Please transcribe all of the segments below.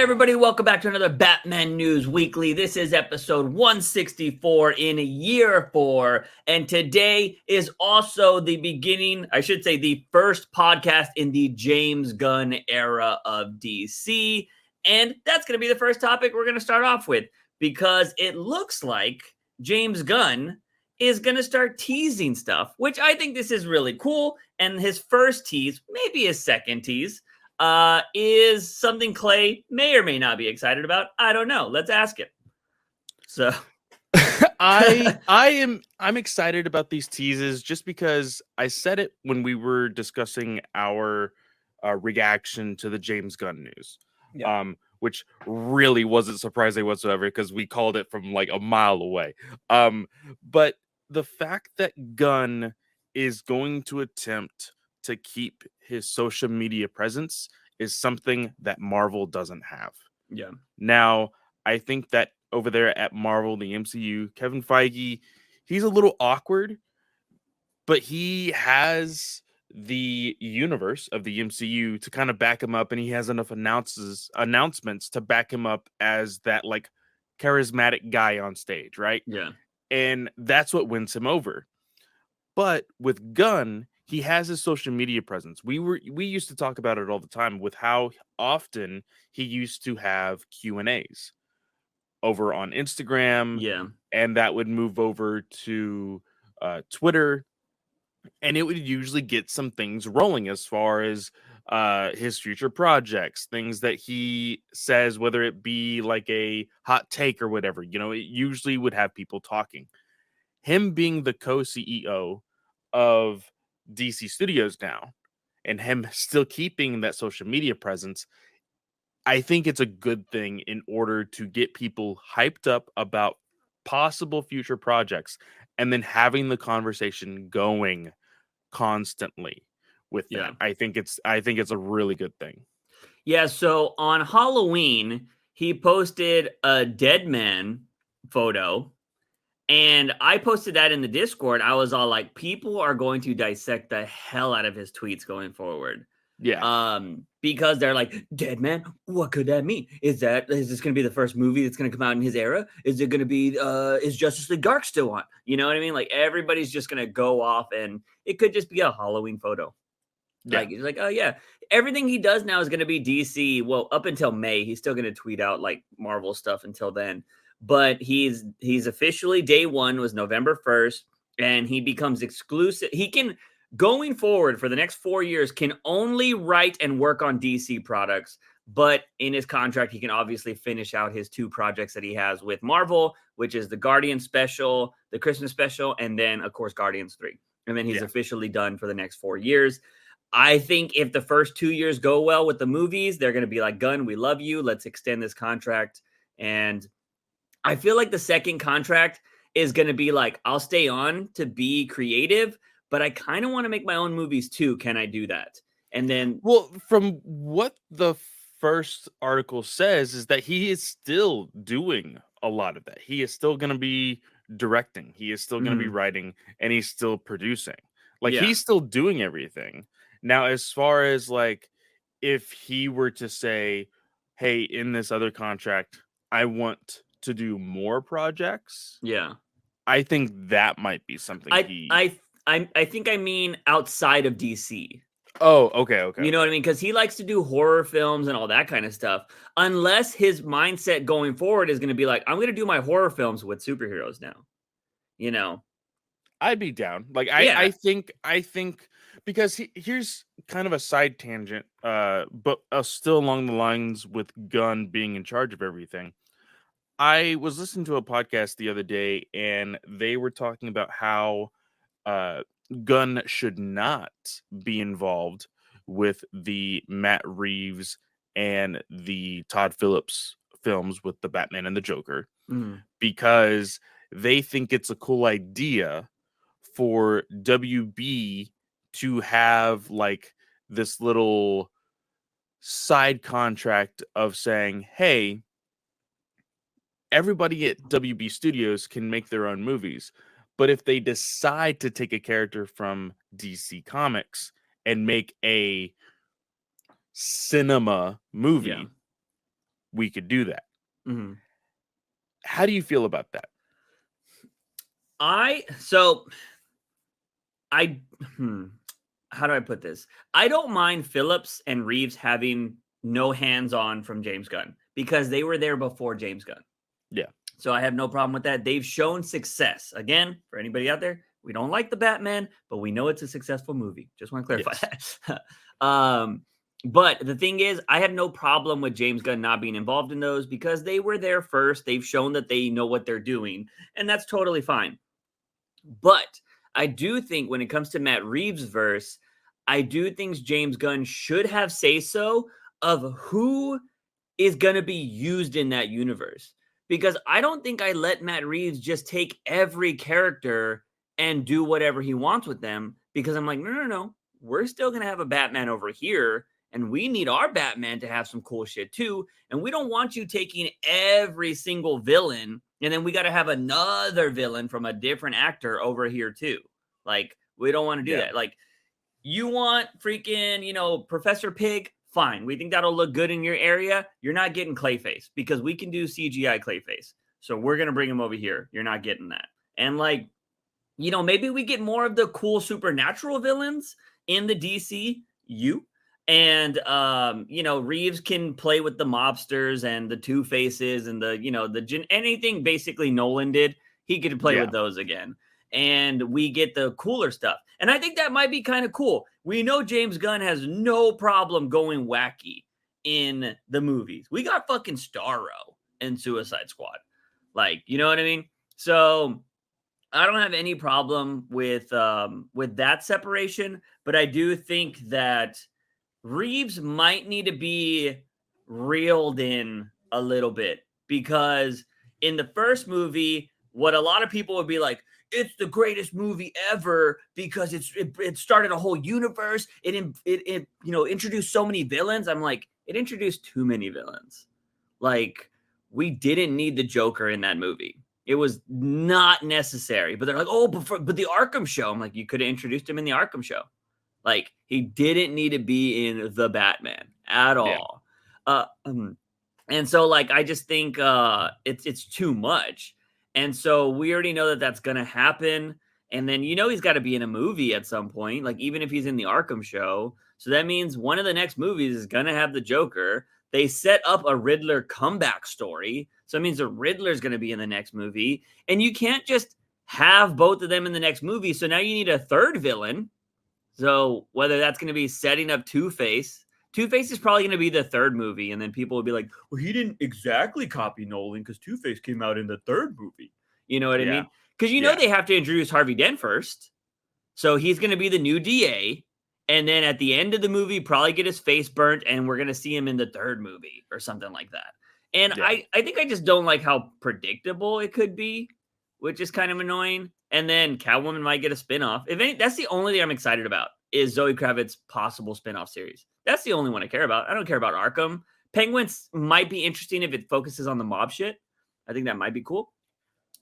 everybody? Welcome back to another Batman News Weekly. This is episode 164 in year 4, and today is also the beginning, I should say, the first podcast in the James Gunn era of DC, and that's going to be the first topic we're going to start off with, because it looks like James Gunn is going to start teasing stuff, which I think this is really cool, and his first tease, maybe his second tease, is something Clay may or may not be excited about. I don't know. Let's ask him. So I'm excited about these teases just because I said it when we were discussing our reaction to the James Gunn news. Yeah. Which really wasn't surprising whatsoever because we called it from like a mile away. But the fact that Gunn is going to attempt to keep his social media presence is something that Marvel doesn't have. Yeah. Now, I think that over there at Marvel, the MCU, Kevin Feige, he's a little awkward, but he has the universe of the MCU to kind of back him up, and he has enough announcements to back him up as that like charismatic guy on stage, right? Yeah. And that's what wins him over. But with Gunn, he has his social media presence. We used to talk about it all the time with how often he used to have Q&As over on Instagram. Yeah. And that would move over to Twitter. And it would usually get some things rolling as far as his future projects, things that he says, whether it be like a hot take or whatever. You know, it usually would have people talking. Him being the co-CEO of DC Studios now, and him still keeping that social media presence, I think it's a good thing in order to get people hyped up about possible future projects and then having the conversation going constantly with that. I think it's a really good thing. Yeah, so on Halloween, he posted a dead man photo. And I posted that in the Discord. I was all like, people are going to dissect the hell out of his tweets going forward. Yeah. Because they're like, dead man, what could that mean? Is this going to be the first movie that's going to come out in his era? Is it going to be, is Justice League Dark still on? You know what I mean? Like, everybody's just going to go off, and it could just be a Halloween photo. Yeah. Like, it's like, oh yeah, everything he does now is going to be DC. Well, up until May, he's still going to tweet out like Marvel stuff until then. But he's officially, day one was November 1st, and he becomes exclusive. He can, going forward for the next 4 years, can only write and work on DC products. But in his contract, he can obviously finish out his 2 projects that he has with Marvel, which is the Guardians special, the Christmas special, and then, of course, Guardians 3. And then he's officially done for the next 4 years. I think if the first 2 years go well with the movies, they're going to be like, Gunn, we love you. Let's extend this contract. And I feel like the second contract is going to be like, I'll stay on to be creative, but I kind of want to make my own movies too. Can I do that? And then, well, from what the first article says is that he is still doing a lot of that. He is still going to be directing. He is still going to be writing, and he's still producing. Like, he's still doing everything. Now, as far as like, if he were to say, hey, in this other contract, I want to do more projects. Yeah. I think that might be something I think I mean outside of DC. Oh, okay. You know what I mean? Because he likes to do horror films and all that kind of stuff. Unless his mindset going forward is going to be like, I'm going to do my horror films with superheroes now. You know? I'd be down. Like, I think because here's kind of a side tangent, but still along the lines with Gunn being in charge of everything. I was listening to a podcast the other day, and they were talking about how Gunn should not be involved with the Matt Reeves and the Todd Phillips films with the Batman and the Joker, because they think it's a cool idea for WB to have like this little side contract of saying, hey, everybody at WB Studios can make their own movies. But if they decide to take a character from DC Comics and make a cinema movie, we could do that. Mm-hmm. How do you feel about that? How do I put this? I don't mind Phillips and Reeves having no hands-on from James Gunn because they were there before James Gunn. Yeah. So I have no problem with that. They've shown success. Again, for anybody out there, we don't like the Batman, but we know it's a successful movie. Just want to clarify that. But the thing is, I have no problem with James Gunn not being involved in those because they were there first. They've shown that they know what they're doing, and that's totally fine. But I do think when it comes to Matt Reeves' verse, I do think James Gunn should have say-so of who is going to be used in that universe. Because I don't think I let Matt Reeves just take every character and do whatever he wants with them. Because I'm like, no. We're still going to have a Batman over here. And we need our Batman to have some cool shit too. And we don't want you taking every single villain. And then we got to have another villain from a different actor over here too. Like, we don't want to do that. Like, you want freaking, Professor Pig? Fine. We think that'll look good in your area. You're not getting Clayface because we can do CGI Clayface. So we're going to bring him over here. You're not getting that. And maybe we get more of the cool supernatural villains in the DCU. And, Reeves can play with the mobsters and the Two-Faces and anything basically Nolan did. He could play with those again. And we get the cooler stuff. And I think that might be kind of cool. We know James Gunn has no problem going wacky in the movies. We got fucking Starro in Suicide Squad. Like, you know what I mean? So I don't have any problem with that separation, but I do think that Reeves might need to be reeled in a little bit because in the first movie, what a lot of people would be like, it's the greatest movie ever because it started a whole universe. It introduced so many villains. I'm like, it introduced too many villains. Like, we didn't need the Joker in that movie. It was not necessary. But they're like, oh, but the Arkham show. I'm like, you could have introduced him in the Arkham show. Like, he didn't need to be in the Batman at all. And so, like, I just think it's too much. And so we already know that that's going to happen. And then, he's got to be in a movie at some point, like even if he's in the Arkham show. So that means one of the next movies is going to have the Joker. They set up a Riddler comeback story. So it means the Riddler is going to be in the next movie. And you can't just have both of them in the next movie. So now you need a third villain. So whether that's going to be setting up Two-Face. Two-Face is probably going to be the third movie, and then people will be like, well, he didn't exactly copy Nolan because Two-Face came out in the third movie. You know what I mean? Because they have to introduce Harvey Dent first. So he's going to be the new DA, and then at the end of the movie, probably get his face burnt, and we're going to see him in the third movie or something like that. And I think I just don't like how predictable it could be, which is kind of annoying. And then Catwoman might get a spinoff. That's the only thing I'm excited about is Zoe Kravitz's possible spinoff series. That's the only one I care about. I don't care about Arkham. Penguins might be interesting if it focuses on the mob shit. I think that might be cool.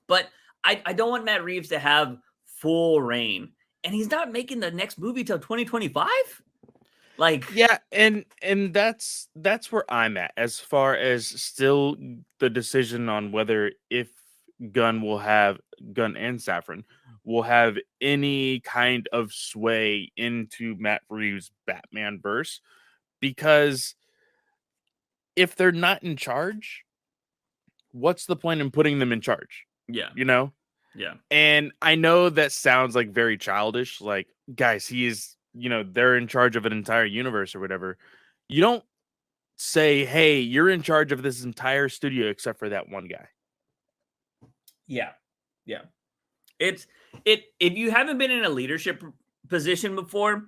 But I don't want Matt Reeves to have full reign. And he's not making the next movie till 2025? Like, yeah, and that's where I'm at as far as still the decision on whether if Gunn and Safran will have any kind of sway into Matt Reeves' Batman verse, because if they're not in charge, what's the point in putting them in charge? Yeah. Yeah. And I know that sounds like very childish. Like, guys, he is, they're in charge of an entire universe or whatever. You don't say, hey, you're in charge of this entire studio except for that one guy. Yeah. If you haven't been in a leadership position before,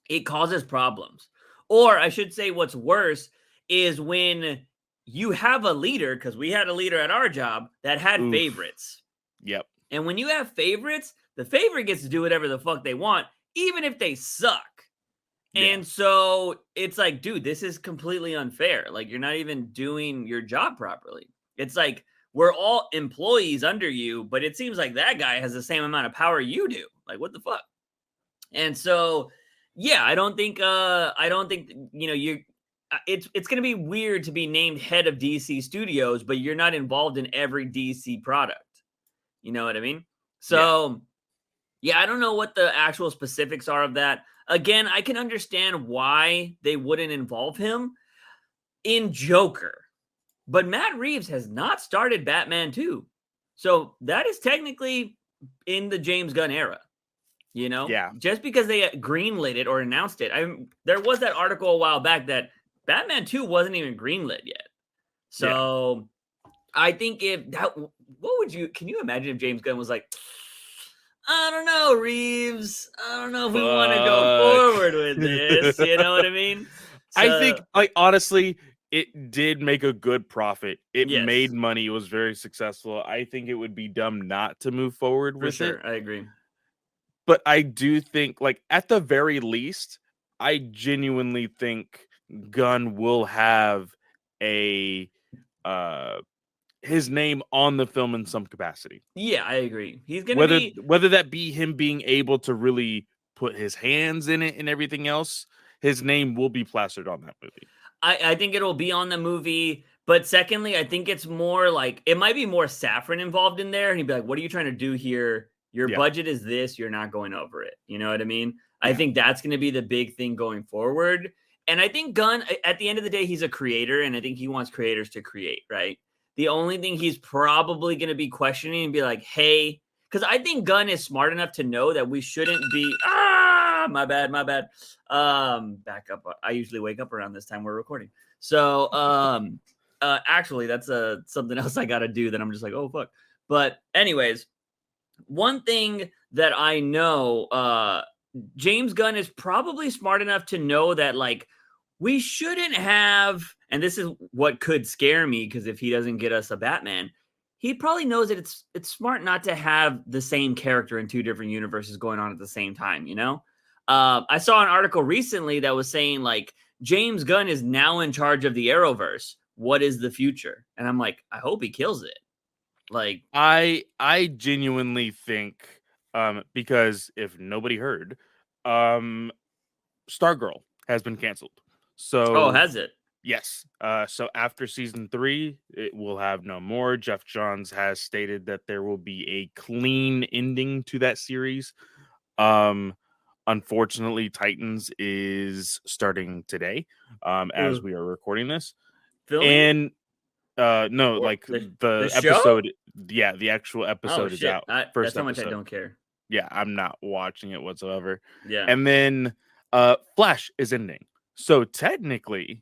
it causes problems. Or I should say what's worse is when you have a leader, because we had a leader at our job that had favorites. Yep. And when you have favorites, the favorite gets to do whatever the fuck they want, even if they suck. Yeah. And so it's like, dude, this is completely unfair. Like, you're not even doing your job properly. It's like, we're all employees under you, but it seems like that guy has the same amount of power you do. Like, what the fuck? And so, yeah, I don't think, it's going to be weird to be named head of DC Studios, but you're not involved in every DC product. You know what I mean? So, yeah, I don't know what the actual specifics are of that. Again, I can understand why they wouldn't involve him in Joker, but Matt Reeves has not started Batman 2. So that is technically in the James Gunn era. Yeah. Just because they greenlit it or announced it. There was that article a while back that Batman 2 wasn't even greenlit yet. So I think can you imagine if James Gunn was like, I don't know, Reeves. I don't know if we want to go forward with this. You know what I mean? I think, like, honestly, it did make a good profit. It made Yes. money. It was very successful. I think it would be dumb not to move forward For with sure. it. I agree. But I do think, like, at the very least, I genuinely think Gunn will have a his name on the film in some capacity. Yeah, I agree. He's gonna be Whether that be him being able to really put his hands in it and everything else, his name will be plastered on that movie. I think it'll be on the movie. But secondly, I think it's more like it might be more Safran involved in there. And he'd be like, what are you trying to do here? Your budget is this, you're not going over it. You know what I mean? I think that's going to be the big thing going forward. And I think Gunn, at the end of the day, he's a creator, and I think he wants creators to create, right? The only thing he's probably going to be questioning and be like, hey, because I think Gunn is smart enough to know that we shouldn't be, my bad. Back up. I usually wake up around this time we're recording. So, actually, that's something else I got to do that I'm just like, oh, fuck. But anyways, one thing that I know, James Gunn is probably smart enough to know that, like, we shouldn't have, and this is what could scare me, because if he doesn't get us a Batman, he probably knows that it's smart not to have the same character in two different universes going on at the same time, you know? I saw an article recently that was saying, like, James Gunn is now in charge of the Arrowverse. What is the future? And I'm like, I hope he kills it. Like, I genuinely think, because if nobody heard, Stargirl has been canceled. So has it? yes. So after season 3, it will have no more. Jeff Johns has stated that there will be a clean ending to that series. Unfortunately, Titans is starting today, as we are recording this. Filming? And no, Or like the show? episode, the actual episode is shit. out. That's how much I don't care. Yeah, I'm not watching it whatsoever. Yeah. And then Flash is ending. So technically,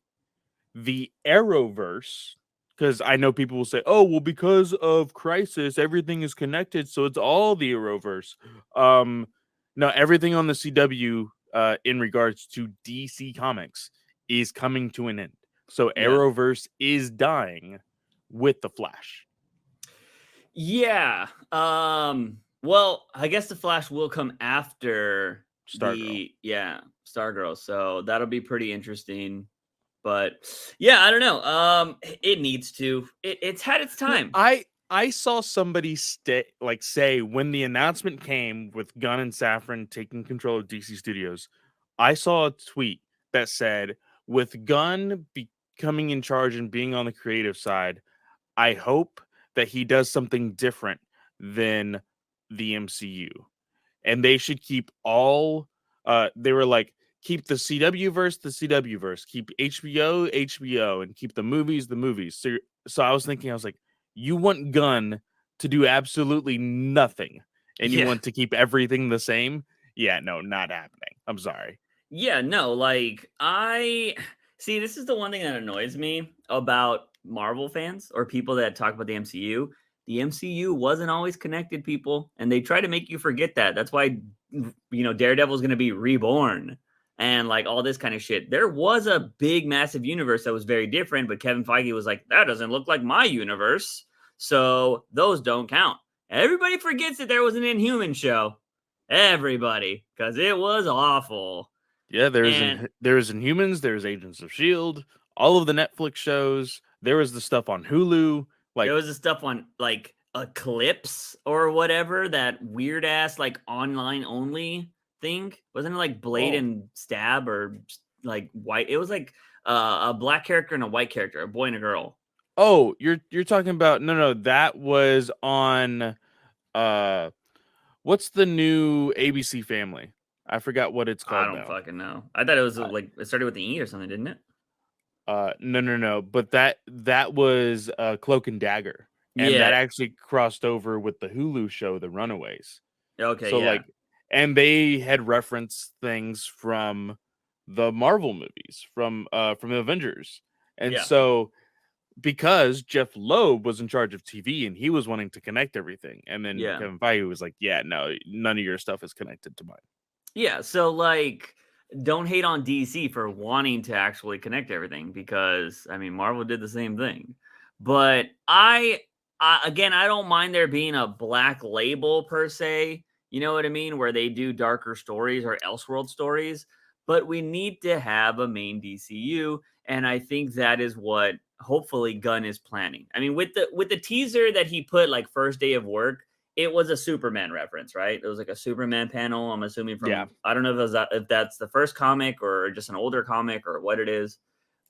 the Arrowverse, because I know people will say, oh, well, because of Crisis, everything is connected, so it's all the Arrowverse. No, everything on the CW in regards to DC Comics is coming to an end. So Arrowverse is dying with the Flash. Yeah. Well, I guess the Flash will come after Stargirl. So that'll be pretty interesting. But yeah, I don't know. It needs to. It's had its time. I saw somebody say when the announcement came with Gunn and Safran taking control of DC Studios, I saw a tweet that said, with Gunn becoming in charge and being on the creative side, I hope that he does something different than the MCU. And they should keep all they were like, keep the CW verse, keep HBO, and keep the movies. So I was thinking, I was like, you want Gunn to do absolutely nothing, and you want to keep everything the same? Yeah, no, not happening. I'm sorry. Yeah, no, like, I see, this is the one thing that annoys me about Marvel fans or people that talk about the MCU. The MCU wasn't always connected, people, and they try to make you forget that. That's why, Daredevil's going to be reborn and like all this kind of shit. There was a big, massive universe that was very different, but Kevin Feige was like, that doesn't look like my universe, so those don't count. Everybody forgets that there was an Inhuman show. Everybody, because it was awful. Yeah, there's Inhumans, there's Agents of S.H.I.E.L.D., all of the Netflix shows. There was the stuff on Hulu. Like, there was the stuff on, like, Eclipse or whatever, that weird ass, like, online only thing. Wasn't it like Blade and Stab or like White? It was like a black character and a white character, a boy and a girl. Oh, you're talking about no, that was on uh what's the new ABC Family? I forgot what it's I called don't now. fucking know. I thought it was I, like it started with the E or something, didn't it? no, but that was Cloak and Dagger, and Yeah. that actually crossed over with the Hulu show The Runaways. Okay. So Yeah. like, and they had referenced things from the Marvel movies, from the Avengers, and Yeah. so because Jeff Loeb was in charge of TV and he was wanting to connect everything, and then Yeah. Kevin Feige was like, "Yeah, no, none of your stuff is connected to mine." Yeah. So like, don't hate on DC for wanting to actually connect everything because I mean Marvel did the same thing. But I again I don't mind there being a black label per se. You know what I mean? Where they do darker stories or Elseworld stories. But we need to have a main DCU, and I think that is what hopefully Gunn is planning. I mean, with the teaser that he put like first day of work, it was a Superman reference, right? It was like a Superman panel. I'm assuming Yeah, from I don't know if that's the first comic or just an older comic or what it is,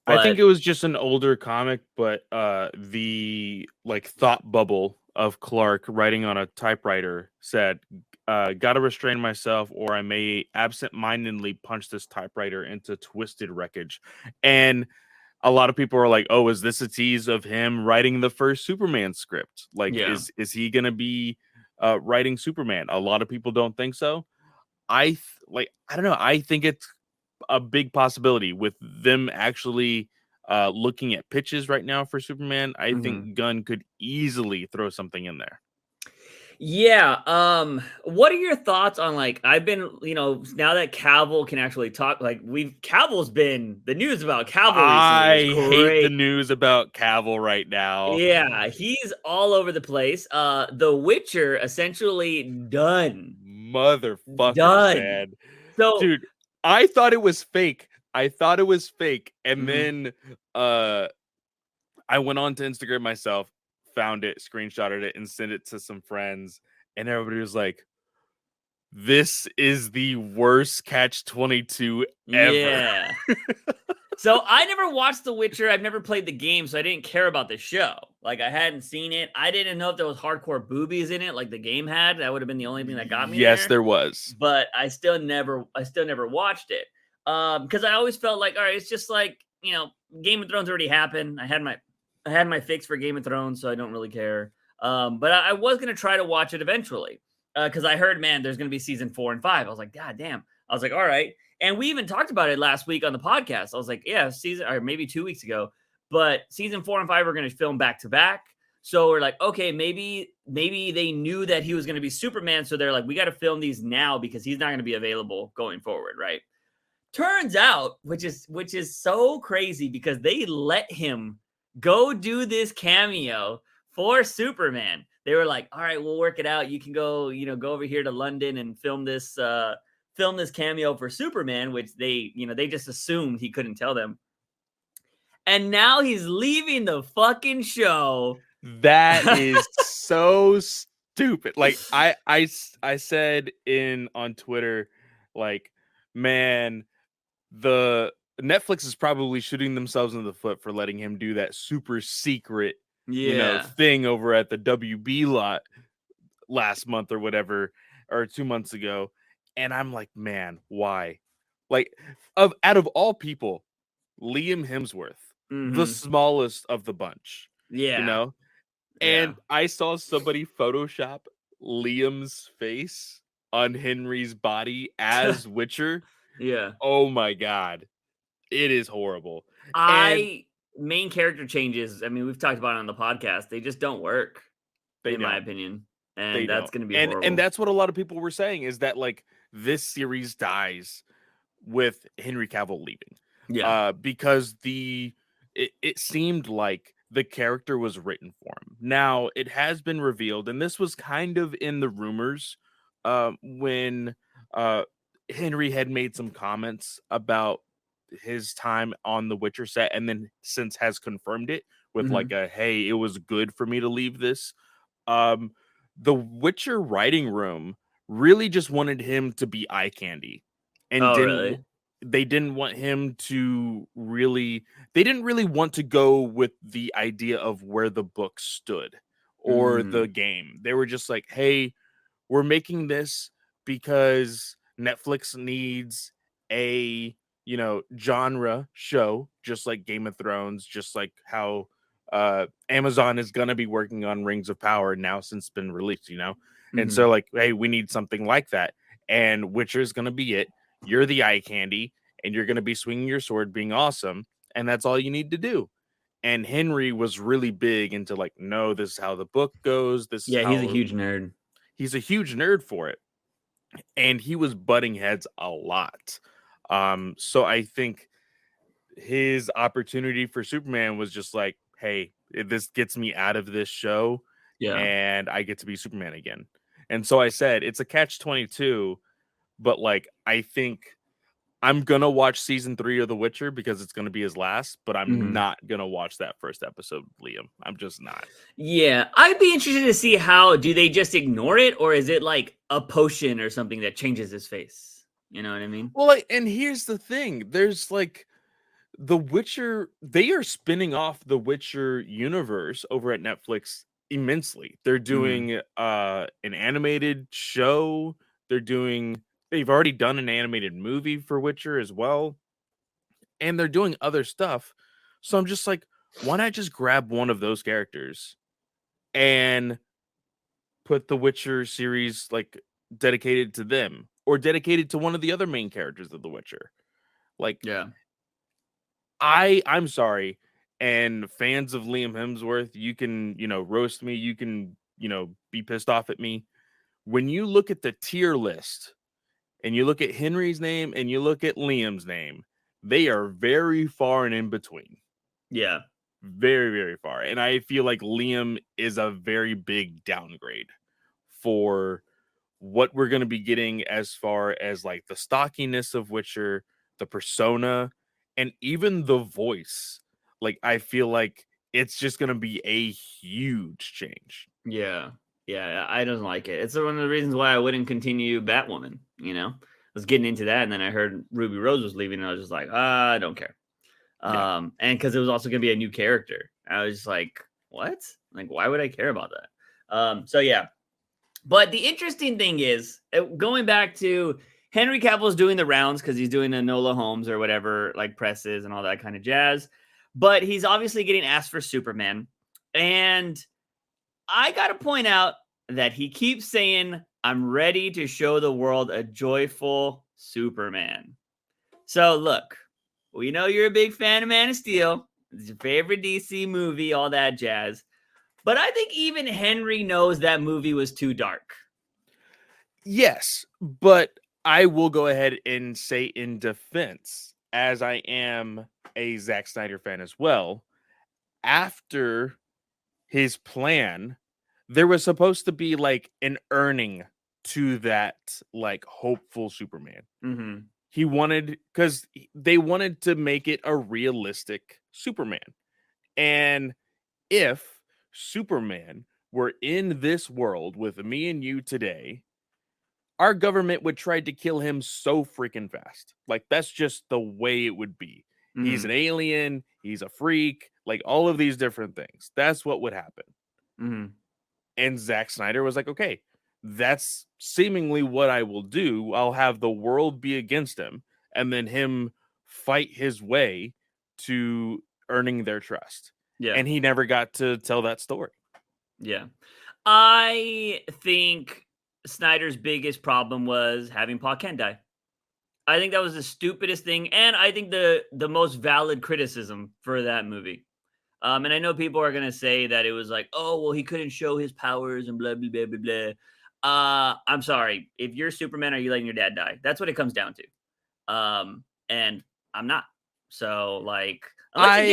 I think but it was just an older comic, but the like thought bubble of Clark writing on a typewriter said, "Gotta restrain myself, or I may absent-mindedly punch this typewriter into twisted wreckage." And a lot of people are like, "Oh, is this a tease of him writing the first Superman script? Like, yeah. is he gonna be writing Superman?" A lot of people don't think so. I don't know. I think it's a big possibility with them actually looking at pitches right now for Superman. I Mhm. think Gunn could easily throw something in there. Yeah. What are your thoughts on like I've been, you know, now that Cavill can actually talk, like Cavill's been the news about Cavill recently is I hate great. the news about Cavill right now. Yeah, he's all over the place. The Witcher essentially done. Motherfuckers, Done. man. So Dude, I thought it was fake. I thought it was fake. And mhm. then uh I went on to Instagram myself, found it, screenshotted it, and sent it to some friends. And everybody was like, this is the worst catch 22 ever. Yeah. So I never watched The Witcher. I've never played the game, so I didn't care about the show. Like I hadn't seen it. I didn't know if there was hardcore boobies in it, like the game had. That would have been the only thing that got me Yes, there. there was. But I still never watched it. Because I always felt like, all right, it's just like, you know, Game of Thrones already happened. I had my fix for Game of Thrones, so I don't really care. But I was gonna try to watch it eventually. Because I heard, man, there's gonna be season 4 and 5. I was like, God damn. I was like, all right. And we even talked about it last week on the podcast. I was like, yeah, season or maybe 2 weeks ago. But season 4 and 5 are going to film back to back. So we're like, okay, maybe they knew that he was going to be Superman. So they're like, we got to film these now because he's not going to be available going forward, right? Turns out, which is so crazy because they let him go do this cameo for Superman. They were like, all right, we'll work it out. You can go, you know, go over here to London and film this cameo for Superman, which they, you know, they just assumed he couldn't tell them. And now he's leaving the fucking show. That is so stupid. Like I said in on Twitter, like, man, the Netflix is probably shooting themselves in the foot for letting him do that super secret, Yeah. thing over at the WB lot last month or whatever, or 2 months ago. And I'm like, man, why? Like, out of all people, Liam Hemsworth, the Mm-hmm. smallest of the bunch, you Yeah. know? Yeah. And I saw somebody Photoshop Liam's face on Henry's body as Witcher. Yeah. Oh my god. It is horrible. And I main character changes. I mean, we've talked about it on the podcast. They just don't work, they in my don't. opinion, They and that's don't. going to be And horrible. that's what a lot of people were saying, is that like this series dies with Henry Cavill leaving. Yeah. Because it seemed like the character was written for him. Now, it has been revealed, and this was kind of in the rumors when uh Henry had made some comments about his time on the Witcher set, and then since has confirmed it with like Mhm. a, hey, it was good for me to leave this. um the Witcher writing room really just wanted him to be eye candy and Oh, didn't really? they didn't want him to really they didn't really want to go with the idea of where the book stood or the Mm, game. They were just like, hey, we're making this because Netflix needs a, genre show, just like Game of Thrones, just like how Amazon is gonna be working on Rings of Power now since it's been released. And so mhm. like, hey, we need something like that, and Witcher is gonna be it. You're the eye candy, and you're gonna be swinging your sword, being awesome, and that's all you need to do. And Henry was really big into like, no, this is how the book goes. This is Yeah, he's a how huge nerd. he's a huge nerd for it, and he was butting heads a lot. So I think his opportunity for Superman was just like, hey, this gets me out of this show Yeah. and I get to be Superman again. And so I said it's a catch-22, but like I think I'm gonna watch season 3 of The Witcher because it's gonna be his last, but I'm Mhm. not gonna watch that first episode, Liam. I'm just not. Yeah, I'd be interested to see how do they just ignore it, or is it like a potion or something that changes his face? You know what I mean? Well, like, and here's the thing: there's like The Witcher, they are spinning off the Witcher universe over at Netflix immensely. They're Mhm. doing an animated show. They've already done an animated movie for Witcher as well, and they're doing other stuff. So I'm just like, why not just grab one of those characters and put the Witcher series like dedicated to them or dedicated to one of the other main characters of The Witcher? Like, Yeah. I'm sorry, and fans of Liam Hemsworth, you can, roast me, you can, be pissed off at me. When you look at the tier list and you look at Henry's name and you look at Liam's name, they are very far and in between. Yeah. Very, very far. And I feel like Liam is a very big downgrade for what we're going to be getting as far as like the stockiness of Witcher, the persona, and even the voice. Like, I feel like it's just going to be a huge change. Yeah. Yeah, I don't like it. It's one of the reasons why I wouldn't continue Batwoman, you know? I was getting into that, and then I heard Ruby Rose was leaving, and I was just like, I don't care. Yeah. And because it was also gonna be a new character. I was just like, what? Like, why would I care about that? So yeah. But the interesting thing is, going back to Henry Cavill's doing the rounds because he's doing the Enola Holmes or whatever, like presses and all that kind of jazz. But he's obviously getting asked for Superman. And I got to point out that he keeps saying, I'm ready to show the world a joyful Superman. So look, we know you're a big fan of Man of Steel. It's your favorite DC movie, all that jazz. But I think even Henry knows that movie was too dark. Yes, but I will go ahead and say in defense, as I am a Zack Snyder fan as well, after his plan, there was supposed to be like an earning to that like hopeful Superman. Mm-hmm. He wanted because they wanted to make it a realistic Superman. And if Superman were in this world with me and you today, our government would try to kill him so freaking fast. Like, that's just the way it would be. He's Mm-hmm. an alien, he's a freak, like all of these different things. That's what would happen. Mm-hmm. And Zack Snyder was like, okay, that's seemingly what I will do. I'll have the world be against him and then him fight his way to earning their trust. Yeah. And he never got to tell that story. Yeah. I think Snyder's biggest problem was having Pa Kent die. I think that was the stupidest thing, and I think the most valid criticism for that movie. And I know people are gonna say that it was like, oh, well, he couldn't show his powers and blah blah blah blah blah. I'm sorry. If you're Superman, are you letting your dad die? That's what it comes down to. And I'm not. So like, I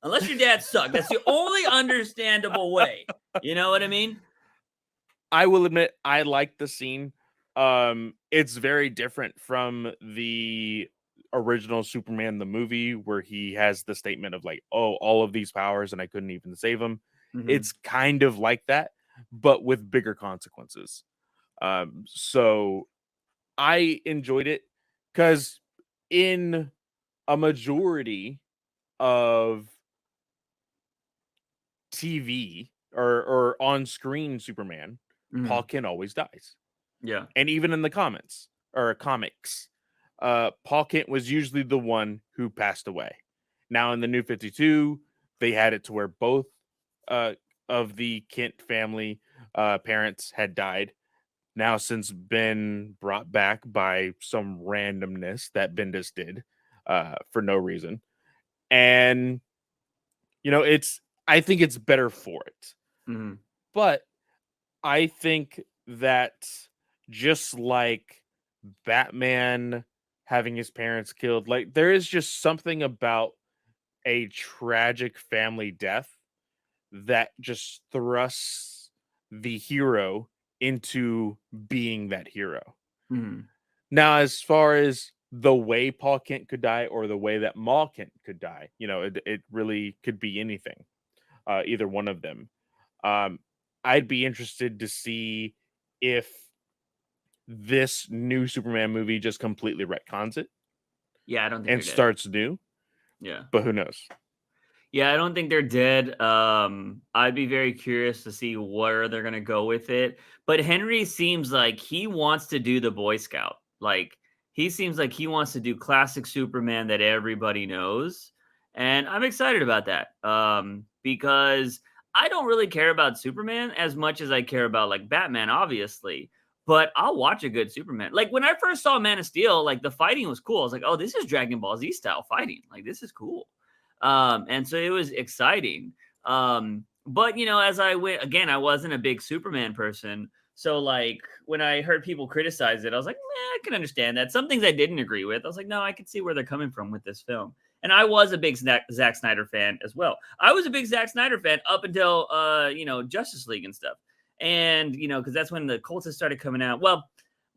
unless your dad sucked, that's the only understandable way. You know what I mean? I will admit I like the scene. It's very different from the original Superman the movie where he has the statement of like, "Oh, all of these powers and I couldn't even save him." Mm-hmm. It's kind of like that, but with bigger consequences. So I enjoyed it because in a majority of TV or on-screen Superman, Paul Kent always dies. Yeah. And even in the comics, Paul Kent was usually the one who passed away. Now in the New 52, they had it to where both of the Kent family parents had died. Now since been brought back by some randomness that Bendis did for no reason. And I think it's better for it. Mm-hmm. But I think that just like Batman having his parents killed, like there is just something about a tragic family death that just thrusts the hero into being that hero. Mm-hmm. Now, as far as the way Paul Kent could die or the way that Maul Kent could die, it really could be anything, either one of them. I'd be interested to see if this new Superman movie just completely retcons it. Yeah, I don't think and they're dead. starts new. Yeah. But who knows? Yeah, I don't think they're dead. I'd be very curious to see where they're gonna go with it. But Henry seems like he wants to do the Boy Scout. Like he seems like he wants to do classic Superman that everybody knows, and I'm excited about that. Because I don't really care about Superman as much as I care about like Batman, obviously. But I'll watch a good Superman. Like when I first saw Man of Steel, like the fighting was cool. I was like, oh, this is Dragon Ball Z style fighting. Like this is cool. And so it was exciting. But as I went again, I wasn't a big Superman person. So like when I heard people criticize it, I was like, I can understand that. Some things I didn't agree with. I was like, no, I can see where they're coming from with this film. And I was a big Zack Snyder fan as well. I was a big Zack Snyder fan up until Justice League and stuff. And because that's when the cultists started coming out. Well,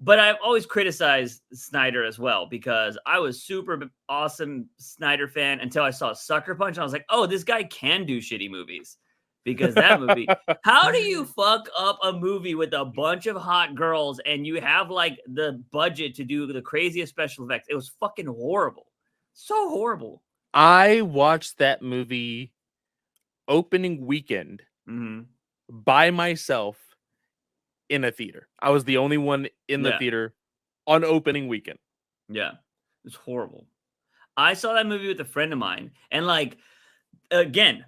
but I've always criticized Snyder as well because I was super awesome Snyder fan until I saw Sucker Punch. And I was like, oh, this guy can do shitty movies because that movie. How do you fuck up a movie with a bunch of hot girls and you have like the budget to do the craziest special effects? It was fucking horrible. So horrible. I watched that movie opening weekend by myself in a theater. I was the only one in the theater on opening weekend. Yeah. It was horrible. I saw that movie with a friend of mine, and like again,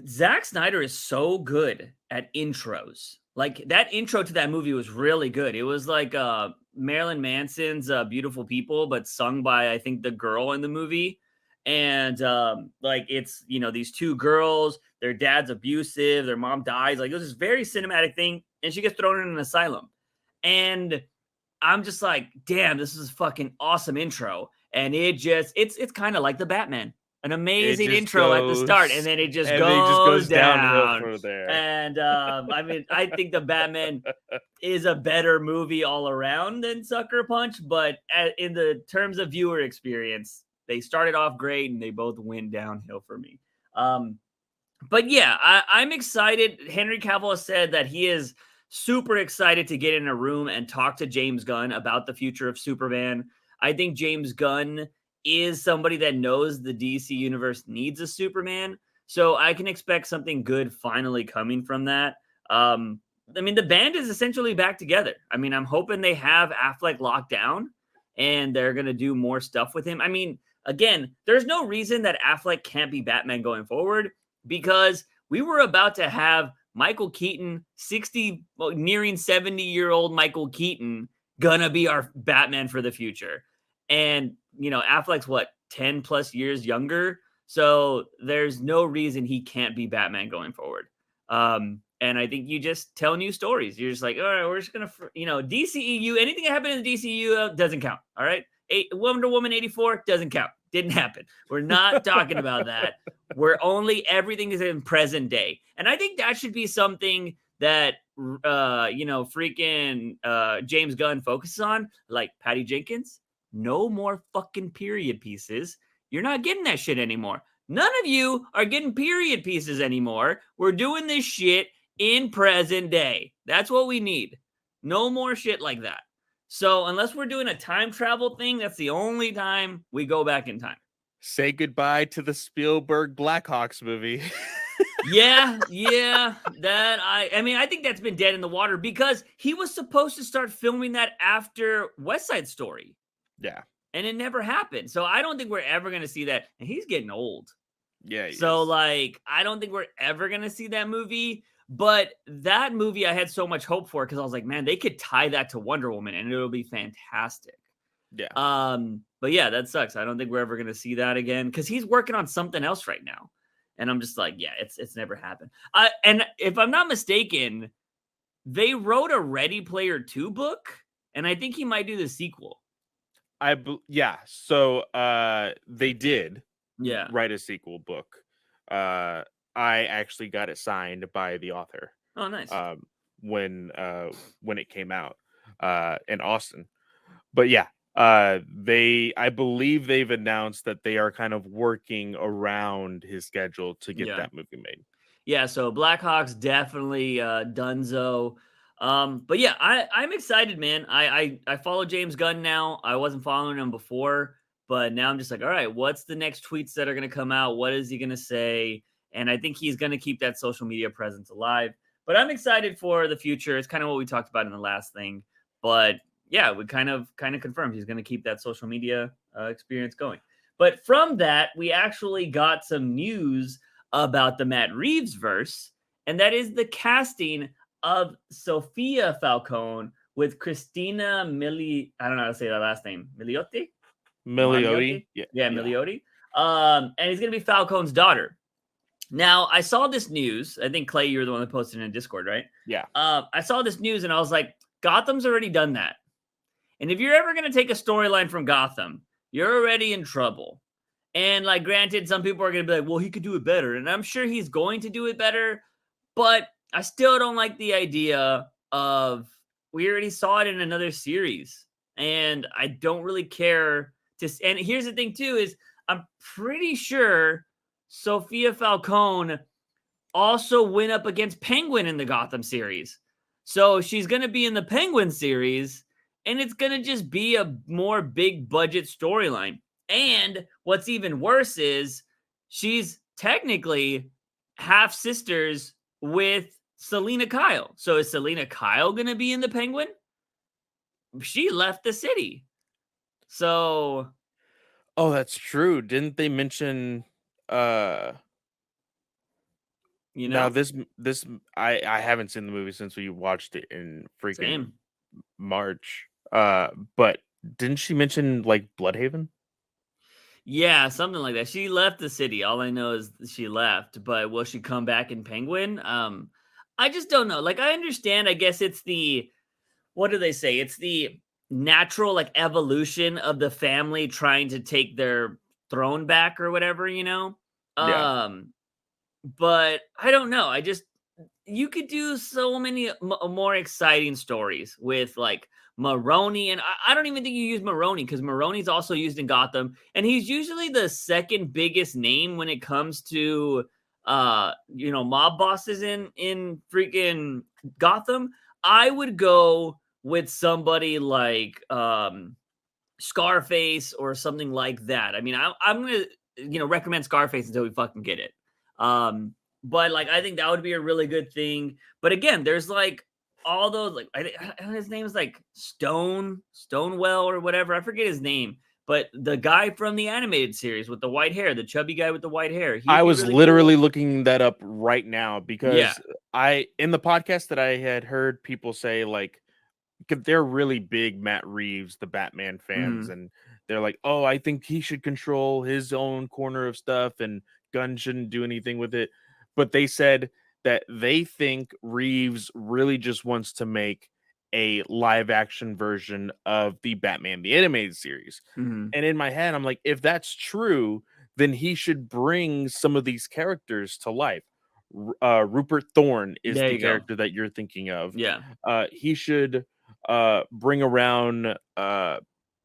Zack Snyder is so good at intros. Like that intro to that movie was really good. It was like Marilyn Manson's Beautiful People, but sung by I think the girl in the movie. And like it's these two girls, their dad's abusive, their mom dies. Like it was this very cinematic thing, and she gets thrown in an asylum. And I'm just like, damn, this is a fucking awesome intro. And it's kind of like the Batman. An amazing intro at the start, and then it just goes downhill from there. And I mean, I think the Batman is a better movie all around than Sucker Punch, but in the terms of viewer experience, they started off great and they both went downhill for me. But yeah, I'm excited. Henry Cavill has said that he is super excited to get in a room and talk to James Gunn about the future of Superman. I think James Gunn is somebody that knows the DC universe needs a Superman. So I can expect something good finally coming from that. I mean, the band is essentially back together. I mean, I'm hoping they have Affleck locked down and they're going to do more stuff with him. I mean, again, there's no reason that Affleck can't be Batman going forward because we were about to have Michael Keaton, nearing 70-year-old Michael Keaton, gonna be our Batman for the future. And, Affleck's 10 plus years younger. So there's no reason he can't be Batman going forward. And I think you just tell new stories. You're just like, all right, we're just going to, DCEU, anything that happened in the DCEU doesn't count. All right. Wonder Woman 84 doesn't count. Didn't happen. We're not talking about that. Everything is in present day. And I think that should be something that, James Gunn focuses on, like Patty Jenkins. No more fucking period pieces. You're not getting that shit anymore. None of you are getting period pieces anymore. We're doing this shit in present day. That's what we need. No more shit like that. So unless we're doing a time travel thing, that's the only time we go back in time. Say goodbye to the Spielberg Blackhawks movie. Yeah, I mean, I think that's been dead in the water because he was supposed to start filming that after West Side Story. Yeah. And it never happened. So I don't think we're ever going to see that. And he's getting old. Yeah, he so is. like I don't think we're ever going to see that movie, but that movie I had so much hope for cuz I was like, man, they could tie that to Wonder Woman and it'll be fantastic. Yeah. But yeah, that sucks. I don't think we're ever going to see that again cuz he's working on something else right now. And I'm just like, yeah, it's never happened. And if I'm not mistaken, they wrote a Ready Player 2 book and I think he might do the sequel. So they did Yeah. write a sequel book. I actually got it signed by the author. Oh, nice. When it came out in Austin. But yeah, I believe they've announced that they are kind of working around his schedule to get that movie made. Yeah, so Blackhawks definitely Dunzo. But yeah, I'm excited, man. I follow James Gunn now. I wasn't following him before, but now I'm just like, all right, what's the next tweets that are gonna come out? What is he gonna say? And I think he's gonna keep that social media presence alive. But I'm excited for the future. It's kind of what we talked about in the last thing. But yeah, we kind of confirmed he's gonna keep that social media experience going. But from that, we actually got some news about the Matt Reeves verse, and that is the casting of Sophia Falcone with Cristina I don't know how to say that last name. Milioti? Milioti? Yeah, Milioti. And he's gonna be Falcone's daughter. Now, I saw this news. I think Clay, you were the one that posted it in Discord, right? Yeah. I saw this news and I was like, Gotham's already done that. And if you're ever gonna take a storyline from Gotham, you're already in trouble. And like, granted, some people are going to be like, well, he could do it better. And I'm sure he's going to do it better. But I still don't like the idea of we already saw it in another series. And I don't really care to. And here's the thing, too, is I'm pretty sure Sophia Falcone also went up against Penguin in the Gotham series. So she's going to be in the Penguin series. And it's going to just be a more big budget storyline. And what's even worse is she's technically half sisters with Selena Kyle. So is Selena Kyle going to be in the Penguin? She left the city. So. Oh, that's true. Didn't they mention now this I haven't seen the movie since we watched it in freaking March. But didn't she mention like Bloodhaven? Yeah, something like that. She left the city. All I know is she left, but will she come back in Penguin? I just don't know. Like, I understand, I guess it's what do they say? It's the natural like evolution of the family trying to take their throne back or whatever, you know? Yeah. But I don't know. You could do so many more exciting stories with like Maroni, and I don't even think you use Maroni because Maroni's also used in Gotham, and he's usually the second biggest name when it comes to mob bosses in freaking Gotham. I would go with somebody like Scarface or something like that. I mean, I'm gonna recommend Scarface until we fucking get it. But like I think that would be a really good thing. But again, there's like all those like I think his name is like Stonewell or whatever. I forget his name. But the guy from the animated series with the white hair, the chubby guy with the white hair. I was really literally looking that up right now because in the podcast that I had heard people say like they're really big Matt Reeves, the Batman fans, and they're like, oh, I think he should control his own corner of stuff and Gunn shouldn't do anything with it. But they said that they think Reeves really just wants to make a live action version of the Batman the Animated Series. And in my head, I'm like, if that's true, then he should bring some of these characters to life. Rupert Thorne is the character that you're thinking of. Yeah. He should bring around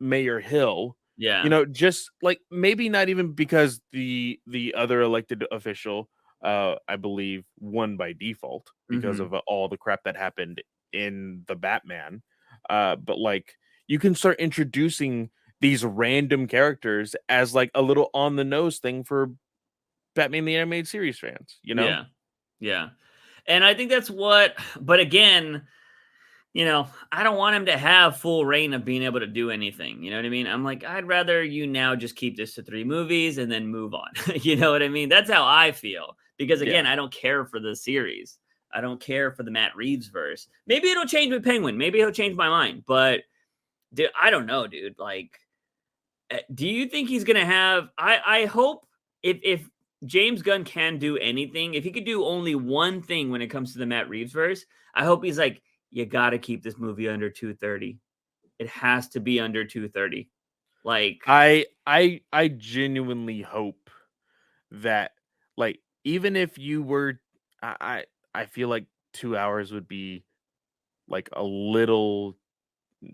Mayor Hill. Yeah. Just like maybe not even because the other elected official I believe won by default because of all the crap that happened in the Batman. But like you can start introducing these random characters as like a little on the nose thing for Batman the Animated Series fans, you know? Yeah. Yeah. And I think that's what, but again, I don't want him to have full reign of being able to do anything. You know what I mean? I'm like, I'd rather you now just keep this to 3 movies and then move on. You know what I mean? That's how I feel. Because again, Yeah. I don't care for the series. I don't care for the Matt Reeves verse. Maybe it'll change with Penguin. Maybe he'll change my mind. But dude, I don't know, dude. Like, do you think he's gonna have? I hope if James Gunn can do anything, if he could do only one thing when it comes to the Matt Reeves verse, I hope he's like, you got to keep this movie under 230. It has to be under 230. Like, I genuinely hope that, like, even if you were, I feel like 2 hours would be like a little,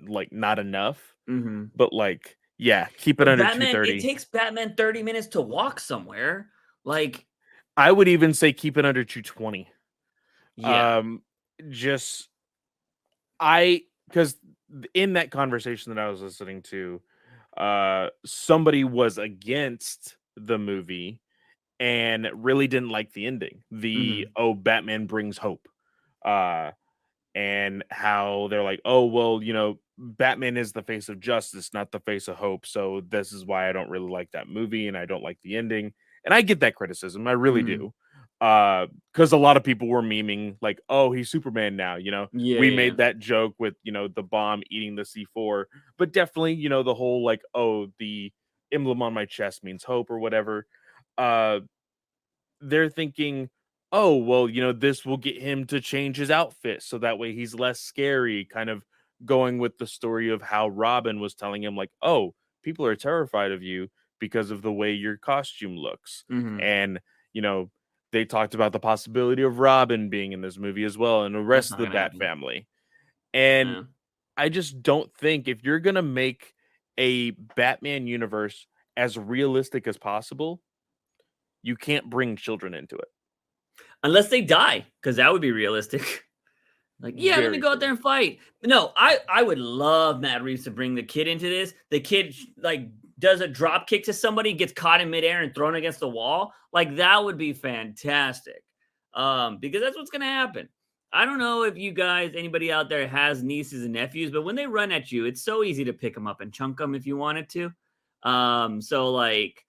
like, not enough, mhm. but like, yeah, keep it But under Batman, it 230. takes Batman 30 minutes to walk somewhere. Like, I would even say keep it under 220. yeah. Um, just I because in that conversation that I was listening to, somebody was against the movie and really didn't like the ending. The Mhm. "Oh, Batman brings hope," uh, and how they're like, "Oh, well, Batman is the face of justice, not the face of hope. So this is why I don't really like that movie, and I don't like the ending." And I get that criticism, I really Mhm. do, because a lot of people were memeing like, "Oh, he's Superman now." Yeah, We yeah, yeah. made that joke with the bomb eating the C4, but definitely the whole like, "Oh, the emblem on my chest means hope" or whatever. Uh, they're thinking, oh, well, this will get him to change his outfit so that way he's less scary, kind of going with the story of how Robin was telling him, like, oh, people are terrified of you because of the way your costume looks. Mhm. And, you know, they talked about the possibility of Robin being in this movie as well and the That's rest of not the gonna Bat happen. family. And Yeah. I just don't think if you're going to make a Batman universe as realistic as possible, you can't bring children into it. Unless they die, because that would be realistic. Like, yeah, let me Very go out there true. and fight. No, I would love Matt Reeves to bring the kid into this. The kid like does a drop kick to somebody, gets caught in midair and thrown against the wall. Like that would be fantastic. Because that's what's gonna happen. I don't know if you guys, anybody out there has nieces and nephews, but when they run at you, it's so easy to pick them up and chunk them if you wanted to. So like,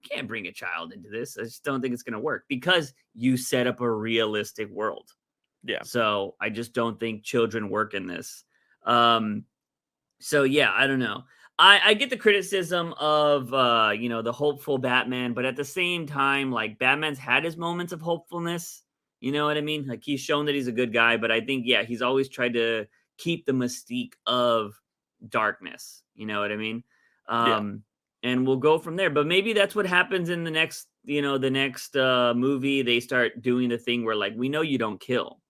can't bring a child into this. I just don't think it's gonna work because you set up a realistic world. Yeah. So I just don't think children work in this. Um, so yeah, I don't know. I get the criticism of the hopeful Batman, but at the same time, like Batman's had his moments of hopefulness. You know what I mean? Like he's shown that he's a good guy, but I think yeah, he's always tried to keep the mystique of darkness. You know what I mean? Yeah. Um, and we'll go from there. But maybe that's what happens in the next movie. They start doing the thing where like we know you don't kill,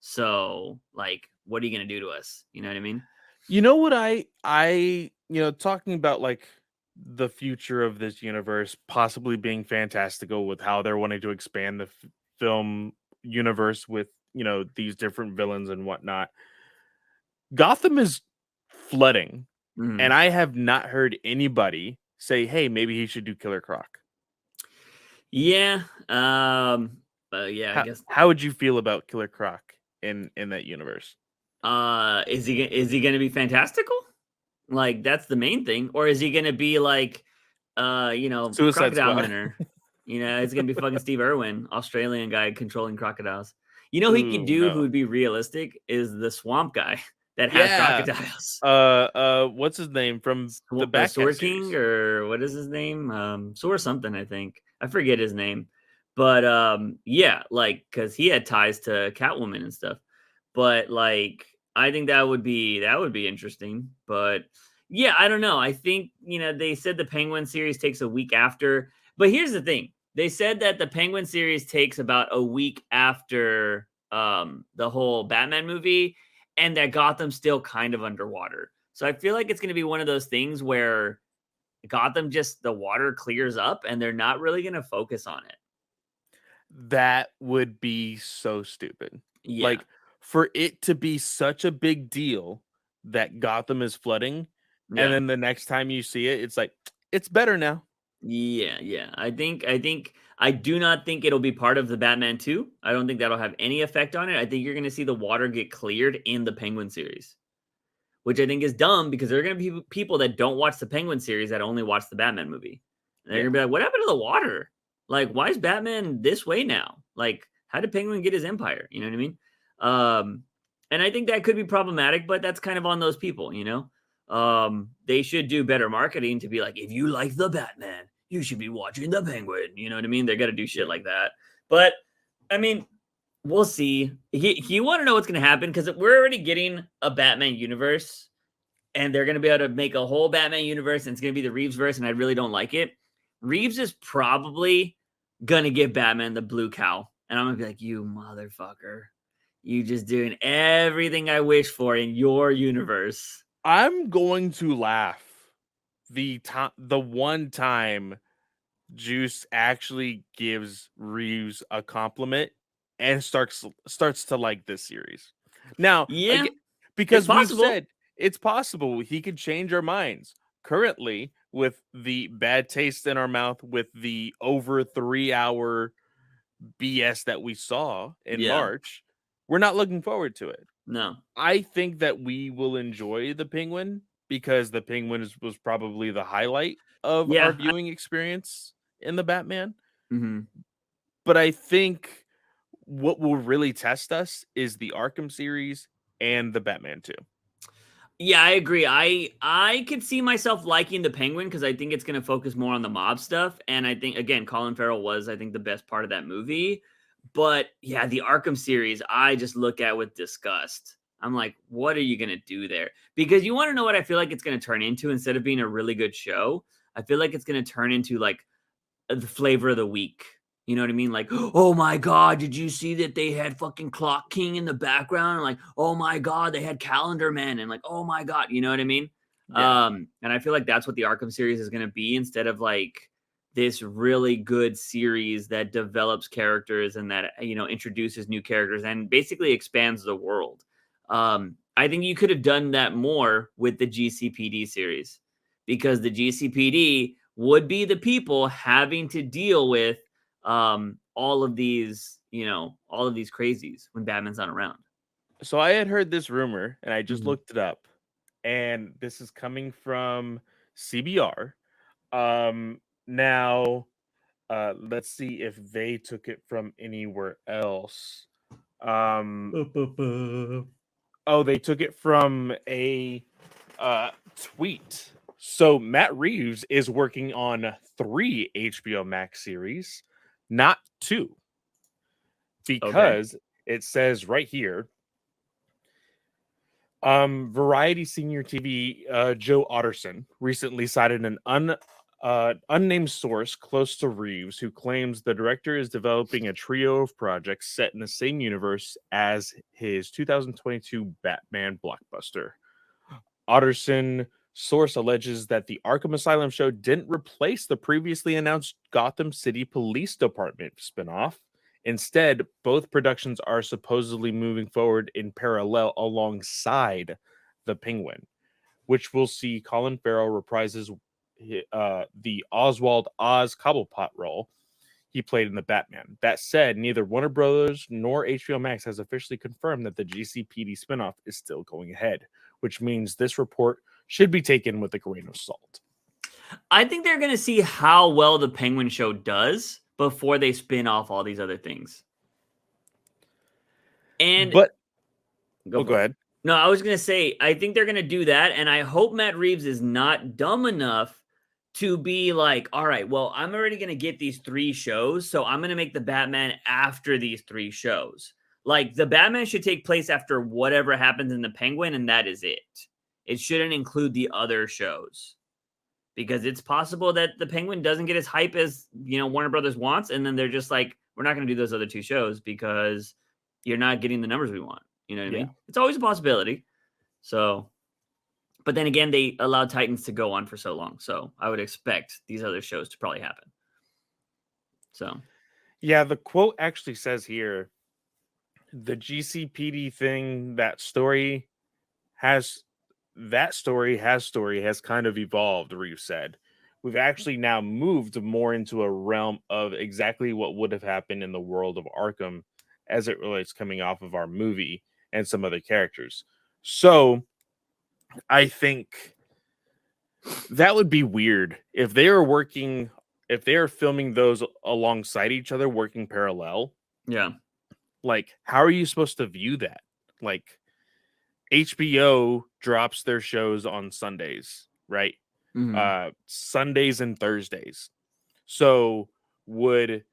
so, like, what are you gonna do to us? You know what I mean? You know what talking about like the future of this universe possibly being fantastical with how they're wanting to expand the film universe with, these different villains and whatnot. Gotham is flooding, and Mhm. I have not heard anybody say, "Hey, maybe he should do Killer Croc." Yeah, yeah, I How guess, how would you feel about Killer Croc in that universe? is he gonna be fantastical? Like, that's the main thing, or is he gonna be like, Suicide Crocodile Squad. Hunter? It's gonna be fucking Steve Irwin, Australian guy controlling crocodiles. You know who he could Ooh, do who no. would be realistic is the swamp guy that has Yeah. crocodiles. What's his name from the Batcat Sword King series? or what is his name? Sword something, I think. I forget his name. But yeah, like cuz he had ties to Catwoman and stuff. But like I think that would be interesting, but yeah, I don't know. I think, they said the Penguin series takes a week after. But here's the thing. They said that the Penguin series takes about a week after the whole Batman movie and that Gotham's still kind of underwater. So I feel like it's going to be one of those things where Gotham just the water clears up and they're not really going to focus on it. That would be so stupid. Yeah. Like, for it to be such a big deal that Gotham is flooding, and Yeah. then the next time you see it, it's like it's better now. Yeah. I do not think it'll be part of the Batman 2. I don't think that'll have any effect on it. I think you're going to see the water get cleared in the Penguin series, which I think is dumb because there are going to be people that don't watch the Penguin series that only watch the Batman movie. And they're Yeah. going to be like, "What happened to the water? Like, why is Batman this way now? Like, how did Penguin get his empire?" You know what I mean? And I think that could be problematic, but that's kind of on those people, you know? They should do better marketing to be like, if you like the Batman, you should be watching the Penguin. You know what I mean? They're gonna do shit Yeah. like that. But I mean, we'll see. You want to know what's gonna happen because we're already getting a Batman universe, and they're gonna be able to make a whole Batman universe, and it's gonna be the Reeves verse, and I really don't like it. Reeves is probably gonna give Batman the blue cow, and I'm gonna be like, you motherfucker, you just doing everything I wish for in your universe. I'm going to laugh the one time Juice actually gives Reeves a compliment and starts to like this series. Now, Yeah, again, it's because we've possible. said it's possible he could change our minds. Currently, with the bad taste in our mouth, with the over 3 hour BS that we saw in Yeah, March, we're not looking forward to it. no, I think that we will enjoy the Penguin because the Penguin was probably the highlight of our yeah. viewing experience in the Batman. Mhm. But I think what will really test us is the Arkham series and the Batman 2. Yeah, I agree. I could see myself liking the Penguin because I think it's going to focus more on the mob stuff, and I think again, Colin Farrell was I think the best part of that movie. But yeah, the Arkham series, I just look at with disgust. I'm like, what are you going to do there? Because you want to know what I feel like it's going to turn into instead of being a really good show. I feel like it's going to turn into like the flavor of the week. You know what I mean? Like, oh my God, did you see that they had fucking Clock King in the background? And like, oh my God, they had Calendar Man. And like, oh my God, you know what I mean? Yeah. And I feel like that's what the Arkham series is going to be instead of like this really good series that develops characters and that, you know, introduces new characters and basically expands the world. I think you could have done that more with the GCPD series because the GCPD would be the people having to deal with all of these, you know, all of these crazies when Batman's not around. So I had heard this rumor and I just Mhm. looked it up. And this is coming from CBR. Now let's see if they took it from anywhere else. Um oh, they took it from a tweet. So Matt Reeves is working on 3 HBO Max series, not 2, Okay. because it says right here, Variety senior TV Joe Otterson recently cited an unnamed source close to Reeves who claims the director is developing a trio of projects set in the same universe as his 2022 Batman blockbuster. Otterson source alleges that the Arkham Asylum show didn't replace the previously announced Gotham City Police Department spinoff. Instead, both productions are supposedly moving forward in parallel alongside the Penguin, which will see Colin Farrell reprises the Oswald Oz Cobblepot role he played in the Batman. That said, neither Warner Brothers nor HBO Max has officially confirmed that the GCPD spinoff is still going ahead, which means this report should be taken with a grain of salt. I think they're going to see how well the Penguin show does before they spin off all these other things. And But go go for it. ahead. No, I was going to say, I think they're going to do that. And I hope Matt Reeves is not dumb enough to be like, all right, well, I'm already going to get these 3 shows. So I'm going to make the Batman after these 3 shows. Like, the Batman should take place after whatever happens in the Penguin, and that is it. It shouldn't include the other shows because it's possible that the Penguin doesn't get as hype as, you know, Warner Brothers wants. And then they're just like, we're not going to do those other 2 shows because you're not getting the numbers we want. You know what I Yeah. mean? It's always a possibility. So, but then again, they allowed Titans to go on for so long. So I would expect these other shows to probably happen. So, Yeah, the quote actually says here the GCPD thing, that story has that story has kind of evolved, Reeves said. We've actually now moved more into a realm of exactly what would have happened in the world of Arkham as it relates coming off of our movie and some other characters. So I think that would be weird if they are filming those alongside each other, working parallel. Yeah. Like, how are you supposed to view that? Like, HBO drops their shows on Sundays, right? Mhm. Sundays and Thursdays. So would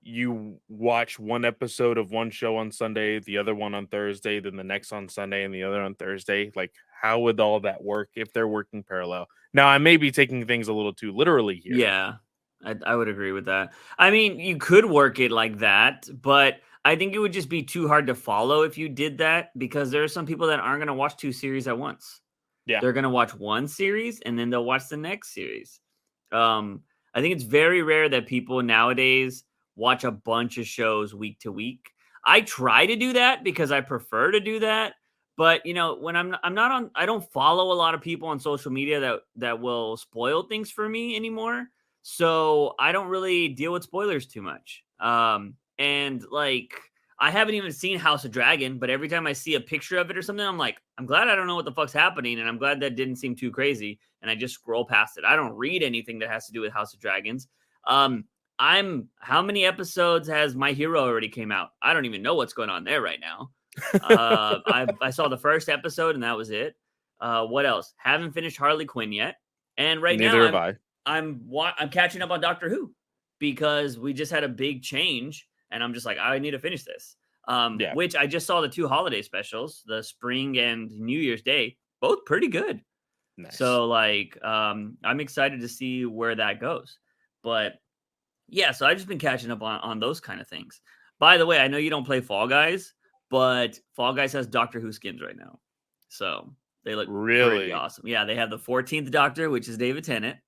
you watch one episode of one show on Sunday, the other one on Thursday, then the next on Sunday, and the other on Thursday? Like, how would all that work if they're working parallel? Now, I may be taking things a little too literally here. Yeah, I would agree with that. I mean, you could work it like that, but I think it would just be too hard to follow if you did that because there are some people that aren't going to watch 2 series at once. Yeah. They're going to watch one series and then they'll watch the next series. I think it's very rare that people nowadays watch a bunch of shows week to week. I try to do that because I prefer to do that, but you know, when I'm not on, I don't follow a lot of people on social media that will spoil things for me anymore. So I don't really deal with spoilers too much. And like I haven't even seen House of Dragon, but every time I see a picture of it or something, I'm like, I'm glad I don't know what the fuck's happening, and I'm glad that didn't seem too crazy. And I just scroll past it. I don't read anything that has to do with House of Dragons. I'm how many episodes has My Hero already came out? I don't even know what's going on there right now. I saw the first episode and that was it. What else? Haven't finished Harley Quinn yet, and right Neither now have I. I'm catching up on Doctor Who because we just had a big change, and I'm just like I need to finish this. Yeah. Which I just saw the 2 holiday specials, the spring and New Year's Day, both pretty good. Nice. So like I'm excited to see where that goes. But yeah, so I've just been catching up on those kind of things. By the way, I know you don't play Fall Guys, but Fall Guys has Doctor Who skins right now. So they look pretty Really? awesome. Yeah, they have the 14th Doctor, which is David Tennant.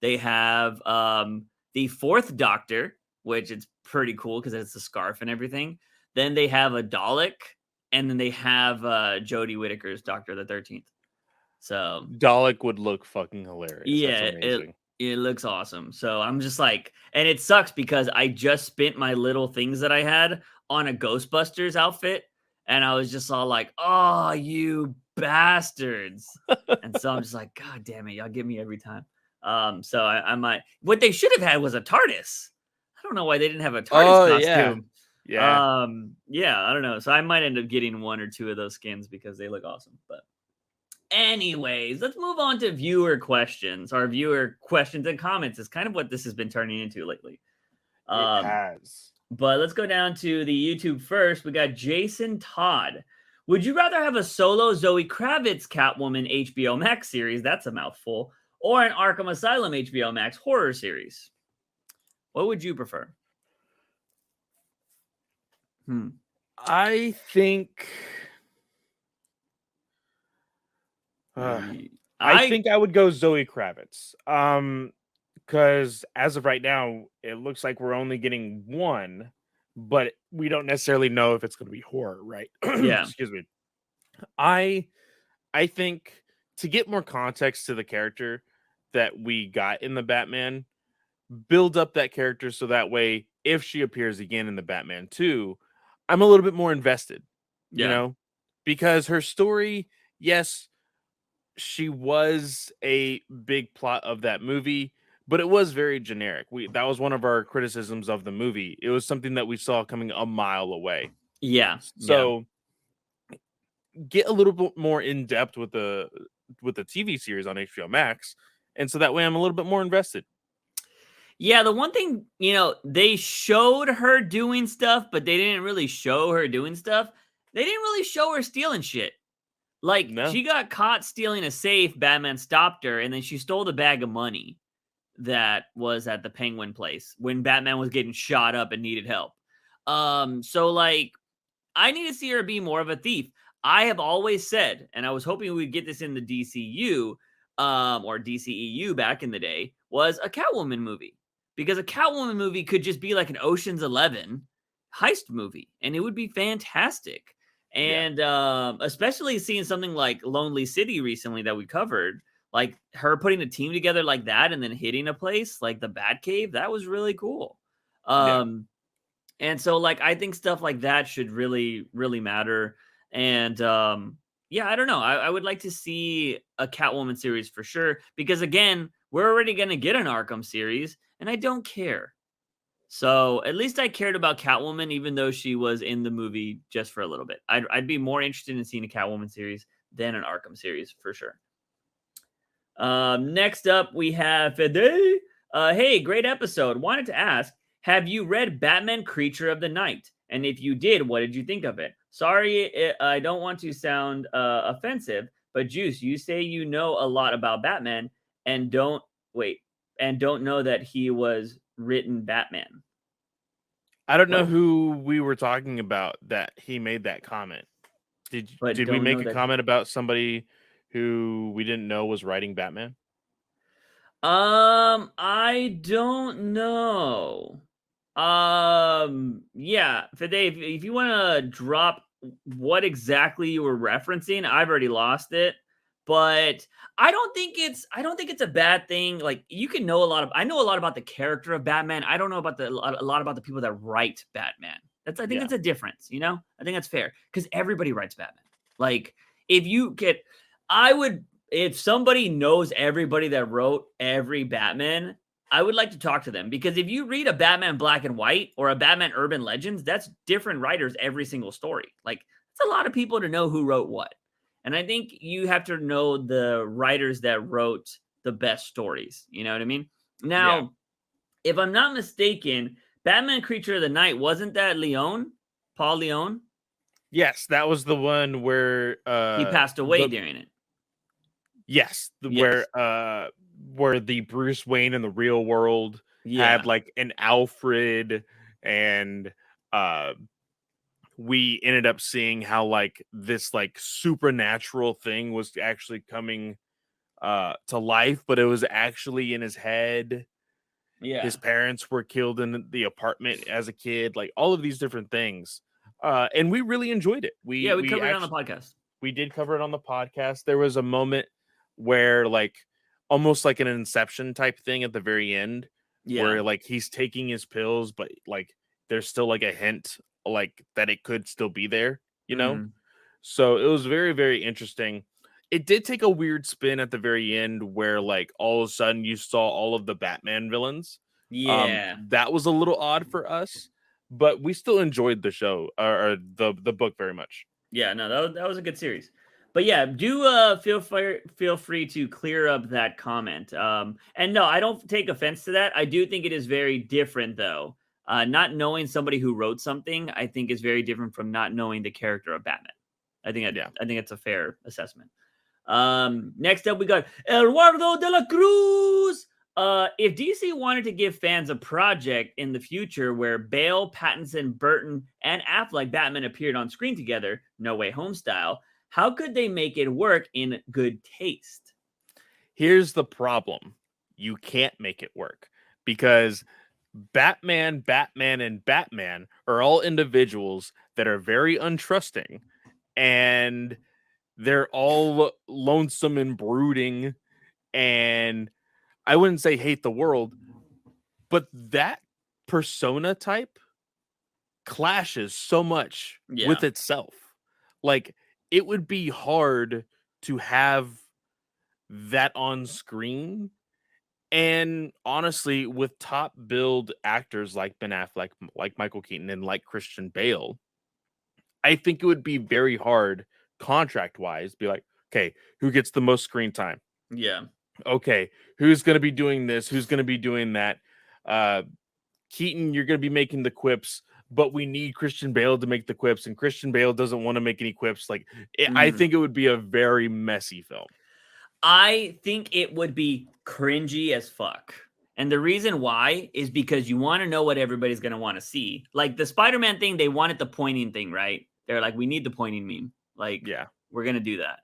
They have the 4th Doctor, which is pretty cool because it's the scarf and everything. Then they have a Dalek, and then they have Jodie Whittaker's Doctor the 13th. So Dalek would look fucking hilarious. yeah, That's amazing. it looks awesome. So I'm just like, and it sucks because I just spent my little things that I had on a Ghostbusters outfit, and I was just all like, "Oh, you bastards!" And so I'm just like, "God damn it, y'all get me every time." So I might. What they should have had was a TARDIS. I don't know why they didn't have a TARDIS costume. Yeah. Yeah, I don't know. So I might end up getting 1 or 2 of those skins because they look awesome. But anyways, let's move on to viewer questions. Our viewer questions and comments is kind of what this has been turning into lately. It has. But let's go down to the YouTube first. We got Jason Todd. Would you rather have a solo Zoe Kravitz Catwoman HBO Max series? That's a mouthful. Or an Arkham Asylum HBO Max horror series? What would you prefer? I think I think I would go Zoe Kravitz. Because as of right now, it looks like we're only getting 1, but we don't necessarily know if it's going to be horror, right? Yeah. Excuse me. I think to get more context to the character that we got in the Batman, build up that character so that way if she appears again in the Batman 2, I'm a little bit more invested, you know, because her story, yes, she was a big plot of that movie, but it was very generic. That was one of our criticisms of the movie. It was something that we saw coming a mile away. Yeah. So get a little bit more in depth with the TV series on HBO Max, and so that way I'm a little bit more invested. Yeah, the one thing, you know, they showed her doing stuff, but they didn't really show her doing stuff. They didn't really show her stealing shit. Like, she got caught stealing a safe, Batman stopped her, and then she stole the bag of money that was at the Penguin place when Batman was getting shot up and needed help. So, like, I need to see her be more of a thief. I have always said, and I was hoping we'd get this in the DCU, or DCEU back in the day, was a Catwoman movie. Because a Catwoman movie could just be like an Ocean's 11 heist movie, and it would be fantastic. Yeah. And especially seeing something like Lonely City recently that we covered, like her putting a team together like that and then hitting a place like the Batcave, that was really cool. Yeah. And so like I think stuff like that should really, really matter. And yeah, I don't know. I would like to see a Catwoman series for sure. Because again, we're already gonna get an Arkham series, and I don't care. So at least I cared about Catwoman, even though she was in the movie just for a little bit. I'd be more interested in seeing a Catwoman series than an Arkham series for sure. Next up, we have Fede. Hey, great episode. Wanted to ask, have you read Batman Creature of the Night? And if you did, what did you think of it? Sorry, I don't want to sound offensive, but Juice, you say you know a lot about Batman and don't know that he was written Batman. I don't know What? who we were talking about that he made that comment. But Did we don't make know a that. comment about somebody who we didn't know was writing Batman? I don't know. Yeah, Fede, if you want to drop what exactly you were referencing, I've already lost it. But I don't think it's a bad thing. Like you can know a lot of I know a lot about the character of Batman. I don't know about a lot about the people that write Batman. I think Yeah. that's a difference, you know? I think that's fair because everybody writes Batman. Like if you get I would if somebody knows everybody that wrote every Batman, I would like to talk to them because if you read a Batman Black and White or a Batman Urban Legends, that's different writers every single story. Like, it's a lot of people to know who wrote what. And I think you have to know the writers that wrote the best stories. You know what I mean? Yeah. Now, if I'm not mistaken, Batman Creature of the Night, wasn't that Leon? Paul Leon? Yes, that was the one where He passed away during it. yes, Yes. where the Bruce Wayne in the real world Yeah. had like an Alfred, and uh we ended up seeing how like this like supernatural thing was actually coming to life, but it was actually in his head. Yeah. His parents were killed in the apartment as a kid, like all of these different things. And we really enjoyed it. Yeah, we We covered it on the actually podcast. we did cover it on the podcast. There was a moment where like almost like an Inception type thing at the very end Yeah. where like he's taking his pills, but like there's still like a hint like that it could still be there, you know? Mhm. So it was very, very interesting. It did take a weird spin at the very end where like all of a sudden you saw all of the Batman villains. Yeah. That was a little odd for us, but we still enjoyed the show or the book very much. Yeah, no, that was a good series. But yeah, do feel free to clear up that comment. And no, I don't take offense to that. I do think it is very different though. Not knowing somebody who wrote something, I think is very different from not knowing the character of Batman. Yeah. I think it's a fair assessment. Next up we got Eduardo de la Cruz. If DC wanted to give fans a project in the future where Bale, Pattinson, Burton, and Affleck Batman appeared on screen together, No Way Home style, how could they make it work in good taste? Here's the problem. You can't make it work because Batman, and Batman are all individuals that are very untrusting, and they're all lonesome and brooding, and I wouldn't say hate the world, but that persona type clashes so much Yeah. with itself. Like it would be hard to have that on screen. And honestly, with top build actors like Ben Affleck, like Michael Keaton, and like Christian Bale, I think it would be very hard contract wise. Be like, okay, who gets the most screen time? Yeah. Okay, who's going to be doing this? Who's going to be doing that? Uh, Keaton, you're going to be making the quips, but we need Christian Bale to make the quips, and Christian Bale doesn't want to make any quips. Like, I Mhm. think it would be a very messy film. I think it would be cringy as fuck. And the reason why is because you want to know what everybody's going to want to see. Like the Spider-Man thing, they wanted the pointing thing, right? They're like, we need the pointing meme. Like, Yeah. we're going to do that.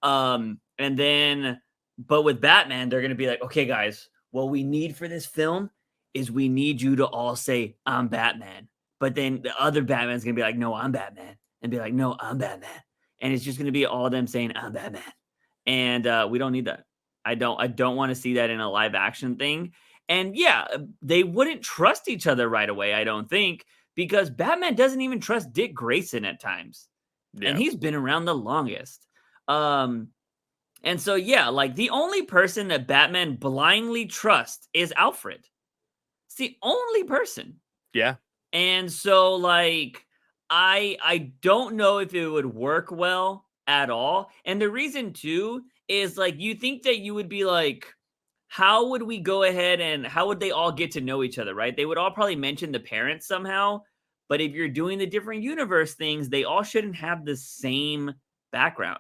And then, but with Batman, they're going to be like, okay, guys, what we need for this film is we need you to all say, I'm Batman. But then the other Batman's going to be like, no, I'm Batman. and be like, no, I'm Batman. And it's just going to be all of them saying, I'm Batman. And we don't need that. I don't want to see that in a live action thing. And yeah, they wouldn't trust each other right away, I don't think, because Batman doesn't even trust Dick Grayson at times. And he's been around the longest. And so, yeah, like the only person that Batman blindly trusts is Alfred. It's the only person. Yeah. And so, like, I don't know if it would work well at all. And the reason too is like you think that you would be like, how would we go ahead and how would they all get to know each other, right? They would all probably mention the parents somehow. But if you're doing the different universe things, they all shouldn't have the same background.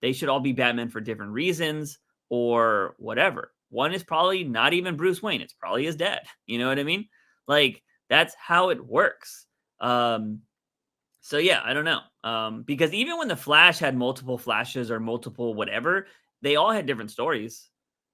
They should all be Batman for different reasons or whatever. One is probably not even Bruce Wayne. It's probably his dad. You know what I mean? Like, that's how it works. So yeah, I don't know. Because even when the Flash had multiple Flashes or multiple whatever, they all had different stories.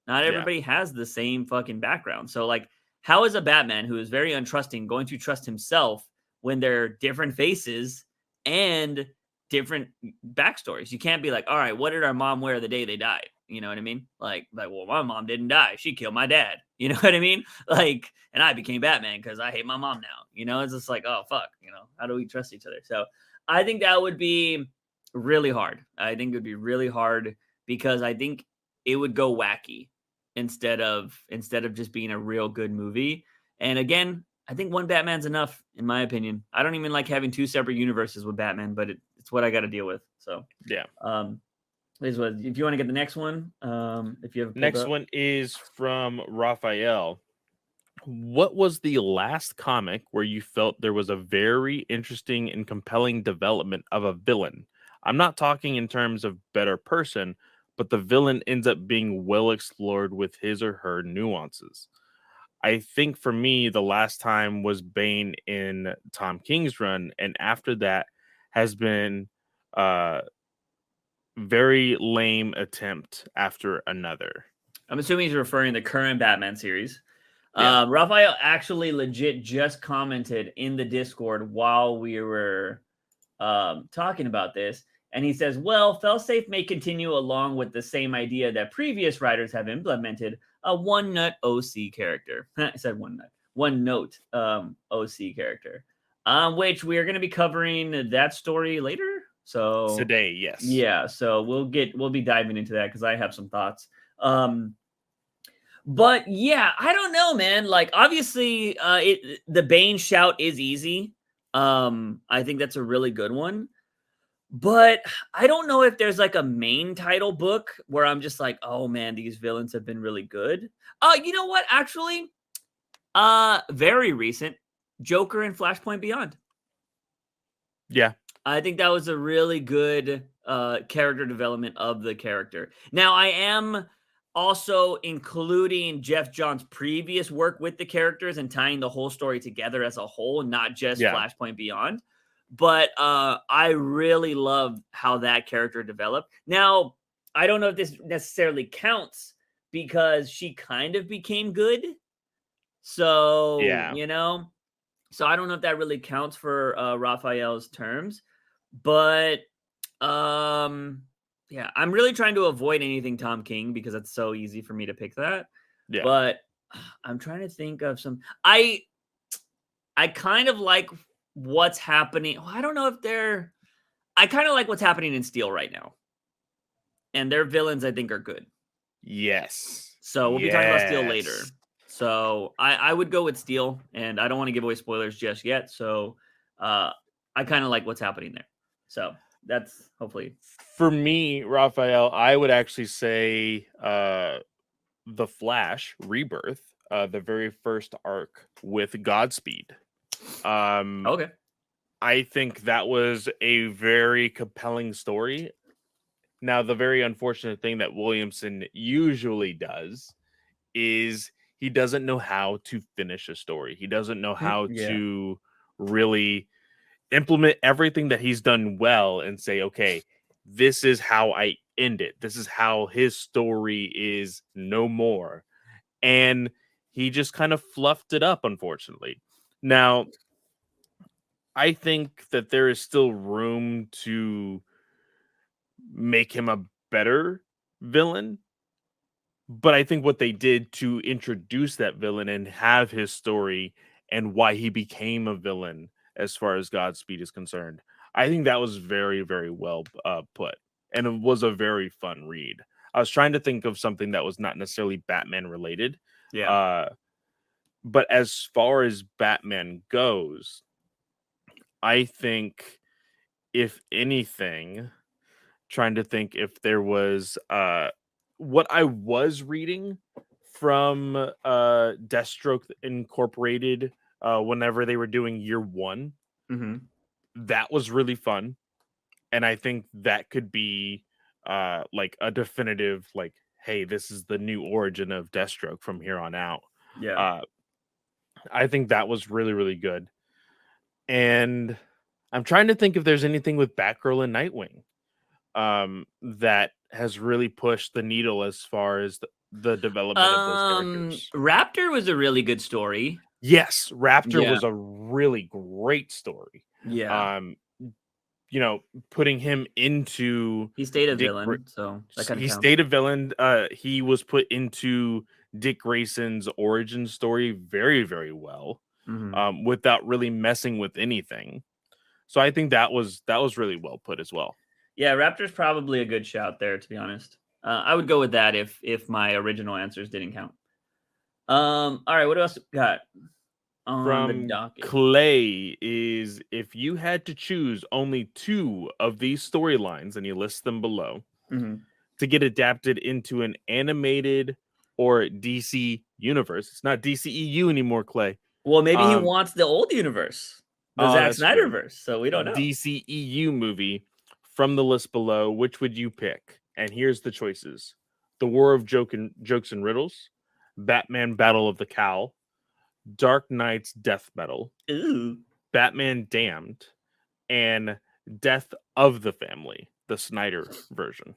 Not everybody has the same fucking background. So like, how is a Batman who is very untrusting going to trust himself when they're different faces and different backstories? You can't be like, all right, what did our mom wear the day they died? You know what I mean? Like, well, my mom didn't die. She killed my dad. You know what I mean? Like, and I became Batman because I hate my mom now. You know, it's just like, oh, fuck. You know, how do we trust each other? So I think that would be really hard. I think it would be really hard because I think it would go wacky instead of just being a real good movie. And again, I think one Batman's enough, in my opinion. I don't even like having two separate universes with Batman, but it's what I got to deal with. So yeah. Is what if you want to get the next one. If you have next one is from Raphael. What was the last comic where you felt there was a very interesting and compelling development of a villain? I'm not talking in terms of better person, but the villain ends up being well explored with his or her nuances. I think for me, the last time was Bane in Tom King's run, and after that has been very lame attempt after another. I'm assuming he's referring to the current Batman series. Yeah. Raphael actually legit just commented in the Discord while we were talking about this. And he says, well, Failsafe may continue along with the same idea that previous writers have implemented, a one-nut OC character. I said one nut. One note OC character. Which we are going to be covering that story later. So today, yes. Yeah, so we'll be diving into that because I have some thoughts. But yeah, I don't know, man. Like, obviously, the Bane shout is easy. I think that's a really good one. But I don't know if there's like a main title book where I'm just like, oh man, these villains have been really good. You know what? Actually, very recent, Joker and Flashpoint Beyond. Yeah. I think that was a really good character development of the character. Now, I am also including Jeff Johns' previous work with the characters and tying the whole story together as a whole, not just Flashpoint Beyond. But I really love how that character developed. Now, I don't know if this necessarily counts because she kind of became good. So, you know, so I don't know if that really counts for Raphael's terms. But yeah, I'm really trying to avoid anything Tom King because it's so easy for me to pick that. Yeah. But I'm trying to think of some. I kind of like what's happening. Well, I don't know if they're. I kind of like what's happening in Steel right now, and their villains I think are good. Yes. So we'll be talking about Steel later. So I would go with Steel, and I don't want to give away spoilers just yet. So I kind of like what's happening there. So that's hopefully for me, Raphael. I would actually say the Flash Rebirth, the very first arc with Godspeed. Okay. I think that was a very compelling story. Now, the very unfortunate thing that Williamson usually does is he doesn't know how to finish a story. He doesn't know how to really implement everything that he's done well and say, okay, this is how I end it. This is how his story is no more. And he just kind of fluffed it up, unfortunately. Now, I think that there is still room to make him a better villain. But I think what they did to introduce that villain and have his story and why he became a villain as far as Godspeed is concerned, I think that was very, very well put. And it was a very fun read. I was trying to think of something that was not necessarily Batman related. Yeah. Uh, but as far as Batman goes, I think, if anything, trying to think if there was what I was reading from Deathstroke Incorporated whenever they were doing year one. Mm-hmm. That was really fun. And I think that could be like a definitive, like, hey, this is the new origin of Deathstroke from here on out. Yeah. Uh, I think that was really, really good. And I'm trying to think if there's anything with Batgirl and Nightwing that has really pushed the needle as far as the development of those characters. Raptor was a really good story. Yes, Raptor Yeah. was a really great story. Yeah. Putting him into He stayed a Dick villain, so that kind of he counts. stayed a villain. He was put into Dick Grayson's origin story very, very well, Mm-hmm. without really messing with anything. So I think that was really well put as well. Yeah, Raptor's probably a good shout there, to be honest. I would go with that if my original answers didn't count. All right, what else we got on the From docket? Clay is, if you had to choose only 2 of these storylines, and you list them below, Mm-hmm. to get adapted into an animated or DC universe. It's not DCEU anymore, Clay. Well, maybe he wants the old universe, the Zack That's true. Snyderverse, so we don't know. DCEU movie from the list below, which would you pick? And here's the choices: The War of Jokes and Riddles, Batman Battle of the Cowl, Dark Knight's Death Metal, Ooh. Batman Damned, and Death of the Family, the Snyder version.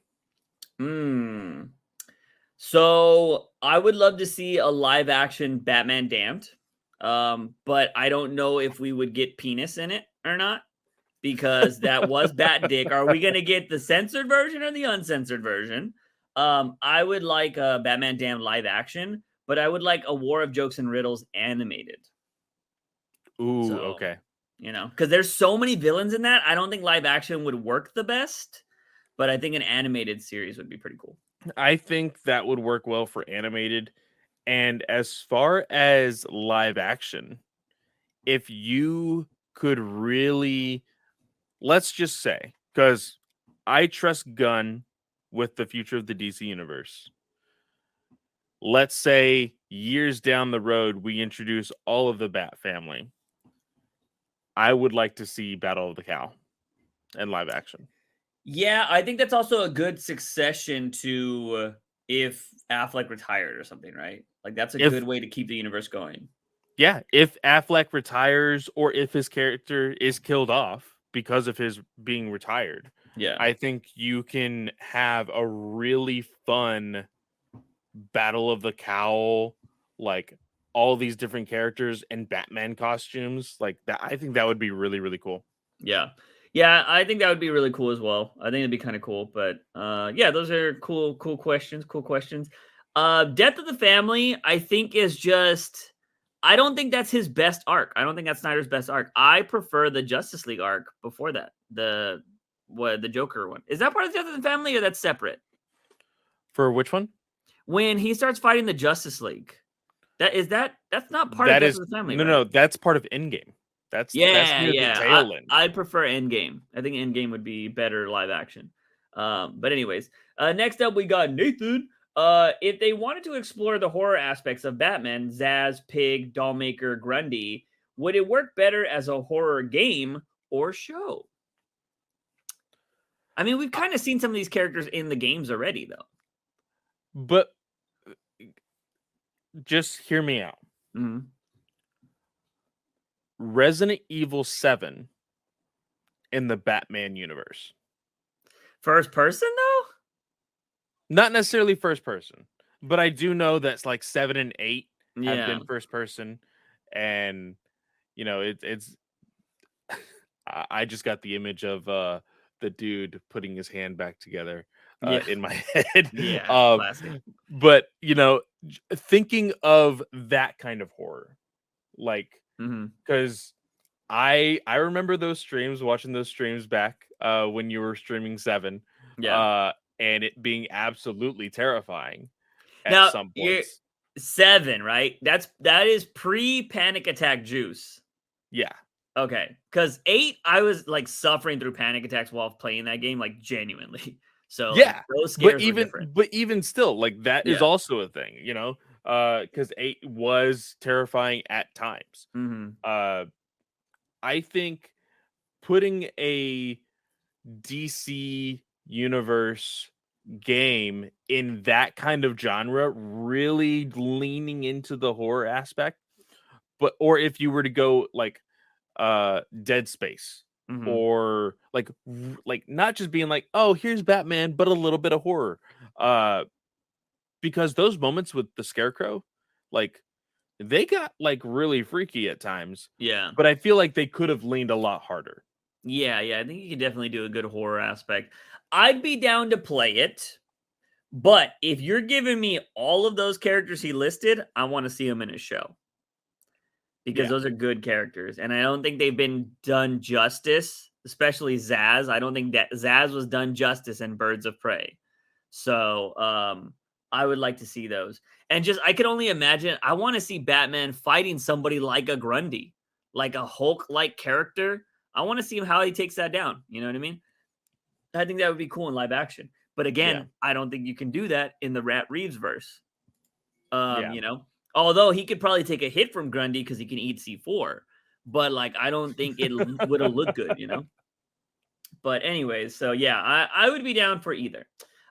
So I would love to see a live action Batman Damned. But I don't know if we would get penis in it or not, because that was Bat Dick. Are we gonna get the censored version or the uncensored version? I would like a Batman Damned live action, but I would like a War of Jokes and Riddles animated. Ooh, So, okay. because there's so many villains in that, I don't think live action would work the best, but I think an animated series would be pretty cool. I think that would work well for animated. And as far as live action, if you could really, let's just say, because I trust Gunn with the future of the DC universe. Let's say years down the road, we introduce all of the Bat family. I would like to see Battle of the Cow in live action. Yeah, I think that's also a good succession to if Affleck retired or something, right? Like that's a good way to keep the universe going. Yeah, if Affleck retires or if his character is killed off because of his being retired, Yeah. I think you can have a really fun Battle of the Cowl, like all these different characters and Batman costumes. Like that, I think that would be really, really cool. Yeah. Yeah, I think that would be really cool as well. I think it'd be kind of cool. But yeah, those are cool questions. Cool questions. Death of the Family, I think, is just I don't think that's his best arc. I don't think that's Snyder's best arc. I prefer the Justice League arc before that. The Joker one. Is that part of Death of the Family or that's separate? For which one? When he starts fighting the Justice League. That's not part of Death of the Family, right? No, that's part of Endgame. That's near the tail end. I prefer Endgame. I think Endgame would be better live action. But anyways, next up we got Nathan. If they wanted to explore the horror aspects of Batman, Zsasz, Pig, Dollmaker, Grundy, would it work better as a horror game or show? I mean, we've kind of seen some of these characters in the games already, though. But just hear me out. Mm-hmm. Resident Evil 7 in the Batman universe. First person, though? Not necessarily first person, but I do know that's like 7 and 8 have Yeah. been first person. And, it's I just got the image of the dude putting his hand back together Yeah. in my head. Yeah. Classic. But thinking of that kind of horror, like, Hmm. because I remember those streams, watching those streams back when you were streaming Seven, Yeah. uh, and it being absolutely terrifying at Now some you're points. 7, right? That is pre panic attack juice. Yeah, Okay, because 8, I was like suffering through panic attacks while playing that game, like genuinely. So like yeah, those scares were different. but even still, like that is Yeah. also a thing, because 8 was terrifying at times. Hmm. Uh, I think putting a DC universe game in that kind of genre, really leaning into the horror aspect, or if you were to go like Dead Space, Hmm. or like not just being like, oh, here's Batman, but a little bit of horror, uh because those moments with the Scarecrow, like, they got like really freaky at times, Yeah. but I feel like they could have leaned a lot harder. Yeah. Yeah. I think you could definitely do a good horror aspect. I'd be down to play it, but if you're giving me all of those characters he listed, I want to see them in a show because Yeah, those are good characters, and I don't think they've been done justice. Especially Zaz. I don't think that Zaz was done justice in Birds of Prey. So, I would like to see those. And just I could only imagine I want to see Batman fighting somebody like a Grundy, like a Hulk-like character. I want to see how he takes that down. You know what I mean? I think that would be cool in live action. But yeah, again, I don't think you can do that in the Rat Reeves verse. yeah. You know, although he could probably take a hit from Grundy because he can eat C4, but like I don't think it would have looked good, you know. But anyways, so yeah, I would be down for either.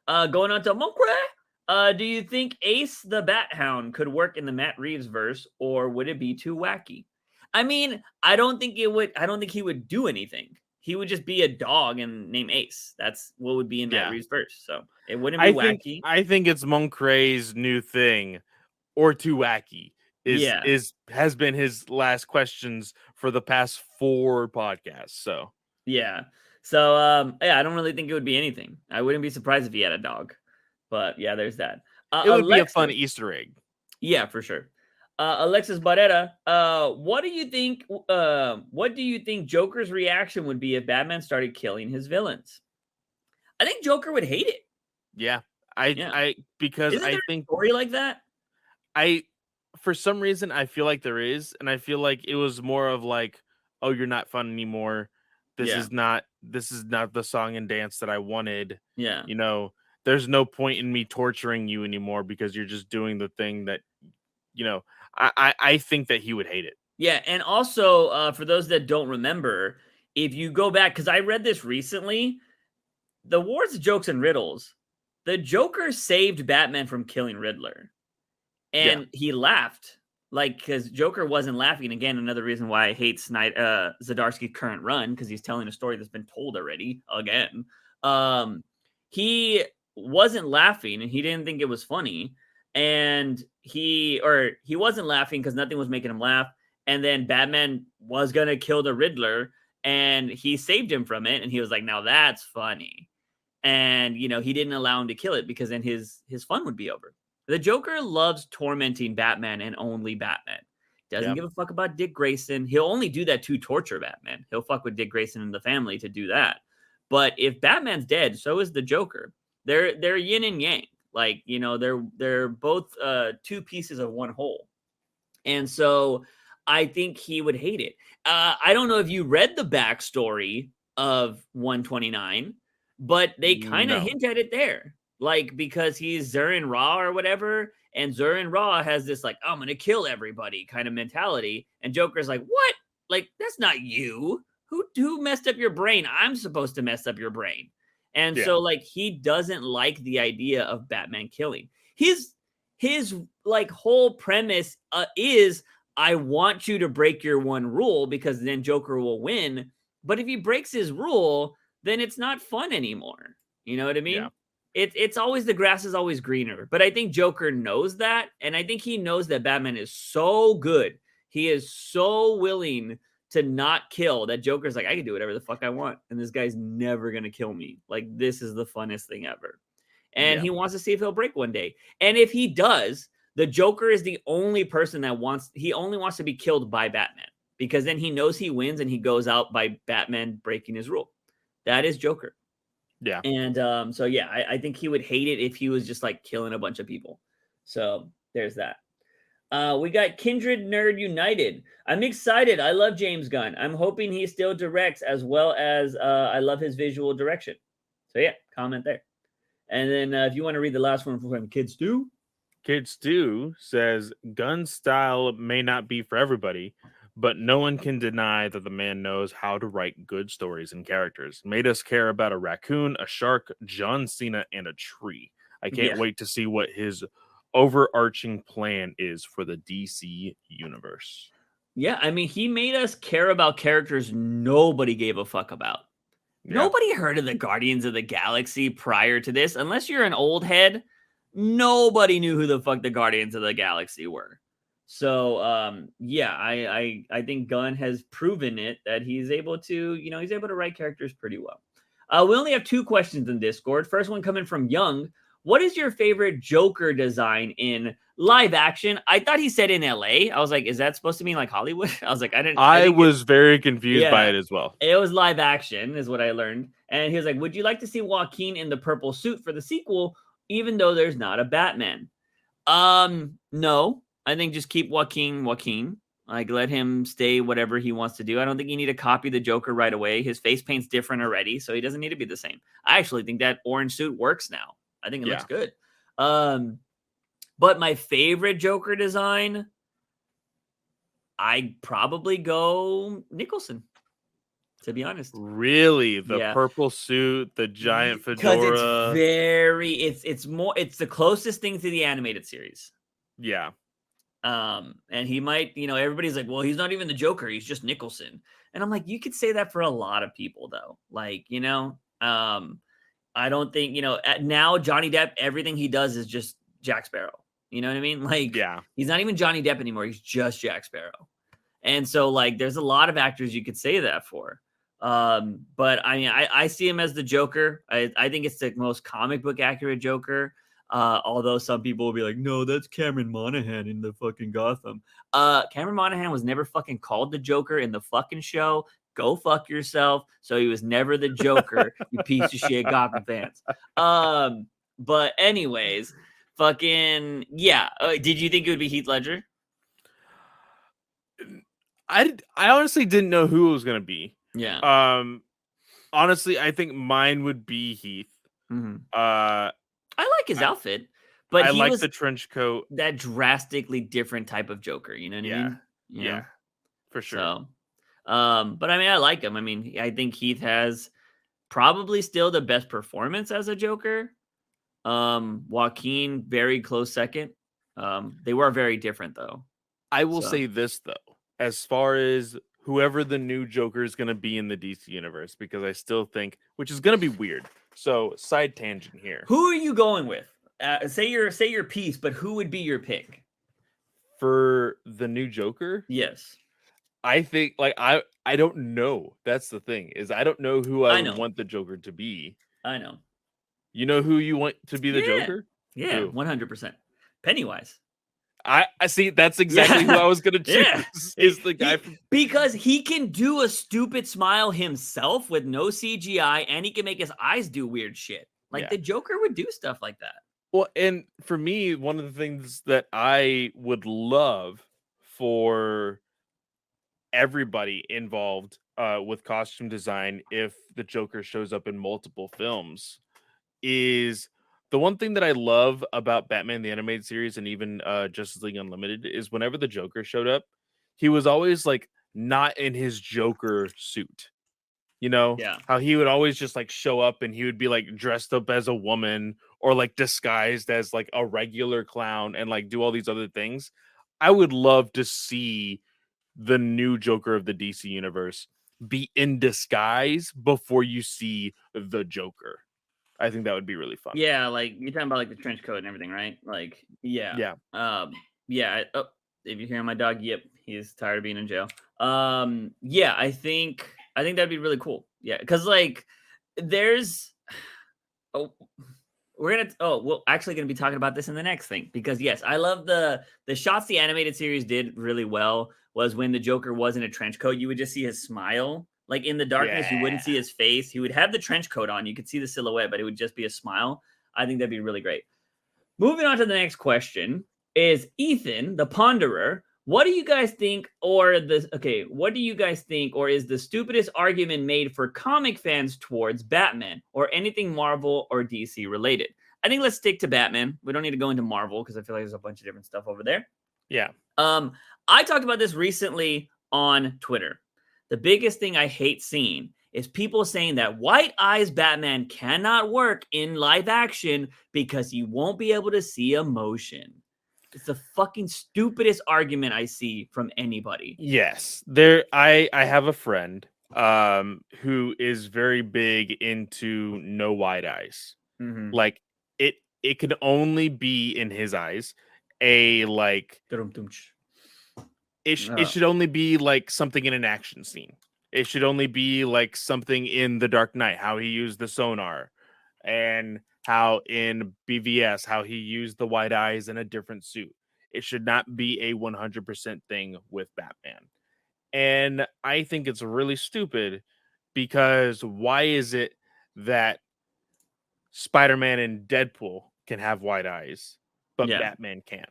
Going on to Monkre. Do you think Ace the Bat Hound could work in the Matt Reeves verse, or would it be too wacky? I mean, I don't think it would. I don't think he would do anything. He would just be a dog and name Ace. That's what would be in Matt Yeah. Reeves' verse. So it wouldn't be wacky. I think it's Moncray's new thing, or too wacky, Yeah, has been his last questions for the past 4 podcasts. So yeah. So yeah, I don't really think it would be anything. I wouldn't be surprised if he had a dog. But yeah, there's that. it would be a fun Alexis. Easter egg. Yeah, for sure. Alexis Barrera, what do you think? What do you think Joker's reaction would be if Batman started killing his villains? I think Joker would hate it. Yeah. Yeah, I because isn't I there a think story like that? I for some reason I feel like there is, and I feel like it was more of like, oh, you're not fun anymore. Yeah, This is not the song and dance that I wanted. yeah, You know, there's no point in me torturing you anymore because you're just doing the thing that, you know, I think that he would hate it. yeah. And also, for those that don't remember, if you go back, because I read this recently, the Wars of Jokes and Riddles, the Joker saved Batman from killing Riddler. Yeah. And he laughed, like, because Joker wasn't laughing. Again, another reason why I hate Zdarsky's current run, because he's telling a story that's been told already again. He wasn't laughing, and he didn't think it was funny, and he wasn't laughing because nothing was making him laugh. And then Batman was gonna kill the Riddler, and he saved him from it, and he was like, "Now that's funny." And he didn't allow him to kill it because then his fun would be over. The Joker loves tormenting Batman and only Batman. Doesn't Yeah. give a fuck about Dick Grayson. He'll only do that to torture Batman. He'll fuck with Dick Grayson and the family to do that. But if Batman's dead, so is the Joker. They're yin and yang. Like, they're both two pieces of one whole. And so I think he would hate it. I don't know if you read the backstory of 129, but they kind of No. hint at it there. Like, because he's Zurin Ra or whatever, and Zurin Ra has this, like, I'm going to kill everybody kind of mentality. And Joker's like, what? Like, that's not you. Who messed up your brain? I'm supposed to mess up your brain. And Yeah. so, like, he doesn't like the idea of Batman killing. His like whole premise is I want you to break your one rule because then Joker will win. But if he breaks his rule, then it's not fun anymore. You know what I Yeah. mean? It's always the grass is always greener. But I think Joker knows that, and I think he knows that Batman is so good. He is so willing to not kill, that Joker's like, I can do whatever the fuck I want, and this guy's never gonna kill me. Like, this is the funnest thing ever. And Yeah. he wants to see if he'll break one day. And if he does, the Joker is the only person that he only wants to be killed by Batman, because then he knows he wins and he goes out by Batman breaking his rule. That is Joker. Yeah. And so yeah, I think he would hate it if he was just like killing a bunch of people. So there's that. We got Kindred Nerd United. I'm excited. I love James Gunn. I'm hoping he still directs, as well as I love his visual direction. So yeah, comment there. And then if you want to read the last one from Kids Do. Kids Do says Gunn's style may not be for everybody, but no one can deny that the man knows how to write good stories and characters. Made us care about a raccoon, a shark, John Cena, and a tree. I can't wait to see what his overarching plan is for the DC universe. Yeah, I mean, he made us care about characters nobody gave a fuck about. Yeah. Nobody heard of the Guardians of the Galaxy prior to this. Unless you're an old head, nobody knew who the fuck the Guardians of the Galaxy were. So, yeah, I think Gunn has proven it, that he's able to, he's able to write characters pretty well. We only have 2 questions in Discord. First one coming from Young. What is your favorite Joker design in live action? I thought he said in LA. I was like, is that supposed to mean like Hollywood? I was like, I was very confused by it as well. It was live action, is what I learned. And he was like, would you like to see Joaquin in the purple suit for the sequel, even though there's not a Batman? No. I think just keep Joaquin. Like, let him stay whatever he wants to do. I don't think you need to copy the Joker right away. His face paint's different already, so he doesn't need to be the same. I actually think that orange suit works now. I think it looks good. But my favorite Joker design, I'd probably go Nicholson, to be honest. Really? The purple suit, the giant fedora. Because it's the closest thing to the animated series. Yeah. And he might, everybody's like, well, he's not even the Joker, he's just Nicholson. And I'm like, you could say that for a lot of people, though. Like, I don't think, now Johnny Depp, everything he does is just Jack Sparrow. You know what I mean? Like, he's not even Johnny Depp anymore. He's just Jack Sparrow. And so, like, there's a lot of actors you could say that for. But I mean, I see him as the Joker. I think it's the most comic book accurate Joker. Although some people will be like, no, that's Cameron Monaghan in the fucking Gotham. Cameron Monaghan was never fucking called the Joker in the fucking show. Go fuck yourself. So he was never the Joker, you piece of shit Gotham fans. But anyways, fucking yeah. Did you think it would be Heath Ledger? I honestly didn't know who it was gonna be. Yeah. Honestly, I think mine would be Heath. Mm-hmm. I like his outfit, but I like the trench coat. That drastically different type of Joker. You know what I mean? Yeah, for sure. So, but I mean, I like him. I mean, I think Heath has probably still the best performance as a Joker. Joaquin, very close second. They were very different, though. I will say this, though, as far as whoever the new Joker is going to be in the DC universe, because I still think, which is going to be weird. So, side tangent here. Who are you going with? Say your piece, but who would be your pick for the new Joker? Yes. I think, like, I don't know. That's the thing, is I don't know who I would want the Joker to be. I know. You know who you want to be the Joker? Yeah, 100%. Pennywise. I see. That's exactly who I was going to choose. Yeah. Is the guy because he can do a stupid smile himself with no CGI, and he can make his eyes do weird shit. Like the Joker would do stuff like that. Well, and for me, one of the things that I would love for everybody involved with costume design, if the Joker shows up in multiple films, is the one thing that I love about Batman the Animated Series and even Justice League Unlimited is whenever the Joker showed up, he was always like not in his Joker suit. You know, how he would always just like show up and he would be like dressed up as a woman or like disguised as like a regular clown and like do all these other things. I would love to see the new Joker of the DC universe be in disguise before you see the Joker. I think that would be really fun. Yeah, like you're talking about like the trench coat and everything, right? Like, yeah. Yeah. Yeah. Oh, if you're hearing my dog, yep, He's tired of being in jail. Yeah, I think that'd be really cool. Yeah, because like there's oh we're actually gonna be talking about this in the next thing because yes, I love the shots the animated series did really well was when the Joker was in a trench coat, you would just see his smile. Like in the darkness, you wouldn't Yeah. see his face. He would have the trench coat on. You could see the silhouette, but it would just be a smile. I think that'd be really great. Moving on to the next question is Ethan, the Ponderer. What do you guys think, what do you guys think, or is the stupidest argument made for comic fans towards Batman or anything Marvel or DC related? I think let's stick to Batman. We don't need to go into Marvel because I feel like there's a bunch of different stuff over there. Yeah. I talked about this recently on Twitter. The biggest thing I hate seeing is people saying that White Eyes Batman cannot work in live action because you won't be able to see emotion. It's the fucking stupidest argument I see from anybody. Yes. I have a friend who is very big into no wide eyes. Mm-hmm. Like it can only be in his eyes. It should only be like something in an action scene. It should only be like something in The Dark Knight, how he used the sonar, and how in BVS, how he used the white eyes in a different suit. It should not be a 100% thing with Batman. And I think it's really stupid because why is it that Spider-Man and Deadpool can have white eyes, but Yeah. Batman can't?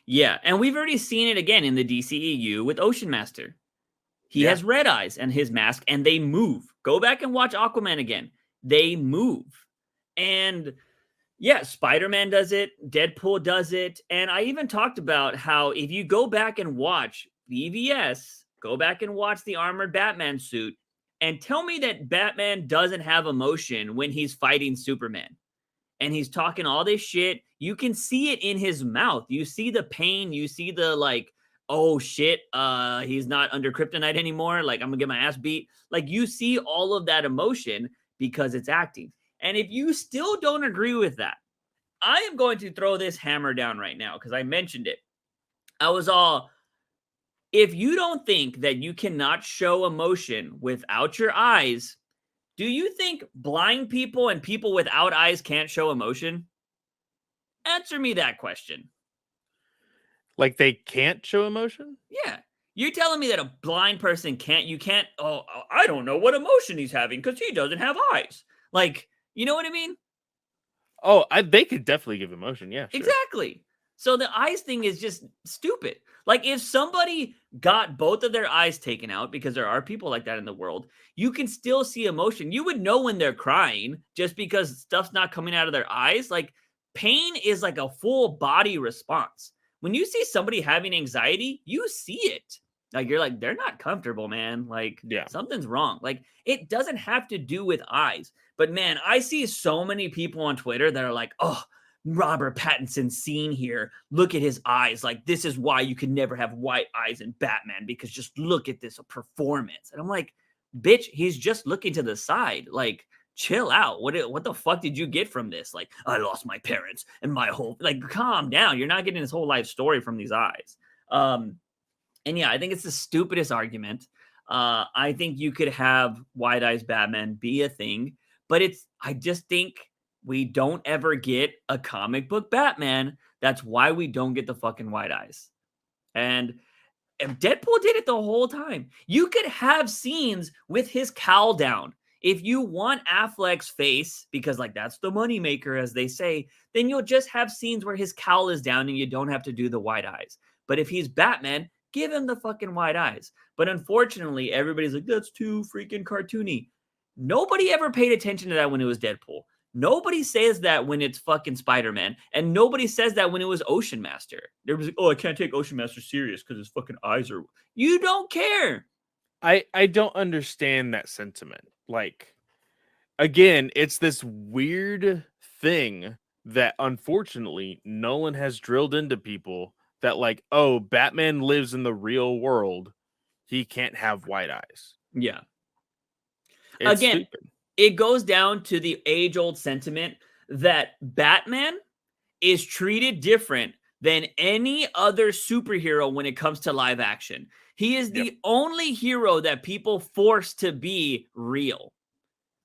Yeah, and we've already seen it again in the DCEU with Ocean Master. He has red eyes and his mask, and they move. Go back and watch Aquaman again. They move. And yeah, Spider-Man does it. Deadpool does it. And I even talked about how if you go back and watch BVS, go back and watch the armored Batman suit, and tell me that Batman doesn't have emotion when he's fighting Superman and he's talking all this shit. You can see it in his mouth. You see the pain. You see the like, oh shit, he's not under kryptonite anymore. Like, I'm gonna get my ass beat. Like, you see all of that emotion because it's acting. And if you still don't agree with that, I am going to throw this hammer down right now because I mentioned it. I was all, if you don't think that you cannot show emotion without your eyes, do you think blind people and people without eyes can't show emotion? Answer me that question. Like they can't show emotion? Yeah. You're telling me that a blind person I don't know what emotion he's having because he doesn't have eyes. Like, you know what I mean? Oh, they could definitely give emotion. Yeah, sure. Exactly. So the eyes thing is just stupid. Like if somebody got both of their eyes taken out, because there are people like that in the world, you can still see emotion. You would know when they're crying just because stuff's not coming out of their eyes. Like pain is like a full body response. When you see somebody having anxiety, you see it. Like you're like, they're not comfortable, man. Like something's wrong. Like it doesn't have to do with eyes. But man, I see so many people on Twitter that are like, oh, Robert Pattinson scene here. Look at his eyes. Like, this is why you can never have white eyes in Batman, because just look at this performance. And I'm like, bitch, he's just looking to the side. Like, chill out. What the fuck did you get from this? Like, I lost my parents and my whole, like, calm down. You're not getting his whole life story from these eyes. And yeah, I think it's the stupidest argument. I think you could have White Eyes Batman be a thing, but I just think we don't ever get a comic book Batman. That's why we don't get the fucking white eyes. And Deadpool did it the whole time. You could have scenes with his cowl down. If you want Affleck's face, because like that's the moneymaker, as they say, then you'll just have scenes where his cowl is down and you don't have to do the white eyes. But if he's Batman, give him the fucking white eyes. But unfortunately, everybody's like, that's too freaking cartoony. Nobody ever paid attention to that when it was Deadpool. Nobody says that when it's fucking Spider-Man, and nobody says that when it was Ocean Master. There was like, oh, I can't take Ocean Master serious because his fucking eyes are. You don't care. I don't understand that sentiment. Like, again, it's this weird thing that unfortunately Nolan has drilled into people that like, oh, Batman lives in the real world. He can't have white eyes. Yeah. It's Again, stupid. It goes down to the age-old sentiment that Batman is treated different than any other superhero when it comes to live action. He is the only hero that people force to be real,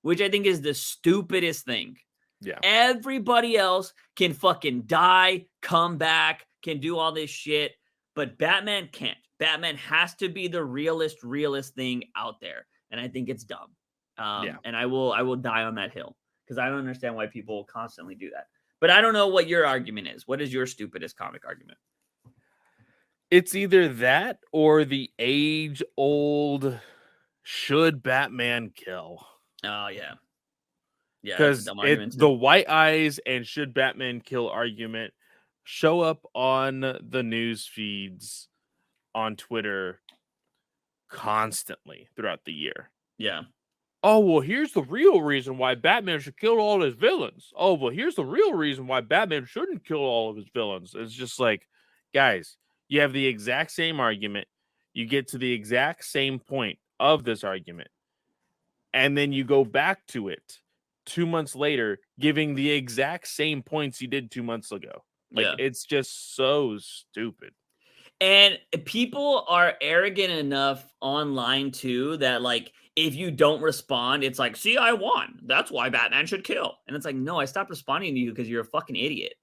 which I think is the stupidest thing. Yeah. Everybody else can fucking die, come back, can do all this shit, but Batman can't. Batman has to be the realest thing out there, and I think it's dumb. And I will die on that hill because I don't understand why people constantly do that. But I don't know what your argument is. What is your stupidest comic argument? It's either that or the age-old should Batman kill? Oh yeah. Yeah, that's a Because dumb argument the too. white eyes and should Batman kill argument show up on the news feeds on Twitter constantly throughout the year. Yeah. Oh, well, here's the real reason why Batman should kill all his villains. Oh, well, here's the real reason why Batman shouldn't kill all of his villains. It's just like, guys, you have the exact same argument. You get to the exact same point of this argument. And then you go back to it 2 months later, giving the exact same points you did 2 months ago. Like, it's just so stupid. And people are arrogant enough online too that like if you don't respond, it's like, see, I won. That's why Batman should kill. And it's like, no, I stopped responding to you because you're a fucking idiot.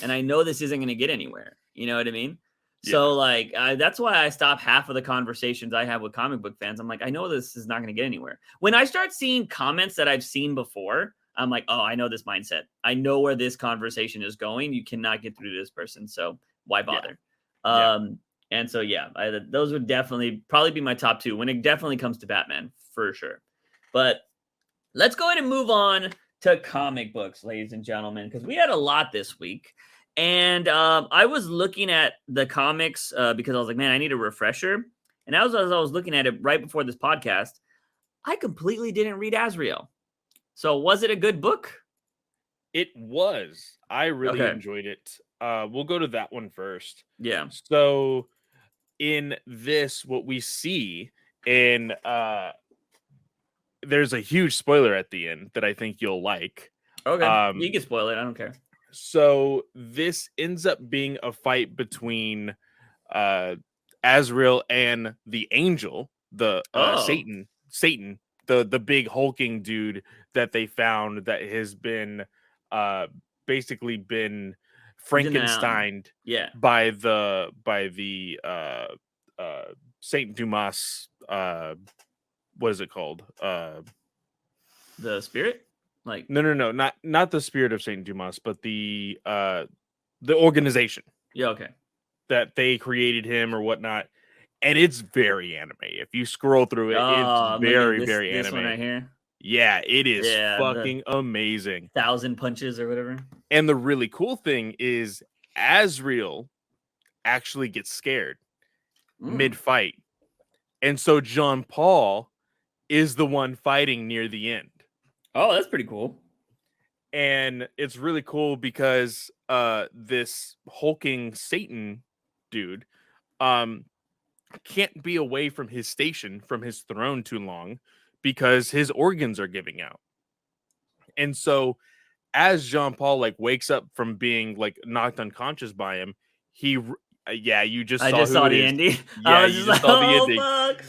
And I know this isn't going to get anywhere. You know what I mean? Yeah. So like that's why I stop half of the conversations I have with comic book fans. I'm like, I know this is not going to get anywhere. When I start seeing comments that I've seen before, I'm like, oh, I know this mindset. I know where this conversation is going. You cannot get through to this person. So why bother? And so, yeah, those would probably be my top two when it definitely comes to Batman, for sure. But let's go ahead and move on to comic books, ladies and gentlemen, because we had a lot this week. And I was looking at the comics because I was like, man, I need a refresher. And as I was looking at it right before this podcast, I completely didn't read Azrael. So was it a good book? It was. I really enjoyed it. We'll go to that one first. Yeah. So in this, what we see in there's a huge spoiler at the end that I think you'll like. Okay. You can spoil it. I don't care. So this ends up being a fight between Azrael and the angel, the Satan, the big hulking dude that they found that has been basically been Frankensteined by the Saint Dumas what is it called? The spirit? Like no, not the spirit of Saint Dumas, but the organization. Yeah, okay. That they created him or whatnot. And it's very anime. If you scroll through it, it's very anime. This one right here. Yeah, it is fucking amazing. 1,000 punches or whatever. And the really cool thing is Azrael actually gets scared mid-fight. And so Jean Paul is the one fighting near the end. Oh, that's pretty cool. And it's really cool because this hulking Satan dude can't be away from his station, from his throne too long because his organs are giving out. And so as Jean Paul like wakes up from being like knocked unconscious by him, he you just saw the ending. Yeah, you just saw the ending. Fuck.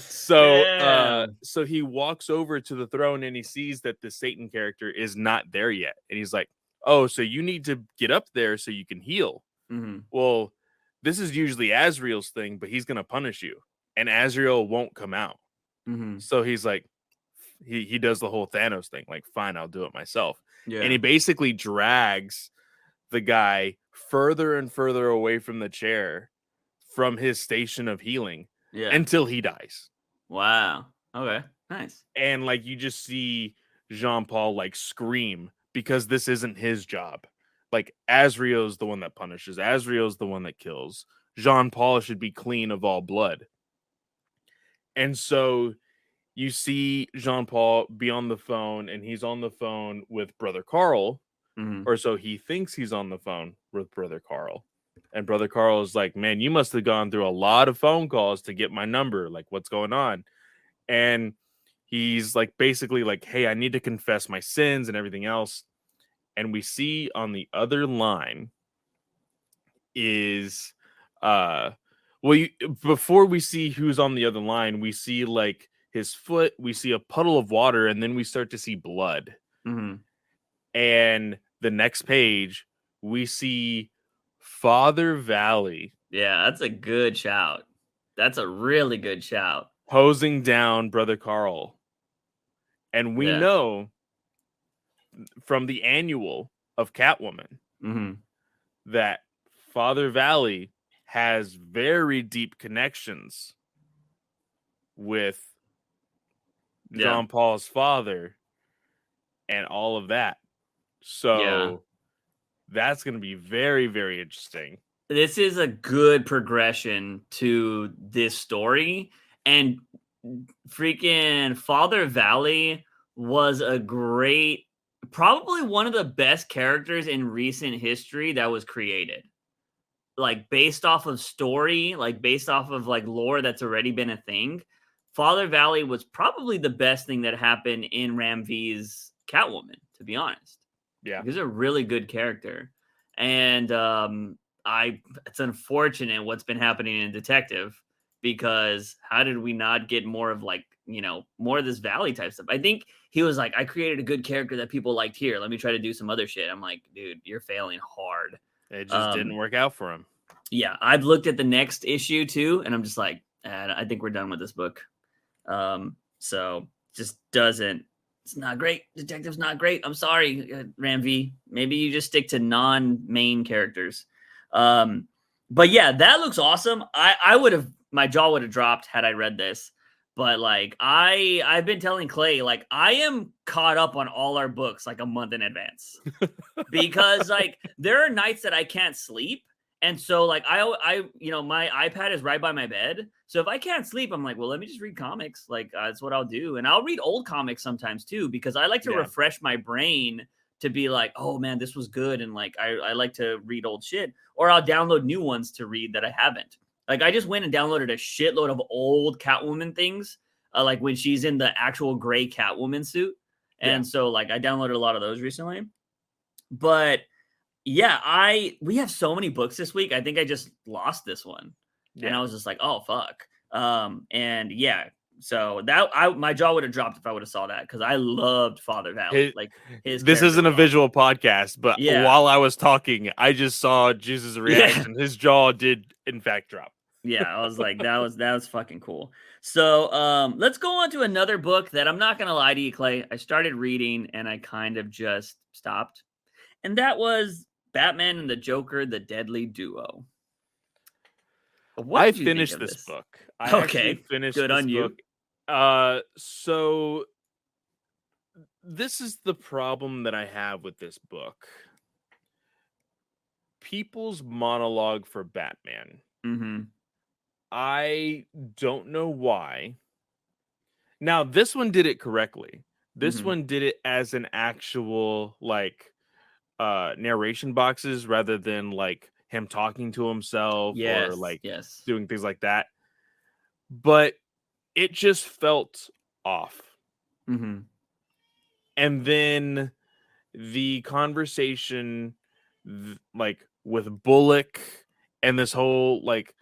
So he walks over to the throne and he sees that the Satan character is not there yet. And he's like, oh, so you need to get up there so you can heal. Mm-hmm. Well, this is usually Azrael's thing, but he's going to punish you. And Azrael won't come out. Mm-hmm. So he's like, he does the whole Thanos thing. Like, fine, I'll do it myself. Yeah. And he basically drags the guy further and further away from the chair from his station of healing until he dies. Wow. Okay. Nice. And like, you just see Jean Paul like scream because this isn't his job. Like, Azrael's the one that punishes. Azrael's the one that kills. Jean Paul should be clean of all blood. And so you see Jean Paul be on the phone, and he's on the phone with Brother Carl, or so he thinks he's on the phone with Brother Carl. And Brother Carl is like, man, you must have gone through a lot of phone calls to get my number. Like, what's going on? And he's like, basically like, hey, I need to confess my sins and everything else. And we see on the other line is before we see who's on the other line, we see like his foot, we see a puddle of water, and then we start to see blood. Mm-hmm. And the next page, we see Father Valley. Yeah, that's a good shout. That's a really good shout. Hosing down Brother Carl. And we know from the annual of Catwoman that Father Valley has very deep connections with Jean Paul's father and all of that. So that's going to be very, very interesting. This is a good progression to this story. And freaking Father Valley was a great, probably one of the best characters in recent history that was created. Like based off of story, like based off of like lore that's already been a thing. Father Valley was probably the best thing that happened in Ram V's Catwoman, to be honest. Yeah. He's a really good character. And it's unfortunate what's been happening in Detective, because how did we not get more of like, more of this Valley type stuff? I think he was like, I created a good character that people liked here. Let me try to do some other shit. I'm like, dude, you're failing hard. It just didn't work out for him. Yeah, I've looked at the next issue too, and I'm just like, I think we're done with this book. So just doesn't. It's not great. Detective's not great. I'm sorry, Ram V. Maybe you just stick to non-main characters. But yeah, that looks awesome. I would have, my jaw would have dropped had I read this. But like I've been telling Clay, like I am caught up on all our books like a month in advance, because like there are nights that I can't sleep. And so like I my iPad is right by my bed. So if I can't sleep, I'm like, well, let me just read comics. Like that's what I'll do. And I'll read old comics sometimes too, because I like to refresh my brain to be like, oh man, this was good. And like I like to read old shit, or I'll download new ones to read that I haven't. Like I just went and downloaded a shitload of old Catwoman things, like when she's in the actual gray Catwoman suit. And so like I downloaded a lot of those recently. But yeah, we have so many books this week. I think I just lost this one. And I was just like, oh fuck. And yeah, so that my jaw would have dropped if I would have saw that, because I loved Father Valley. This isn't a visual podcast, but while I was talking, I just saw Jesus' reaction. His jaw did in fact drop. Yeah, I was like, that was fucking cool. So let's go on to another book that I'm not gonna lie to you, Clay. I started reading and I kind of just stopped. And that was Batman and the Joker, The Deadly Duo. I finished this book. I actually finished good this on book. You. So this is the problem that I have with this book. People's monologue for Batman. Mm-hmm. I don't know why. Now, this one did it correctly. This one did it as an actual like narration boxes rather than like him talking to himself or like doing things like that. But it just felt off. Mm-hmm. And then the conversation like with Bullock and this whole like,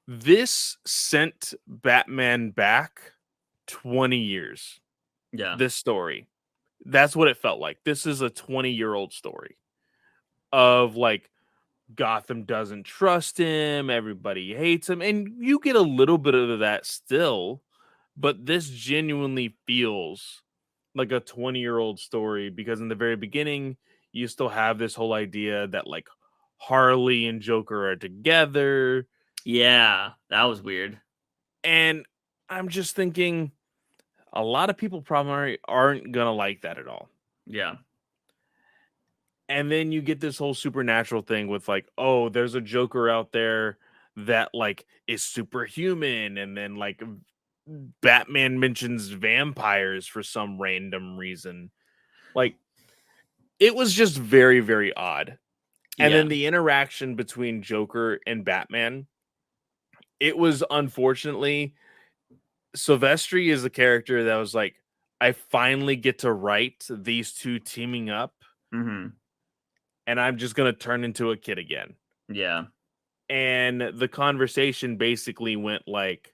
this sent Batman back 20 years. Yeah. This story. That's what it felt like. This is a 20-year-old story of like Gotham doesn't trust him, everybody hates him, and you get a little bit of that still, but this genuinely feels like a 20-year-old story, because in the very beginning you still have this whole idea that like Harley and Joker are together. Yeah, that was weird. And I'm just thinking a lot of people probably aren't gonna like that at all. Yeah. And then you get this whole supernatural thing with like, oh, there's a Joker out there that like is superhuman, and then like Batman mentions vampires for some random reason. Like it was just very, very odd. And then the interaction between Joker and Batman, it was unfortunately, Silvestri is a character that was like, I finally get to write these two teaming up. Mm-hmm. And I'm just going to turn into a kid again. Yeah. and the conversation basically went like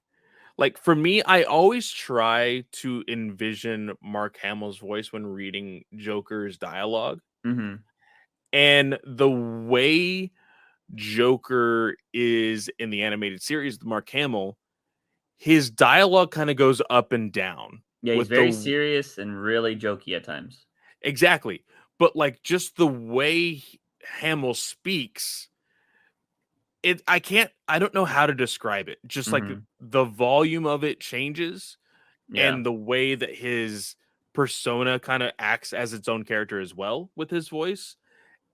for me, I always try to envision Mark Hamill's voice when reading Joker's dialogue. Mhm. And the way Joker is in the animated series, the Mark Hamill, his dialogue kind of goes up and down Yeah, he's with very the serious and really jokey at times. exactly. But like just the way Hamill speaks, I don't know how to describe it. Just like Mhm. the volume of it changes Yeah. and the way that his persona kind of acts as its own character as well with his voice.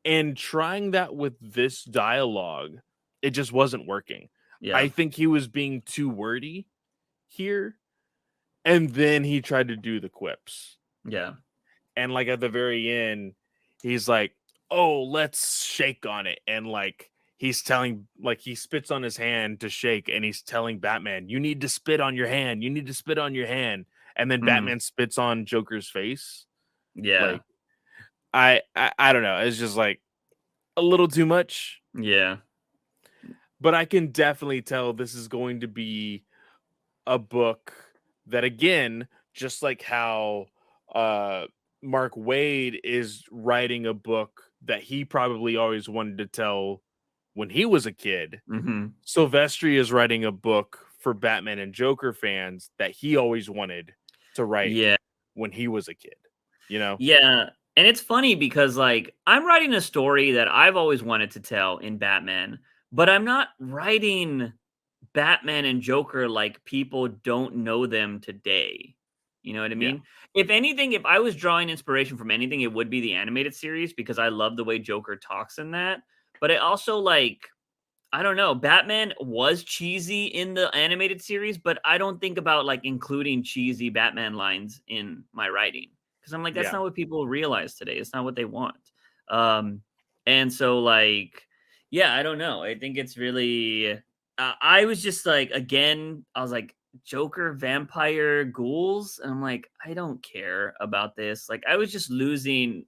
And trying that with this dialogue, it just wasn't working. I Yeah. think he was being too wordy here. And then he tried to do the quips. Yeah. And like at the very end, he's like, "Oh, let's shake on it." And like he's telling like he spits on his hand to shake and he's telling Batman, "You need to spit on your hand. You need to spit on your hand." And then Mhm. Batman spits on Joker's face. Yeah. Like I don't know. It's just like a little too much, Yeah. but I can definitely tell this is going to be a book that again, just like how uh Mark Wade is writing a book that he probably always wanted to tell when he was a kid. Mhm. Silvestri is writing a book for Batman and Joker fans that he always wanted to write Yeah. when he was a kid, you know? Yeah, and it's funny because, like, I'm writing a story that I've always wanted to tell in Batman, but I'm not writing Batman and Joker like people don't know them today. You know what I Yeah. mean? If anything, if I was drawing inspiration from anything, it would be the animated series because I love the way Joker talks in that. But I also like, I don't know, Batman was cheesy in the animated series, but I don't think about like including cheesy Batman lines in my writing because I'm like, that's Yeah. not what people realize today. It's not what they want. Um, and so like, yeah, I don't know. I think it's really. I was just like, again, I was like, Joker, vampire, ghouls, and I'm like, I don't care about this. Like, I was just losing.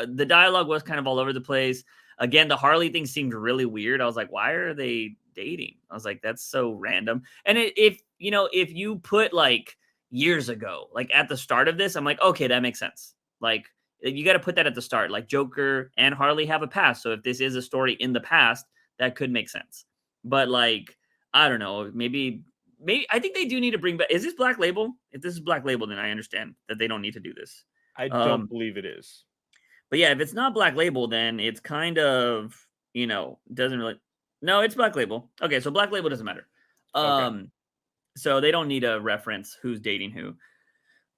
The dialogue was kind of all over the place. Again, the Harley thing seemed really weird. I was like, why are they dating? I was like, that's so random. And if you know, if you put like years ago, like at the start of this, I'm like, okay, that makes sense. Like you got to put that at the start. Like Joker and Harley have a past, so if this is a story in the past, that could make sense. But like, I don't know, maybe I think they do need to bring back. Is this Black Label? If this is Black Label, then I understand that they don't need to do this. I don't Um, believe it is. but yeah, if it's not Black Label, then it's kind of, doesn't really. No, it's Black Label. Okay, so Black Label doesn't matter. Okay. Um, so they don't need a reference who's dating who.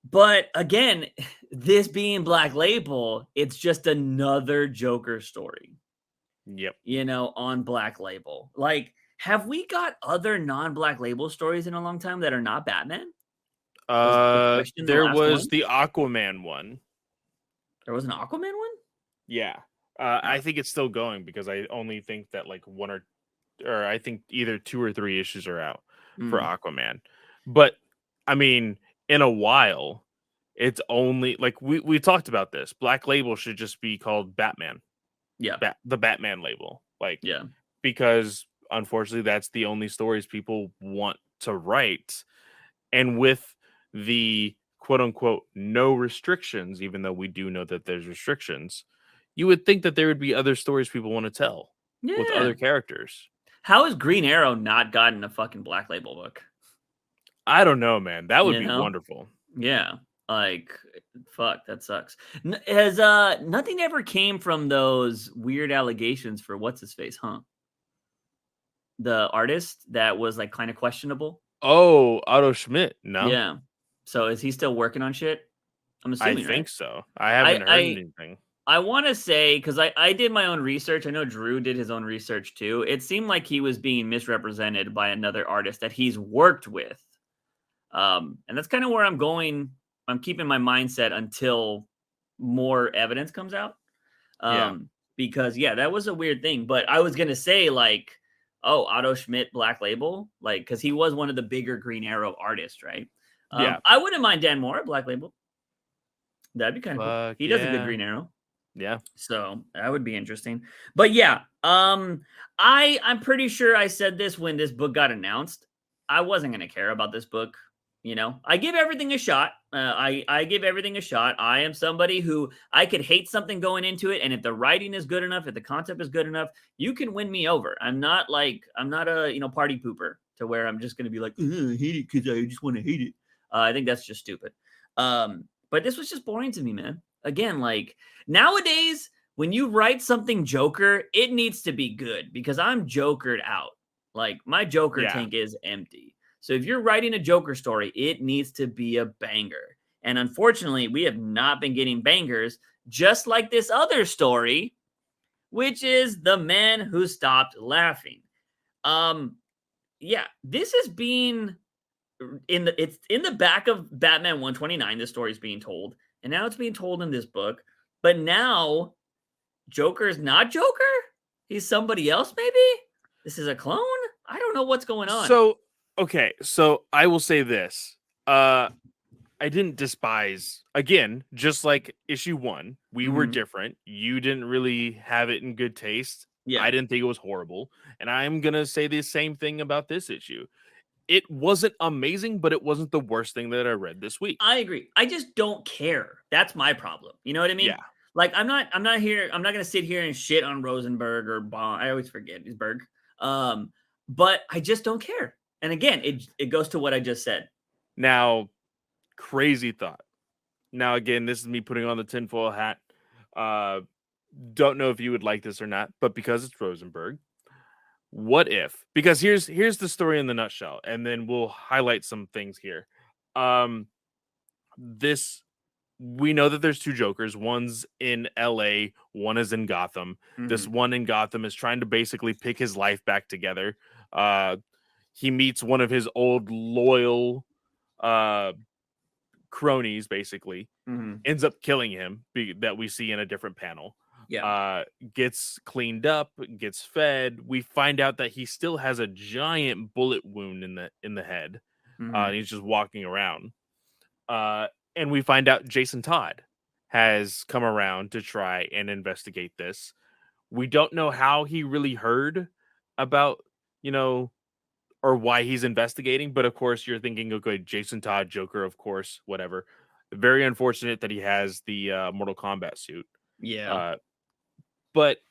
But again, this being Black Label, it's just another Joker story, Yep. on Black Label. Like, have we got other non-Black Label stories in a long time that are not Batman? Was the question the There last was one? the Aquaman one. There was an Aquaman one? Yeah. Uh, I think it's still going because I only think that like one or I think either 2 or 3 issues are out for mm, Aquaman. But I mean, in a while, it's only like we talked about this. Black Label should just be called Batman. yeah, The Batman label. Like yeah, because unfortunately that's the only stories people want to write. And with the quote unquote no restrictions, even though we do know that there's restrictions, you would think that there would be other stories people want to tell with yeah. other characters. How has Green Arrow not gotten a fucking Black Label book? I don't know, man. That would You be know? wonderful. Yeah. Like, fuck, that sucks. Has nothing ever came from those weird allegations for what's his face, huh? The artist that was like kind of questionable. Oh, Otto Schmidt. No, Yeah. So is he still working on shit? I'm I assuming, right? think so. I I haven't heard I anything. I want to say because I did my own research. I know Drew did his own research too. It seemed like he was being misrepresented by another artist that he's worked with. And that's kind of where I'm going. I'm keeping my mindset until more evidence comes out. Yeah. Because yeah, that was a weird thing. But I was gonna say like, oh, Otto Schmidt, Black Label, like because he was one of the bigger Green Arrow artists, right? Yeah. I wouldn't mind Dan Moore, Black Label. That'd be kind of cool. Fuck He does a good yeah. Green Arrow. Yeah. So that would be interesting. But yeah, I'm pretty sure I said this when this book got announced. I wasn't gonna care about this book. You know, I give everything a shot. I give everything a shot. I am somebody who I could hate something going into it, and if the writing is good enough, if the concept is good enough, you can win me over. I'm not a party pooper to where I'm just gonna be like, I hate it because I just want to hate it. I think that's just stupid. But this was just boring to me, man. Again, like nowadays, when you write something Joker, it needs to be good because I'm Jokered out. Like my Joker Yeah. tank is empty. So if you're writing a Joker story, it needs to be a banger. And unfortunately, we have not been getting bangers, just like this other story, which is The Man Who Stopped Laughing. Yeah, this is being it's in the back of Batman 129. This story is being told, and now it's being told in this book. But now Joker is not Joker. He's somebody else. Maybe this is a clone. I don't know what's going on. So okay, so I will say this. I didn't despise, again, just like issue 1, we were different. You didn't really have it in good taste. Yeah, I didn't think it was horrible. And I'm going to say the same thing about this issue. It wasn't amazing, but it wasn't the worst thing that I read this week. I agree. I just don't care. That's my problem. You know what I mean? Yeah. Like I'm not gonna sit here and shit on Rosenberg or Bond. I always forget his Berg. But I just don't care. And again, it goes to what I just said. Now, crazy thought. Now, again, this is me putting on the tinfoil hat. Don't know if you would like this or not, but because it's Rosenberg, what if? Because here's the story in the nutshell, and then we'll highlight some things here. This we know that there's 2 Jokers. One's in LA, one is in Gotham. This one in Gotham is trying to basically pick his life back together. He meets one of his old loyal cronies, basically. Ends up killing him, that we see in a different panel. Yeah. Gets cleaned up, gets fed. We find out that he still has a giant bullet wound in the head. And he's just walking around. And we find out Jason Todd has come around to try and investigate this. We don't know how he really heard about, or why he's investigating, but of course you're thinking, okay, Jason Todd, Joker, of course, whatever. Very unfortunate that he has the Mortal Kombat suit. Yeah. But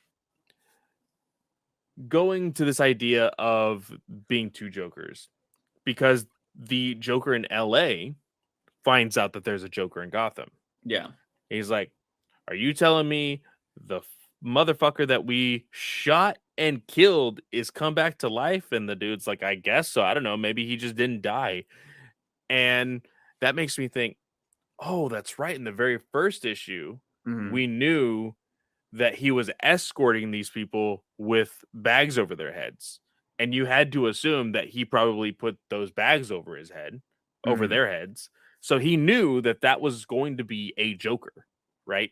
going to this idea of being 2 Jokers, because the Joker in LA finds out that there's a Joker in Gotham. Yeah. He's like, are you telling me the motherfucker that we shot and killed is come back to life? And the dude's like, I guess so. I don't know. Maybe he just didn't die. And that makes me think, oh, that's right. In the very first issue, we knew that he was escorting these people with bags over their heads. And you had to assume that he probably put those bags over his head, over their heads. So he knew that that was going to be a Joker, right?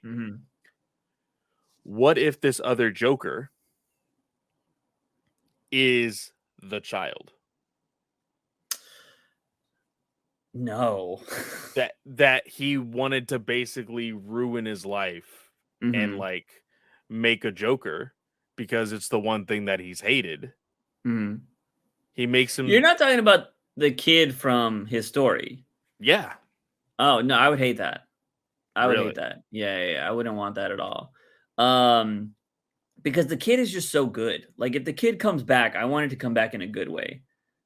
What if this other Joker is the child? No. that he wanted to basically ruin his life and like make a Joker because it's the one thing that he's hated. He makes him. You're not talking about the kid from his story. Yeah. Oh no, I would hate that. I would Really? hate that. Yeah, I wouldn't want that at all. Because the kid is just so good. Like if the kid comes back, I want it to come back in a good way,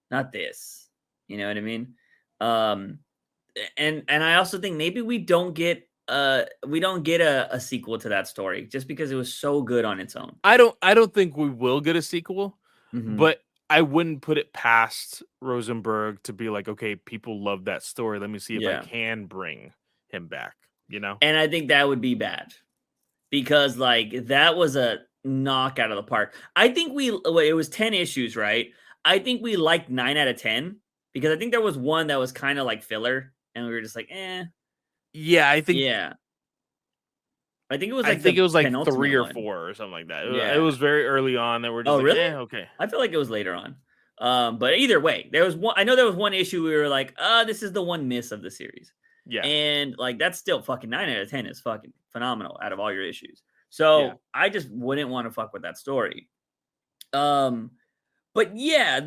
not this. You know what I mean? And I also think maybe we don't get a sequel to that story just because it was so good on its own. I don't think we will get a sequel, Mm-hmm. but I wouldn't put it past Rosenberg to be like, okay, people love that story. Let me see if I can bring him back, you know? And I think that would be bad because like that was a knock out of the park. I think it was 10 issues, right? I think we liked 9 out of 10 because I think there was one that was kind of like filler and we were just like, Yeah, I think I think it was I like think it was like 3 penultimate or one. 4 or something like that. Yeah. It was very early on that we're just like, really? Okay. I feel like it was later on. But either way, there was one. I know there was one issue we were like, this is the one miss of the series. Yeah. And like that's still fucking 9 out of 10 is fucking phenomenal out of all your issues. So I just wouldn't want to fuck with that story. But yeah,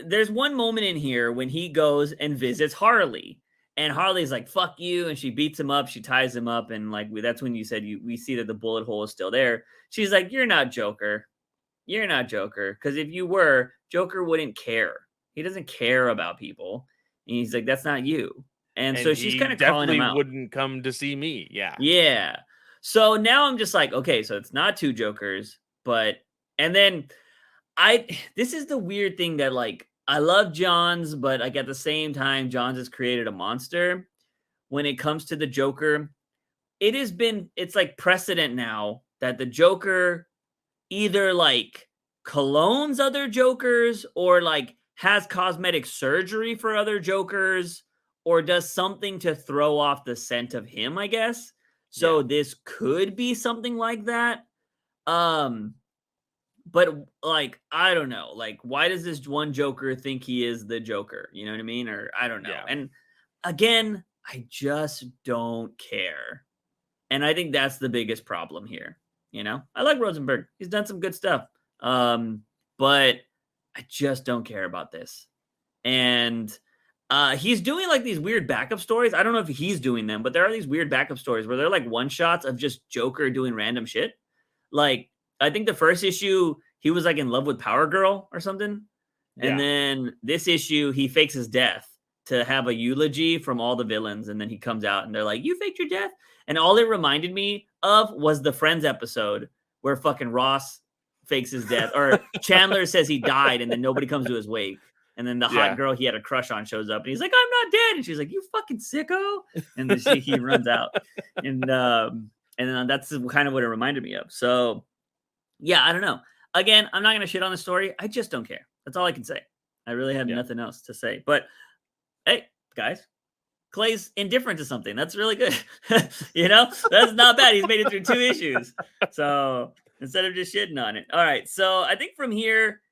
there's one moment in here when he goes and visits Harley. And Harley's like, fuck you. And she beats him up. She ties him up. And like, that's when you said we see that the bullet hole is still there. She's like, you're not Joker. You're not Joker. Because if you were, Joker wouldn't care. He doesn't care about people. And he's like, that's not you. And so she's kind of calling him out. Wouldn't come to see me. Yeah. Yeah. So now I'm just like, okay, so it's not two Jokers, but, and then this is the weird thing that like, I love Johns, but like at the same time, Johns has created a monster. When it comes to the Joker, it's like precedent now that the Joker either like clones other Jokers or like has cosmetic surgery for other Jokers or does something to throw off the scent of him, I guess. So this could be something like that. But like, I don't know. Like, why does this one Joker think he is the Joker? You know what I mean? Or I don't know. Yeah. And again, I just don't care. And I think that's the biggest problem here. You know, I like Rosenberg. He's done some good stuff. But I just don't care about this. And he's doing like these weird backup stories. I don't know if he's doing them, but there are these weird backup stories where they're like one shots of just Joker doing random shit. Like, I think the first issue, he was like in love with Power Girl or something. And then this issue, he fakes his death to have a eulogy from all the villains. And then he comes out and they're like, you faked your death? And all it reminded me of was the Friends episode where fucking Ross fakes his death. Or Chandler says he died and then nobody comes to his wake. And then the hot girl he had a crush on shows up and he's like, I'm not dead. And she's like, you fucking sicko. And then he runs out. And then that's kind of what it reminded me of. So, yeah, I don't know. Again, I'm not going to shit on the story. I just don't care. That's all I can say. I really have nothing else to say. But, hey, guys, Clay's indifferent to something. That's really good. You know? That's not bad. He's made it through 2 issues. So, instead of just shitting on it. All right. So, I think from here,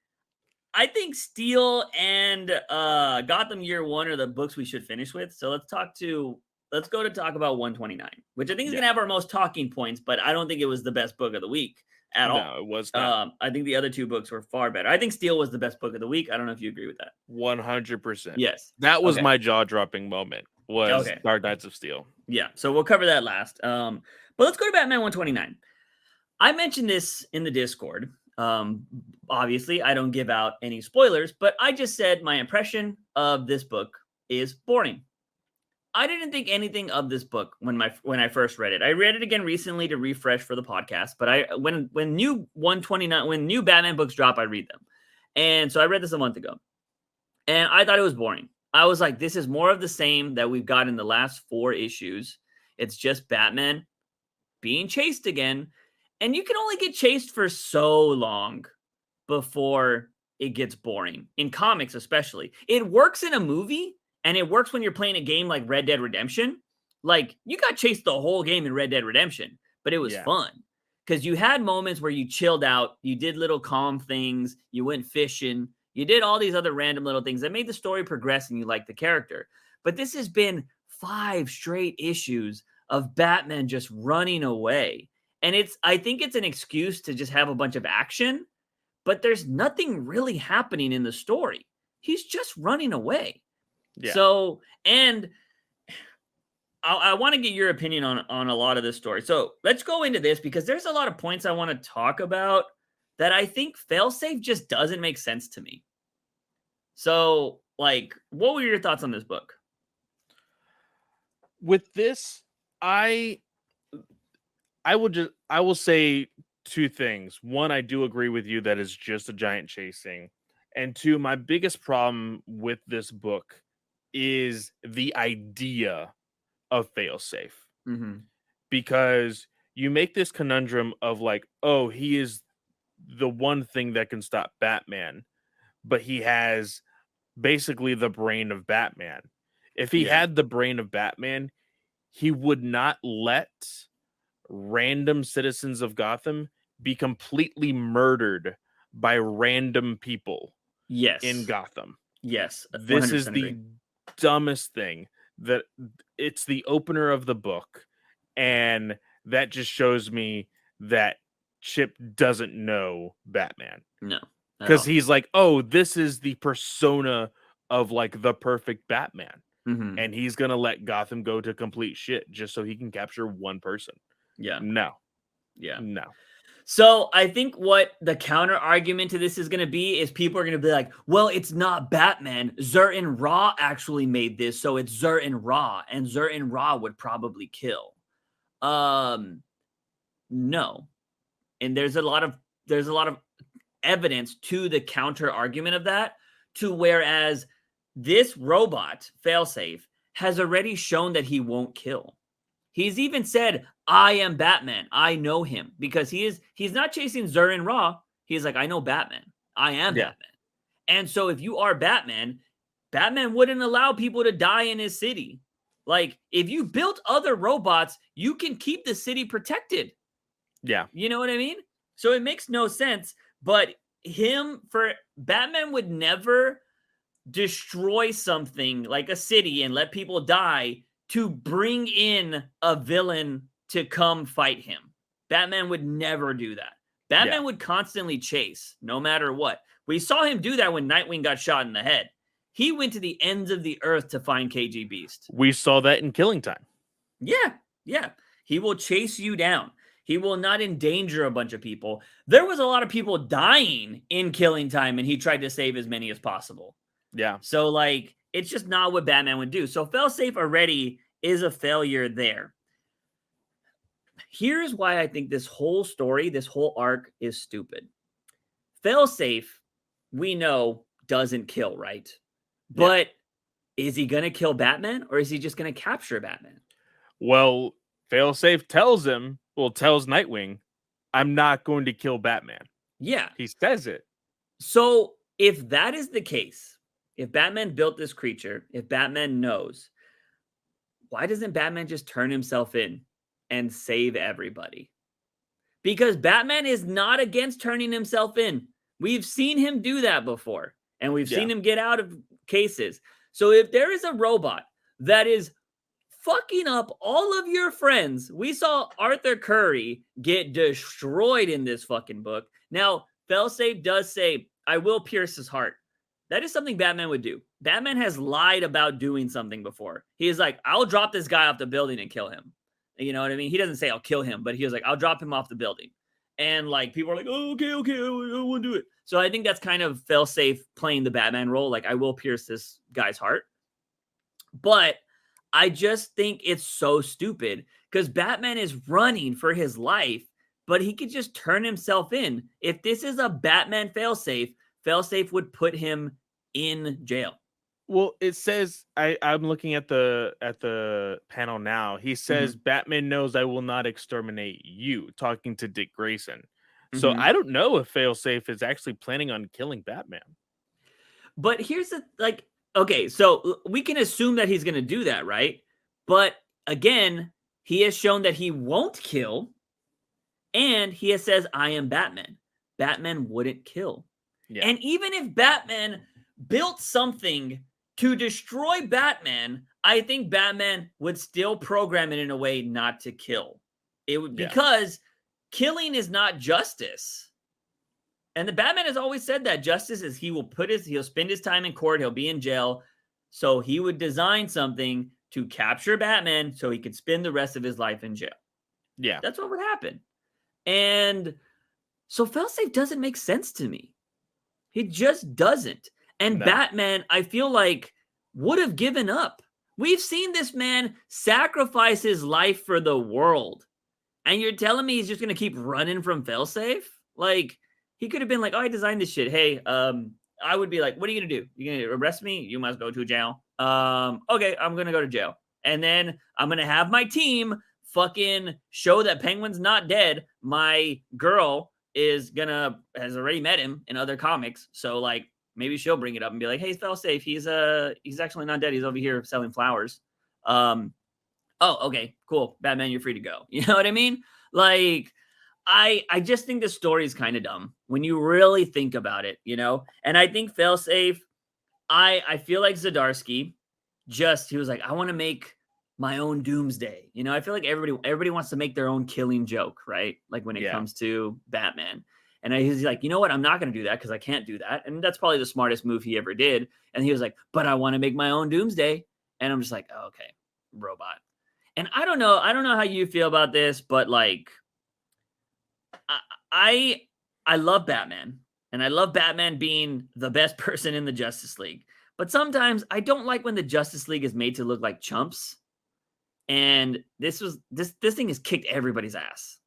I think Steel and Gotham Year One are the books we should finish with. So, let's go to talk about 129, which I think is going to have our most talking points, but I don't think it was the best book of the week. At all. No, it was not. I think the other 2 books were far better. I think Steel was the best book of the week. I don't know if you agree with that. 100%. Yes. That was my jaw-dropping moment, was Dark Knights of Steel. Yeah, so we'll cover that last. But let's go to Batman 129. I mentioned this in the Discord. Obviously, I don't give out any spoilers, but I just said my impression of this book is boring. I didn't think anything of this book when I first read it. I read it again recently to refresh for the podcast, but when new Batman books drop, I read them. And so I read this a month ago. And I thought it was boring. I was like, this is more of the same that we've got in the last 4 issues. It's just Batman being chased again. And you can only get chased for so long before it gets boring. In comics especially. It works in a movie. And it works when you're playing a game like Red Dead Redemption. Like, you got chased the whole game in Red Dead Redemption, but it was fun. Because you had moments where you chilled out, you did little calm things, you went fishing, you did all these other random little things that made the story progress and you liked the character. But this has been 5 straight issues of Batman just running away. And I think it's an excuse to just have a bunch of action, but there's nothing really happening in the story. He's just running away. Yeah. So, and I want to get your opinion on a lot of this story. So let's go into this because there's a lot of points I want to talk about that I think failsafe just doesn't make sense to me. So, like, what were your thoughts on this book? With this, I will say 2 things. One, I do agree with you that it's just a giant chasing. And 2, my biggest problem with this book is the idea of failsafe. Mm-hmm. Because you make this conundrum of like, oh, he is the one thing that can stop Batman, but he has basically the brain of Batman. If he had the brain of Batman, he would not let random citizens of Gotham be completely murdered by random people in Gotham. Yes. This is the dumbest thing. That it's the opener of the book, and that just shows me that Chip doesn't know Batman. No. Because he's like, oh, this is the persona of like the perfect Batman. Mm-hmm. And he's going to let Gotham go to complete shit just so he can capture one person. Yeah. No. Yeah. No. So I think what the counter argument to this is going to be is people are going to be like, well, it's not Batman. Zurt and Ra actually made this. So it's Zurt and Ra, and Zurt and Ra would probably kill. No. And there's a lot of evidence to the counter argument of that, to whereas this robot, Failsafe, has already shown that he won't kill. He's even said, I am Batman. I know him, because he's not chasing Zurt and Ra. He's like, I know Batman. I am Batman. And so if you are Batman, Batman wouldn't allow people to die in his city. Like, if you built other robots, you can keep the city protected. Yeah. You know what I mean? So it makes no sense, but Batman would never destroy something like a city and let people die to bring in a villain to come fight him. Batman would never do that. Batman would constantly chase, no matter what. We saw him do that when Nightwing got shot in the head. He went to the ends of the earth to find KG Beast. We saw that in Killing Time. Yeah. He will chase you down. He will not endanger a bunch of people. There was a lot of people dying in Killing Time, and he tried to save as many as possible. Yeah. So, like, it's just not what Batman would do. So Failsafe already is a failure there. Here's why I think this whole story, this whole arc is stupid. Failsafe, we know, doesn't kill, right? But is he going to kill Batman, or is he just going to capture Batman? Well, Failsafe tells Nightwing, I'm not going to kill Batman. Yeah. He says it. So if that is the case, if Batman built this creature, if Batman knows, why doesn't Batman just turn himself in and save everybody? Because Batman is not against turning himself in. We've seen him do that before, and we've seen him get out of cases. So if there is a robot that is fucking up all of your friends, we saw Arthur Curry get destroyed in this fucking book. Now, Failsafe does say, I will pierce his heart. That is something Batman would do. Batman has lied about doing something before. He is like, I'll drop this guy off the building and kill him. You know what I mean? He doesn't say I'll kill him, but he was like, I'll drop him off the building. And like, people are like, oh, okay, I won't do it. So I think that's kind of Failsafe playing the Batman role. Like, I will pierce this guy's heart. But I just think it's so stupid, because Batman is running for his life, but he could just turn himself in. If this is a Batman Failsafe, Failsafe would put him in jail. Well, it says, I'm looking at the panel now. He says, Batman knows I will not exterminate you, talking to Dick Grayson. So I don't know if Failsafe is actually planning on killing Batman. But here's the, like, okay, so we can assume that he's going to do that, right? But again, he has shown that he won't kill, and he has says, I am Batman. Batman wouldn't kill. Yeah. And even if Batman built something to destroy Batman, I think Batman would still program it in a way not to kill. It would, because killing is not justice. And the Batman has always said that justice is he'll spend his time in court, he'll be in jail. So he would design something to capture Batman so he could spend the rest of his life in jail. Yeah. That's what would happen. And so Failsafe doesn't make sense to me. He just doesn't. And Batman, I feel like, would have given up. We've seen this man sacrifice his life for the world. And you're telling me he's just going to keep running from Failsafe? Like, he could have been like, oh, I designed this shit. Hey, I would be like, what are you going to do? You going to arrest me? You must go to jail. Okay, I'm going to go to jail. And then I'm going to have my team fucking show that Penguin's not dead. My girl has already met him in other comics. So, like, maybe she'll bring it up and be like, hey, Failsafe, he's actually not dead. He's over here selling flowers. Oh, okay, cool. Batman, you're free to go. You know what I mean? Like, I just think the story is kind of dumb when you really think about it, you know? And I think Failsafe, I feel like Zdarsky he was like, I want to make my own doomsday. You know, I feel like everybody wants to make their own killing joke, right? Like when it comes to Batman. And he's like, you know what? I'm not going to do that because I can't do that. And that's probably the smartest move he ever did. And he was like, but I want to make my own doomsday. And I'm just like, oh, okay, robot. And I don't know how you feel about this, but like, I I love Batman, and I love Batman being the best person in the Justice League. But sometimes I don't like when the Justice League is made to look like chumps. And this thing has kicked everybody's ass.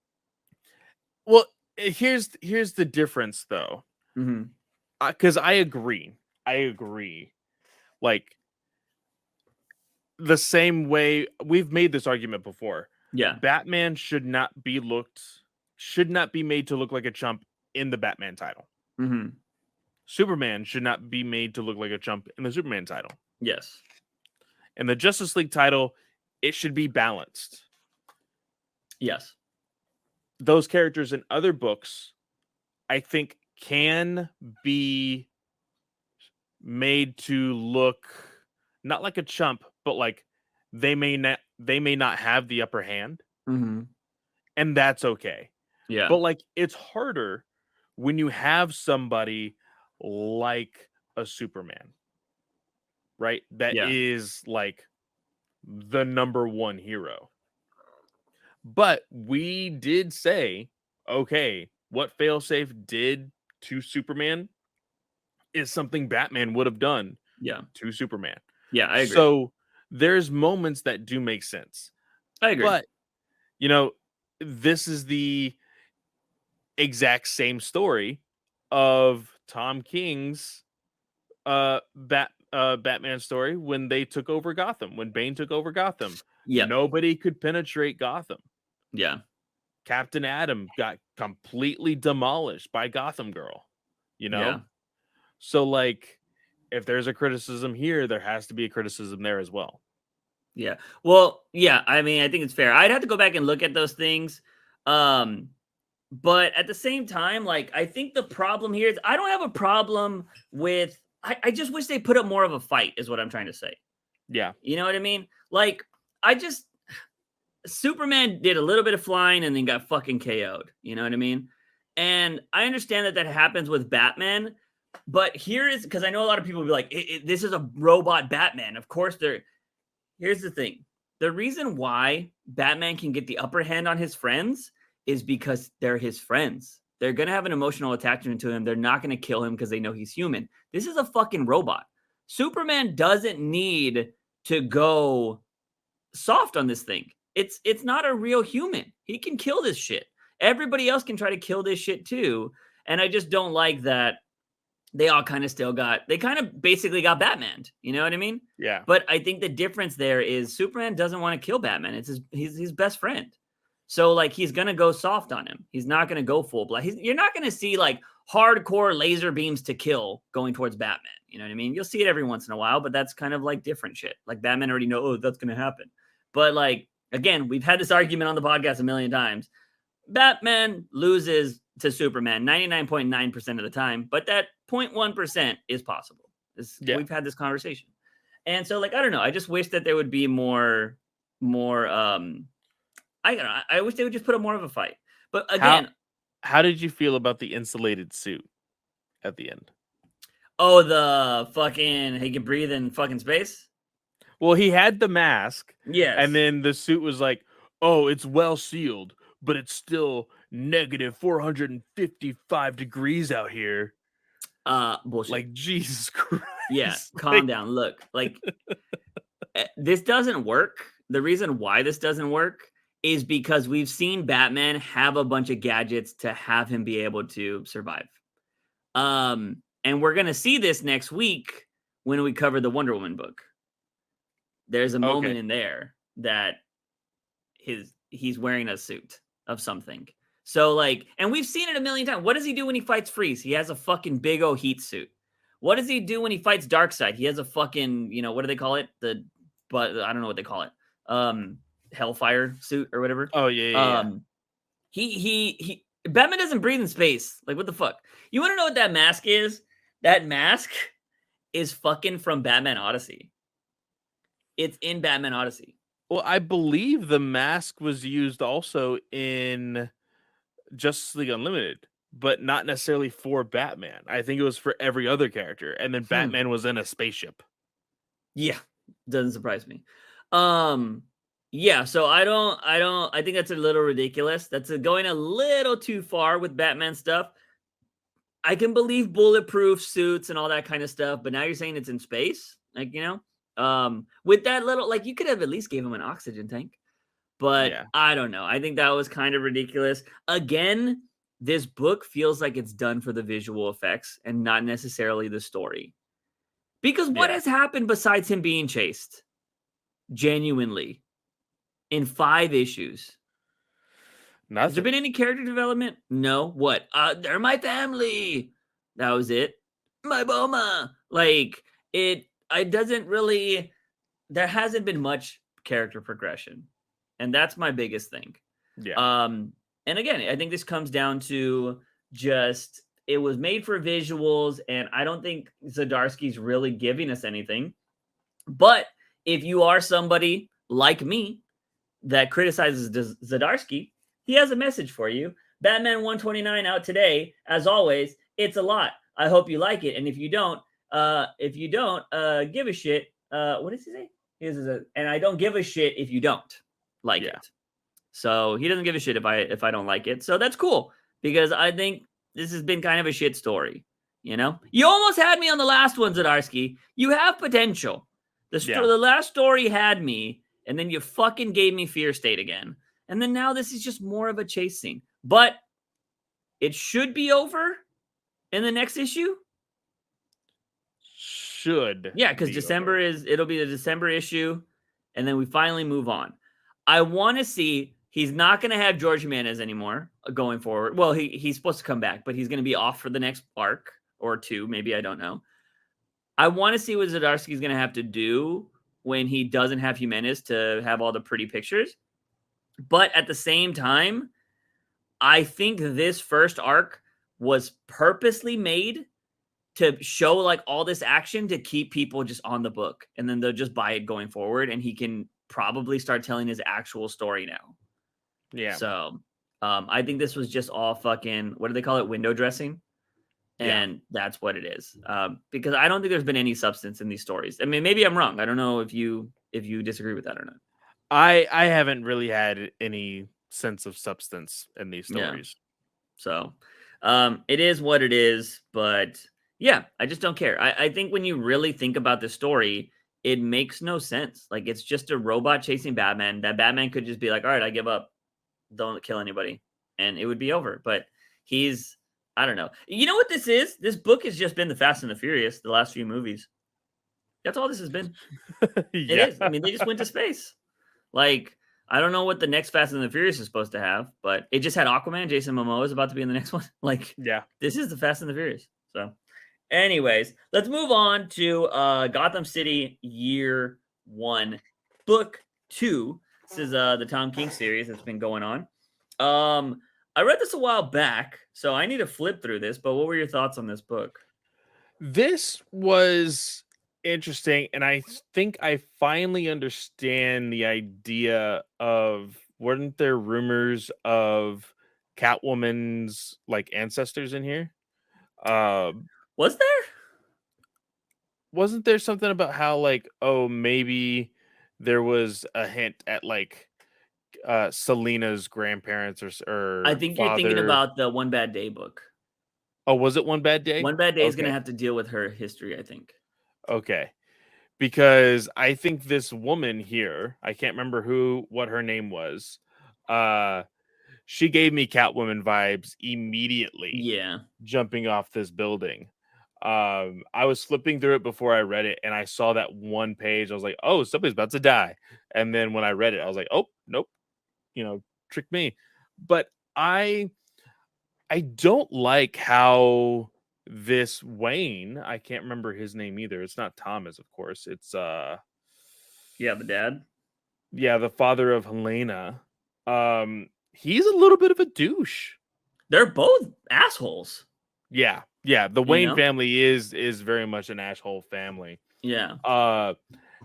Well, here's the difference though. Because I agree. Like the same way we've made this argument before. Yeah. Batman should not be made to look like a chump in the Batman title. Superman should not be made to look like a chump in the Superman title. Yes. In the Justice League title, it should be balanced. Yes. Those characters in other books, I think, can be made to look not like a chump, but like they may not have the upper hand. And that's okay. Yeah. But like it's harder when you have somebody like a Superman, right? That is like the number one hero. But we did say, okay, what Failsafe did to Superman is something Batman would have done to Superman. Yeah, I agree. So there's moments that do make sense. I agree. But, you know, this is the exact same story of Tom King's Batman story when they took over Gotham, when Bane took over Gotham. Yeah. Nobody could penetrate Gotham. Yeah. Captain Atom got completely demolished by Gotham Girl, you know? Yeah. So, like, if there's a criticism here, there has to be a criticism there as well. Yeah. Well, yeah, I mean, I think it's fair. I'd have to go back and look at those things. But at the same time, like, I think the problem here is I don't have a problem with, I just wish they put up more of a fight, is what I'm trying to say. Yeah. You know what I mean? Like, Superman did a little bit of flying and then got fucking KO'd. You know what I mean? And I understand that happens with Batman, but because I know a lot of people will be like, this is a robot Batman. Of course, here's the thing. The reason why Batman can get the upper hand on his friends is because they're his friends. They're going to have an emotional attachment to him. They're not going to kill him because they know he's human. This is a fucking robot. Superman doesn't need to go soft on this thing. It's not a real human. He can kill this shit. Everybody else can try to kill this shit too. And I just don't like that they all kind of basically got Batmaned. You know what I mean? Yeah. But I think the difference there is Superman doesn't want to kill Batman. It's his best friend. So like he's gonna go soft on him. He's not gonna go full blood. You're not gonna see like hardcore laser beams to kill going towards Batman. You know what I mean? You'll see it every once in a while, but that's kind of like different shit. Like Batman already know, that's gonna happen. But like again, we've had this argument on the podcast a million times. Batman loses to Superman 99.9% of the time, but that 0.1% is possible. We've had this conversation. And so like I don't know. I just wish that there would be more I don't know. I wish they would just put up more of a fight. But again, how did you feel about the insulated suit at the end? Oh, the fucking he can breathe in fucking space? Well, he had the mask. Yes. And then the suit was like, oh, it's well sealed, but it's still negative 455 degrees out here. Bullshit. Like, Jesus Christ. Yeah, calm down. Look, like this doesn't work. The reason why this doesn't work is because we've seen Batman have a bunch of gadgets to have him be able to survive. And we're going to see this next week when we cover the Wonder Woman book. There's a moment in there that he's wearing a suit of something. So like, and we've seen it a million times. What does he do when he fights Freeze? He has a fucking big old heat suit. What does he do when he fights Darkseid? He has a fucking, what do they call it? But I don't know what they call it. Hellfire suit or whatever. Oh yeah. He Batman doesn't breathe in space. Like what the fuck? You want to know what that mask is? That mask is fucking from Batman Odyssey. It's in Batman Odyssey. Well, I believe the mask was used also in Justice League Unlimited, but not necessarily for Batman. I think it was for every other character, and then Batman was in a spaceship. Yeah, doesn't surprise me. Yeah, so I think that's a little ridiculous. That's going a little too far with Batman stuff. I can believe bulletproof suits and all that kind of stuff, but now you're saying it's in space? Like, with that little, like, you could have at least gave him an oxygen tank. But Yeah. I don't know. I think that was kind of ridiculous. Again, this book feels like it's done for the visual effects and not necessarily the story. Because what Yeah. has happened besides him being chased? Genuinely. In 5 issues. Has there Nothing. been any character development? No. What? They're my family. That was it. My boma. Like, it doesn't really, there hasn't been much character progression. And that's my biggest thing. Yeah. And again, I think this comes down to just it was made for visuals, and I don't think Zdarsky's really giving us anything. But if you are somebody like me that criticizes Zdarsky, he has a message for you. Batman 129 out today. As always, it's a lot. I hope you like it. And if you don't, give a shit. What does he say? And I don't give a shit if you don't like it. So he doesn't give a shit if I don't like it. So that's cool because I think this has been kind of a shit story. You almost had me on the last one, Zdarsky. You have potential. The last story had me, and then you fucking gave me Fear State again. And then now this is just more of a chase scene. But it should be over in the next issue. Yeah, because it'll be the December issue, and then we finally move on. I want to see. He's not going to have George Jimenez anymore going forward. Well, he's supposed to come back, but he's going to be off for the next arc or 2, maybe, I don't know. I want to see what Zdarsky's going to have to do when he doesn't have Jimenez to have all the pretty pictures. But at the same time, I think this first arc was purposely made to show like all this action to keep people just on the book, and then they'll just buy it going forward, and he can probably start telling his actual story now. Yeah. So I think this was just all fucking, what do they call it? Window dressing. And that's what it is. Because I don't think there's been any substance in these stories. I mean, maybe I'm wrong. I don't know if you disagree with that or not. I haven't really had any sense of substance in these stories. Yeah. So it is what it is, but yeah, I just don't care. I think when you really think about the story, it makes no sense. Like, it's just a robot chasing Batman. That Batman could just be like, all right, I give up. Don't kill anybody. And it would be over. But I don't know. You know what this is? This book has just been the Fast and the Furious, the last few movies. That's all this has been. It is. I mean, they just went to space. Like, I don't know what the next Fast and the Furious is supposed to have, but it just had Aquaman. Jason Momoa is about to be in the next one. Like, this is the Fast and the Furious. So, anyways, let's move on to Gotham City Year 1, Book 2. This is the Tom King series that's been going on. I read this a while back, so I need to flip through this, but what were your thoughts on this book? This was interesting, and I think I finally understand the idea of, weren't there rumors of Catwoman's like ancestors in here? Was there? Wasn't there something about how like, oh, maybe there was a hint at like Selena's grandparents or I think you're thinking about the One Bad Day book. Oh, was it One Bad Day? One Bad Day is going to have to deal with her history, I think. Okay. Because I think this woman here, I can't remember what her name was. She gave me Catwoman vibes immediately. Yeah. Jumping off this building. I was flipping through it before I read it, and I saw that one page. I was like, oh, somebody's about to die. And then when I read it, I was like, oh, nope. Trick me. But I don't like how this Wayne, I can't remember his name either. It's not Thomas, of course. It's the dad. Yeah, the father of Helena. He's a little bit of a douche. They're both assholes. Yeah. The Wayne family is very much an asshole family. Yeah.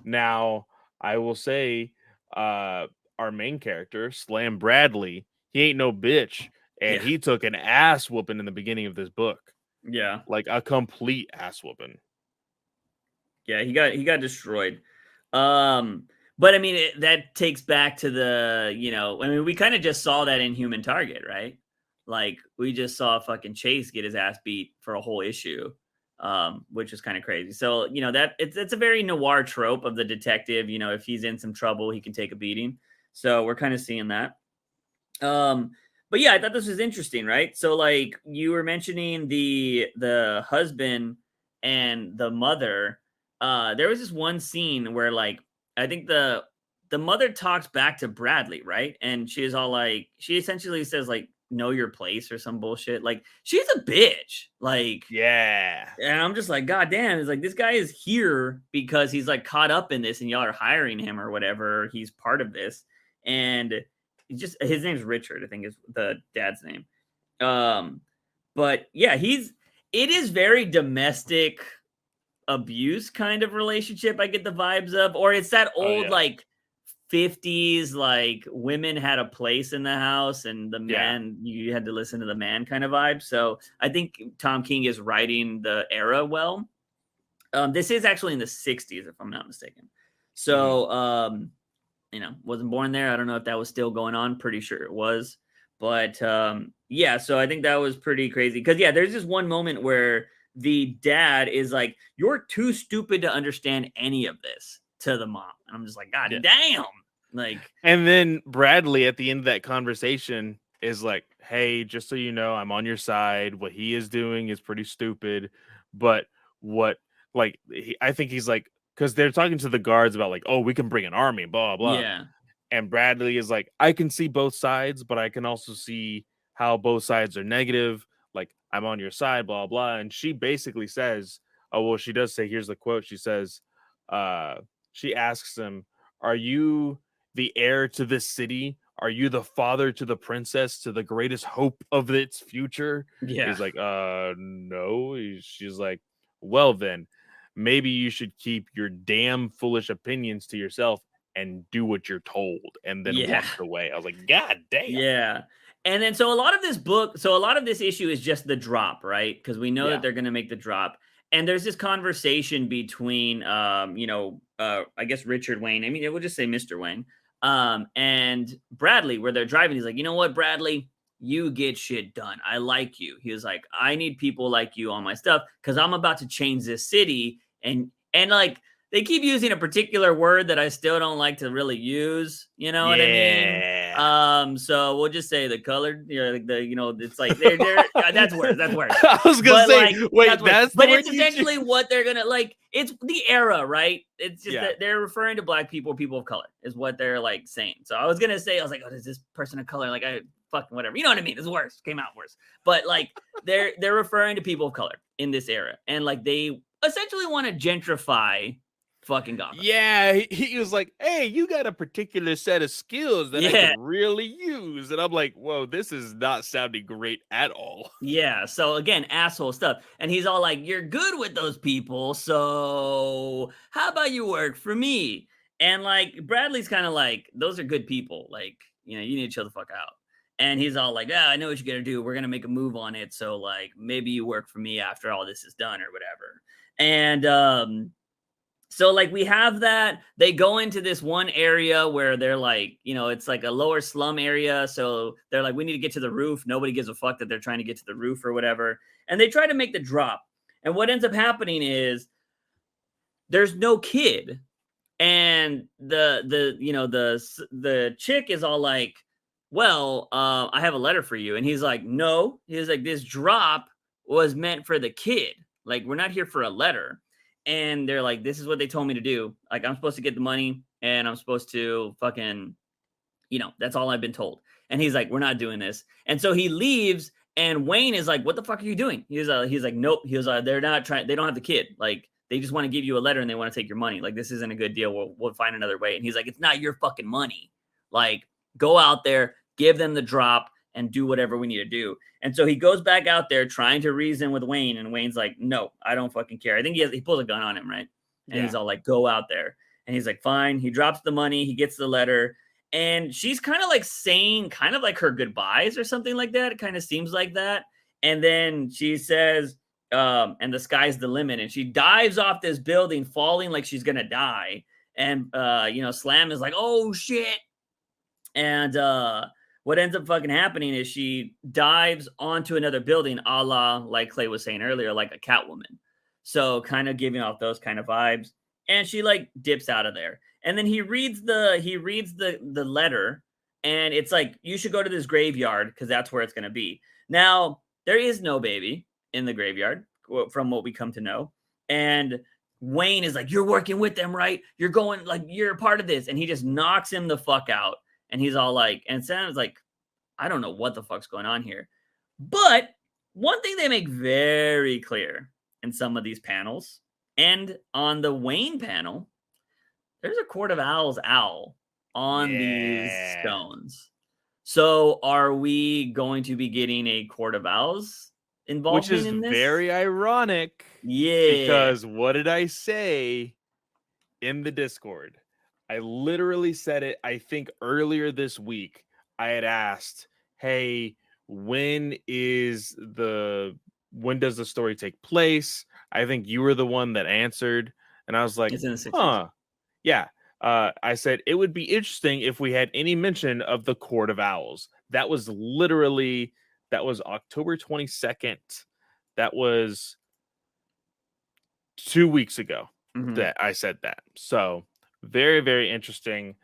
Now I will say, our main character, Slam Bradley, he ain't no bitch. And Yeah. he took an ass whooping in the beginning of this book. Yeah. Like a complete ass whooping. Yeah, he got destroyed. But I mean that takes back to the, I mean we kind of just saw that in Human Target, right? Like we just saw fucking Chase get his ass beat for a whole issue. Which is kind of crazy. So, that it's a very noir trope of the detective, if he's in some trouble, he can take a beating. So we're kind of seeing that. But yeah, I thought this was interesting, right? So like you were mentioning the husband and the mother. There was this one scene where like I think the mother talks back to Bradley, right? And she's all like, she essentially says like, know your place or some bullshit. Like she's a bitch. Like, Yeah. and I'm just like, God damn, it's like this guy is here because he's like caught up in this and y'all are hiring him or whatever. He's part of this. And just his name's Richard, I think is the dad's name. But yeah, it is very domestic abuse kind of relationship. I get the vibes of, or it's that old like 50s, like women had a place in the house and the man, you had to listen to the man kind of vibe. So I think Tom King is writing the era well. This is actually in the 60s, if I'm not mistaken. So, wasn't born there. I don't know if that was still going on. Pretty sure it was. But yeah, so I think that was pretty crazy. Because, yeah, there's this one moment where the dad is like, you're too stupid to understand any of this to the mom. And I'm just like, God damn. Like, and then Bradley at the end of that conversation is like, hey, just so you know, I'm on your side. What he is doing is pretty stupid. But I think he's like, because they're talking to the guards about like, oh, we can bring an army, blah, blah. Yeah. And Bradley is like, I can see both sides, but I can also see how both sides are negative. Like, I'm on your side, blah, blah. And she basically says, oh, well, she does say, here's the quote. She says, she asks him, are you the heir to this city? Are you the father to the princess, to the greatest hope of its future? Yeah. He's like, no. She's like, well, then maybe you should keep your damn foolish opinions to yourself and do what you're told, and then walked away. I was like, God damn. Yeah. And then so a lot of this issue is just the drop, right? Because we know that they're going to make the drop. And there's this conversation between, I guess Richard Wayne. I mean, we'll just say Mr. Wayne, and Bradley, where they're driving. He's like, you know what, Bradley, you get shit done. I like you. He was like, I need people like you on my stuff because I'm about to change this city. And like, they keep using a particular word that I still don't like to really use. You know what I mean? So we'll just say the colored, it's like they're that's worse. That's worse. I was gonna say, like, wait, but it's essentially what they're gonna like. It's the era, right? It's just that they're referring to black people, people of color, is what they're like saying. So I was gonna say, I was like, oh, is this person of color? Like, I fucking whatever. You know what I mean? It's worse. Came out worse. But like, they're referring to people of color in this era, and like they essentially want to gentrify fucking Gotham. Yeah, he was like, hey, you got a particular set of skills that I can really use. And I'm like, whoa, this is not sounding great at all. Yeah, so again, asshole stuff. And he's all like, you're good with those people, so how about you work for me? And like, Bradley's kind of like, those are good people. Like, you need to chill the fuck out. And he's all like, I know what you're going to do. We're going to make a move on it. So like, maybe you work for me after all this is done or whatever. And, so like we have that, they go into this one area where they're like, it's like a lower slum area. So they're like, we need to get to the roof. Nobody gives a fuck that they're trying to get to the roof or whatever. And they try to make the drop. And what ends up happening is there's no kid. And the chick is all like, well, I have a letter for you. And he's like, no, he's like, this drop was meant for the kid. Like, we're not here for a letter. And they're like, this is what they told me to do. Like, I'm supposed to get the money and I'm supposed to fucking, that's all I've been told. And he's like, we're not doing this. And so he leaves and Wayne is like, what the fuck are you doing? He's like, nope. He was like, they're not trying. They don't have the kid. Like, they just want to give you a letter and they want to take your money. Like, this isn't a good deal. We'll find another way. And he's like, it's not your fucking money. Like, go out there, give them the drop and do whatever we need to do. And so he goes back out there trying to reason with Wayne. And Wayne's like, no, I don't fucking care. I think he pulls a gun on him, right? And he's all like, go out there. And he's like, fine. He drops the money. He gets the letter. And she's kind of like saying kind of like her goodbyes or something like that. It kind of seems like that. And then she says, and the sky's the limit. And she dives off this building, falling like she's going to die. And, Slam is like, oh, shit. And what ends up fucking happening is she dives onto another building, a la, like Clay was saying earlier, like a Catwoman. So kind of giving off those kind of vibes. And she like dips out of there. And then he reads the letter, and it's like, you should go to this graveyard because that's where it's gonna be. Now, there is no baby in the graveyard, from what we come to know. And Wayne is like, you're working with them, right? You're going, like, you're a part of this. And he just knocks him the fuck out. And he's all like, and Sam's like, I don't know what the fuck's going on here. But one thing they make very clear in some of these panels, and on the Wayne panel, there's a Court of Owls owl on these stones. So are we going to be getting a Court of Owls involvement in this? Which is very ironic. Yeah. Because what did I say in the Discord? I literally said it, I think earlier this week. I had asked, hey, when does the story take place? I think you were the one that answered. And I was like, it's in the 60s. Huh. Yeah. I said it would be interesting if we had any mention of the Court of Owls. That was October 22nd. That was 2 weeks ago that I said that. So very, very interesting.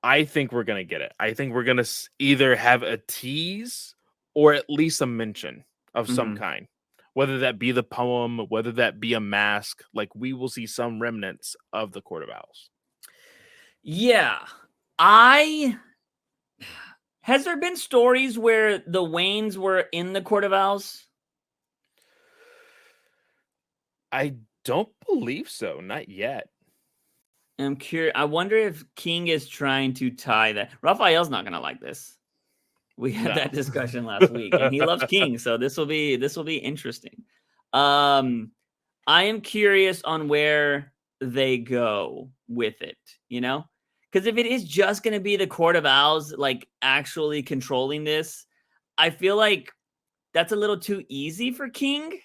I think we're going to get it. I think we're going to either have a tease or at least a mention of some kind. Whether that be the poem, whether that be a mask, like we will see some remnants of the Court of Owls. Yeah. Has there been stories where the Waynes were in the Court of Owls? I don't believe so. Not yet. I'm curious. I wonder if King is trying to tie that. Raphael's not going to like this. We had that discussion last week, and he loves King, so this will be interesting. I am curious on where they go with it, because if it is just going to be the Court of Owls, like actually controlling this, I feel like that's a little too easy for King.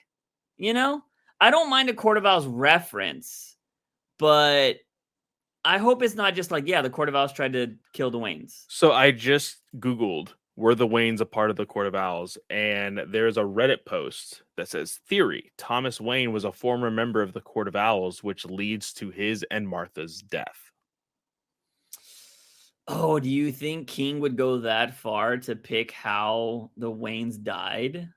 I don't mind a Court of Owls reference, but I hope it's not just like, yeah, the Court of Owls tried to kill the Waynes. So I just Googled, were the Waynes a part of the Court of Owls? And there's a Reddit post that says, theory, Thomas Wayne was a former member of the Court of Owls, which leads to his and Martha's death. Oh, do you think King would go that far to pick how the Waynes died?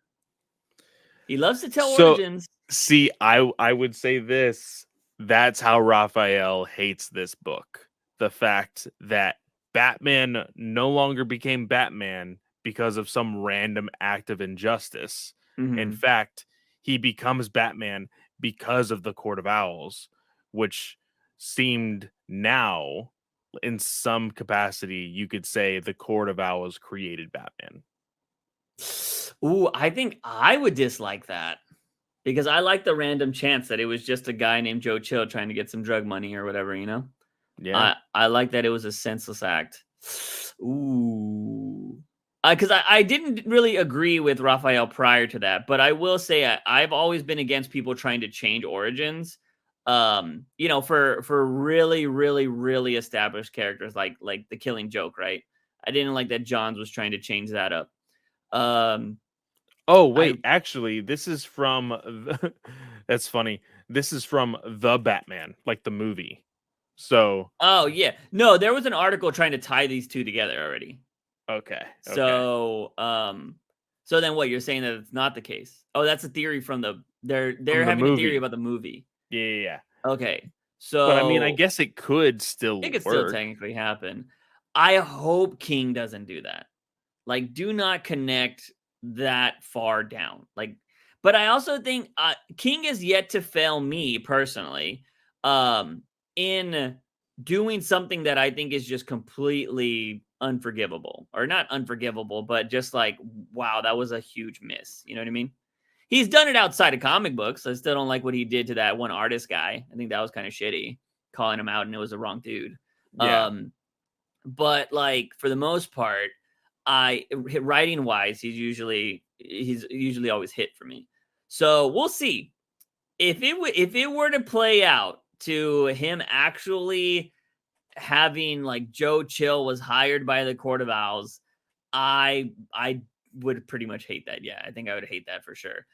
He loves to tell origins. See, I would say this. That's how Raphael hates this book. The fact that Batman no longer became Batman because of some random act of injustice. In fact, he becomes Batman because of the Court of Owls, which seemed now, in some capacity, you could say the Court of Owls created Batman. Ooh, I think I would dislike that. Because I like the random chance that it was just a guy named Joe Chill trying to get some drug money or whatever, Yeah. I like that it was a senseless act. Ooh. Because I didn't really agree with Raphael prior to that, but I will say I've always been against people trying to change origins. For really, really, really established characters like the Killing Joke, right? I didn't like that Johns was trying to change that up. Oh, wait, actually, this is from that's funny. This is from The Batman, like the movie. So, oh yeah, no, there was an article trying to tie these two together already. Okay. So, so then what, you're saying that it's not the case? Oh, that's a theory from they're having a theory about the movie. Yeah. Okay. So, but I mean, I guess it could still still technically happen. I hope King doesn't do that. Like, do not connect that far down. Like, but I also think King is yet to fail me personally in doing something that I think is just completely unforgivable, or not unforgivable, but just like, wow, that was a huge miss. You know what I mean? He's done it outside of comic books. I still don't like what he did to that one artist guy. I think that was kind of shitty. calling him out and it was the wrong dude. Yeah. But like for the most part, writing wise, he's usually always hit for me. So we'll see if it were to play out to him actually having like Joe Chill was hired by the Court of Owls. I would pretty much hate that. Yeah, I think I would hate that for sure.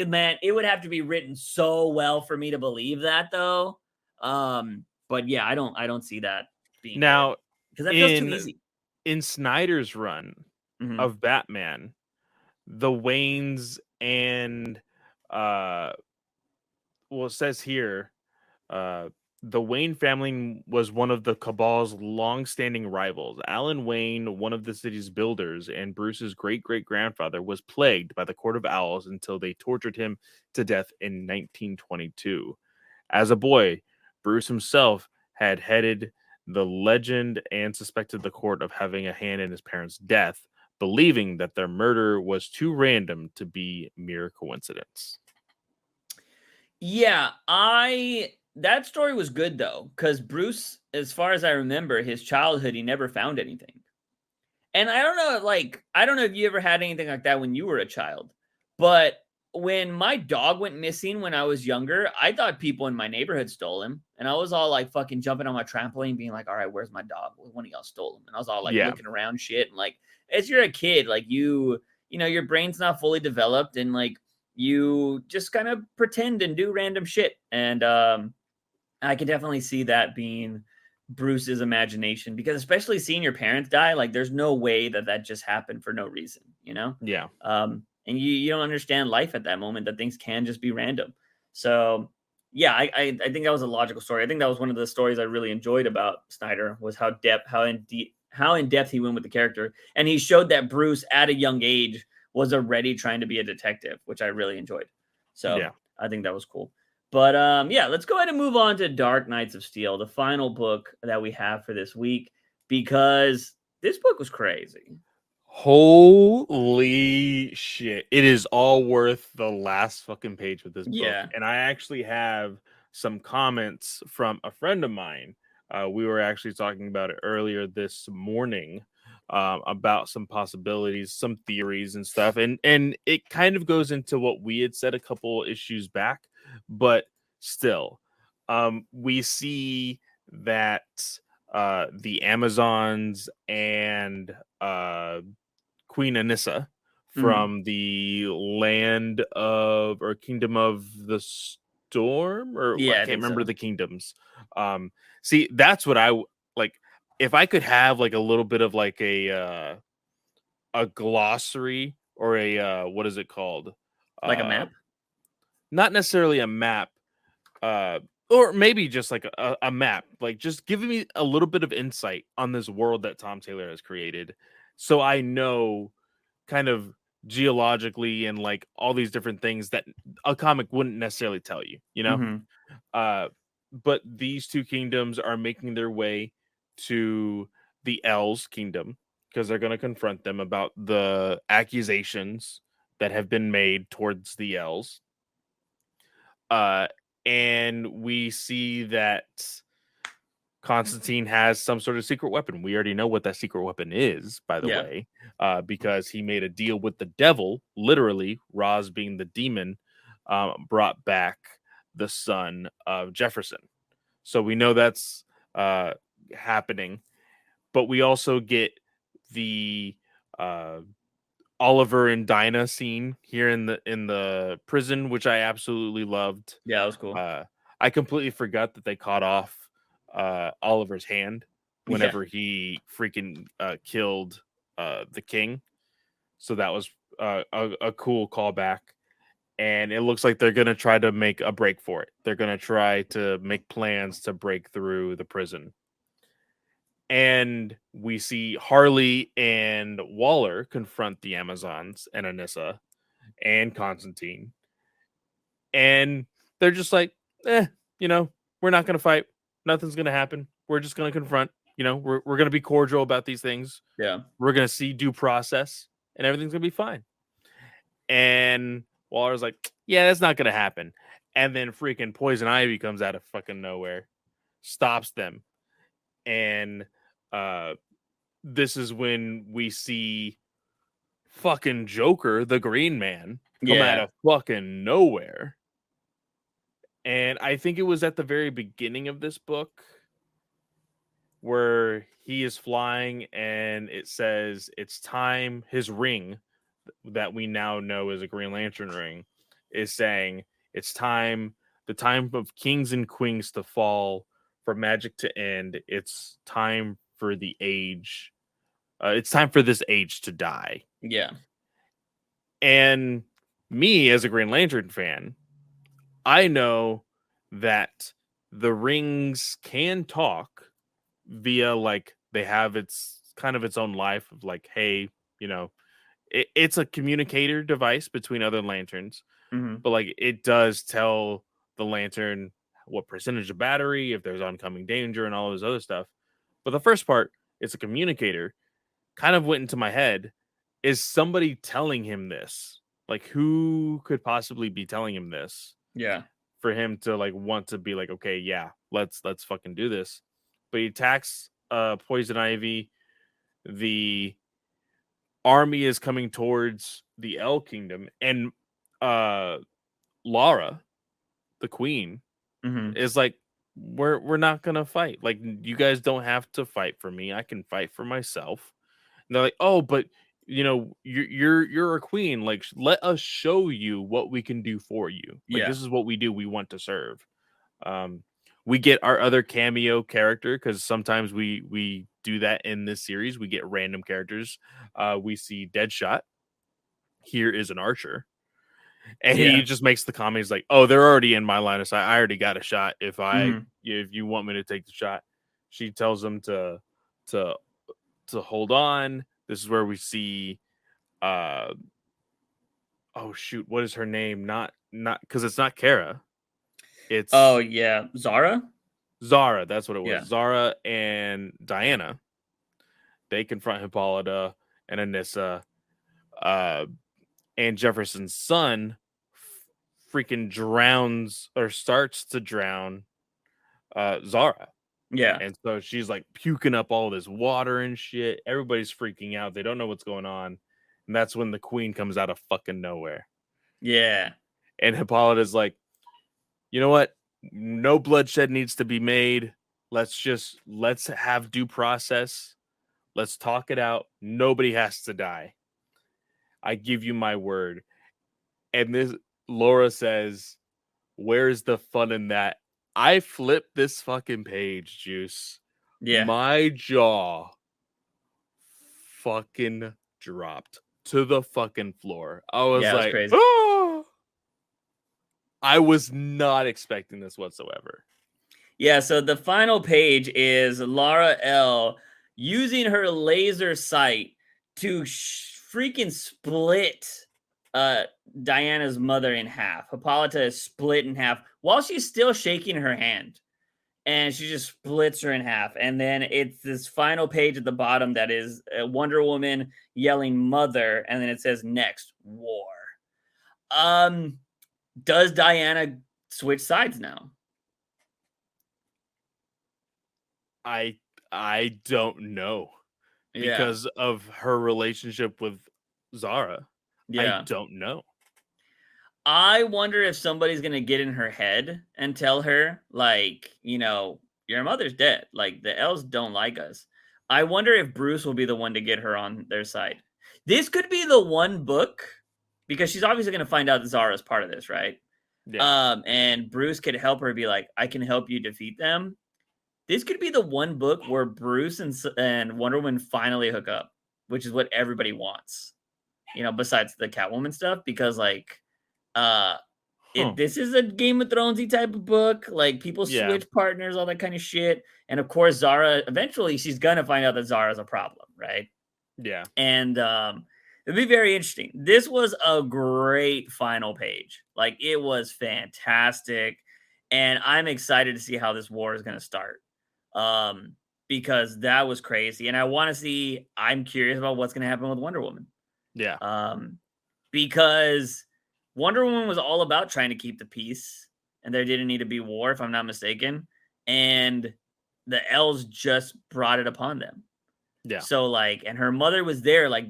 Man, it would have to be written so well for me to believe that though. But yeah, I don't see that being now because that feels too easy. In Snyder's run of Batman, the Waynes and well, it says here, the Wayne family was one of the Cabal's long-standing rivals. Alan Wayne, one of the city's builders, and Bruce's great-great-grandfather, was plagued by the Court of Owls until they tortured him to death in 1922. As a boy, Bruce himself had headed the legend and suspected the court of having a hand in his parents' death, believing that their murder was too random to be mere coincidence. Yeah, that story was good though, because Bruce, as far as I remember, his childhood, he never found anything. And I don't know if you ever had anything like that when you were a child, but when my dog went missing when I was younger, I thought people in my neighborhood stole him. And I was all like fucking jumping on my trampoline, being like, all right, where's my dog? Well, one of y'all stole him. And I was all like looking around shit. And like, as you're a kid, like you know, your brain's not fully developed and like you just kind of pretend and do random shit. And I could definitely see that being Bruce's imagination because especially seeing your parents die, like there's no way that just happened for no reason, you know? Yeah. And you don't understand life at that moment, that things can just be random. So yeah, I think that was a logical story. I think that was one of the stories I really enjoyed about Snyder was how in depth he went with the character. And he showed that Bruce at a young age was already trying to be a detective, which I really enjoyed. So yeah. I think that was cool. But yeah, let's go ahead and move on to Dark Knights of Steel, the final book that we have for this week, because this book was crazy. Holy shit. It is all worth the last fucking page with this book. And I actually have some comments from a friend of mine. We were actually talking about it earlier this morning about some possibilities, some theories and stuff. And it kind of goes into what we had said a couple issues back, but still, we see that the Amazons and Queen Anissa from the land of or kingdom of the storm, or I can't remember the kingdoms. See, that's what I like. If I could have like a little bit of like a glossary or a what is it called? Like a map? Not necessarily a map. Or maybe just like a map, like just giving me a little bit of insight on this world that Tom Taylor has created. So I know kind of geologically and like all these different things that a comic wouldn't necessarily tell you, you know? But these two kingdoms are making their way to the L's kingdom because they're going to confront them about the accusations that have been made towards the L's. And we see that Constantine has some sort of secret weapon. We already know what that secret weapon is, by the way, because he made a deal with the devil. Literally, Roz being the demon, brought back the son of Jefferson. So we know that's happening. But we also get the Oliver and Dinah scene here in the prison, which I absolutely loved. Yeah, that was cool. I completely forgot that they caught off Oliver's hand whenever he freaking killed the king. So that was a cool callback. And it looks like they're going to try to make a break for it. They're going to try to make plans to break through the prison. And we see Harley and Waller confront the Amazons and Anissa and Constantine. And they're just like, you know, we're not going to fight. Nothing's going to happen. We're just going to confront. You know, we're going to be cordial about these things. Yeah. We're going to see due process and everything's going to be fine. And Waller's like, yeah, that's not going to happen. And then freaking Poison Ivy comes out of fucking nowhere. stops them. And this is when we see fucking Joker, the Green Man, come out Yeah. of fucking nowhere. And I think it was at the very beginning of this book where he is flying and it says it's time. His ring that we now know as a Green Lantern ring is saying it's time, the time of kings and queens to fall, for magic to end. It's time for the age. It's time for this age to die. Yeah. And me, as a Green Lantern fan, I know that the rings can talk via, like, they have its kind of its own life of like, hey, you know, it's a communicator device between other lanterns, Hmm. but like it does tell the lantern what percentage of battery, if there's oncoming danger, and all this other stuff. But the first part, it's a communicator, kind of went into my head. Is somebody telling him this? Like, who could possibly be telling him this Yeah. for him to like want to be like, okay, yeah, let's fucking do this. But he attacks Poison Ivy. The army is coming towards the L Kingdom, and uh Lara, the queen, Hmm. is like, we're not gonna fight. Like, you guys don't have to fight for me. I can fight for myself. And they're like, oh, but you know, you're a queen. Like, let us show you what we can do for you. Like, Yeah. this is what we do. We want to serve. Um, we get our other cameo character, because sometimes we do that in this series. We get random characters. We see Deadshot. Here is an archer, and he Yeah. just makes the comment. He's like, "Oh, they're already in my line of sight. I already got a shot. Hmm. If you want me to take the shot." She tells him to hold on. This is where we see uh oh shoot, what is her name? Not because it's not Kara. Oh It's yeah. Zara. Zara. That's what it was. Yeah. Zara and Diana. They confront Hippolyta and Anissa. Uh, and Jefferson's son freaking drowns, or starts to drown, Zara. Yeah. And so she's like puking up all this water and shit. Everybody's freaking out. They don't know what's going on. And that's when the queen comes out of fucking nowhere. Yeah. And Hippolyta's like, you know what? No bloodshed needs to be made. Let's have due process. Let's talk it out. Nobody has to die. I give you my word. And this Laura says, where's the fun in that? I flipped this fucking page, Juice. Yeah. My jaw fucking dropped to the fucking floor. I was Yeah. It was like, crazy. oh! I was not expecting this whatsoever. Yeah, so the final page is Lara L using her laser sight to freaking split uh Diana's mother in half. Hippolyta is split in half while she's still shaking her hand. And she just splits her in half. And then it's this final page at the bottom that is Wonder Woman yelling mother, and then it says next war. Um does Diana switch sides now? I I don't know, Yeah. because of her relationship with Zara. I Yeah. don't know. I wonder if somebody's gonna get in her head and tell her, like, your mother's dead. Like, the elves don't like us. I wonder if Bruce will be the one to get her on their side. This could be the one book because she's obviously gonna find out that Zara's part of this, right? Yeah. And Bruce could help her be like, I can help you defeat them. This could be the one book where Bruce and Wonder Woman finally hook up, which is what everybody wants. Besides the Catwoman stuff, because uh Huh. this is a Game of Thronesy type of book. Like, people Yeah. switch partners, all that kind of shit. And of course, Zara eventually she's gonna find out that Zara's a problem, right? Yeah. And it'd be very interesting. This was a great final page. Like, it was fantastic. And I'm excited to see how this war is gonna start. Um, because that was crazy. And I'm curious about what's gonna happen with Wonder Woman. Yeah. Um, because Wonder Woman was all about trying to keep the peace, and there didn't need to be war, if I'm not mistaken. and the elves just brought it upon them. Yeah. So like, and her mother was there, like,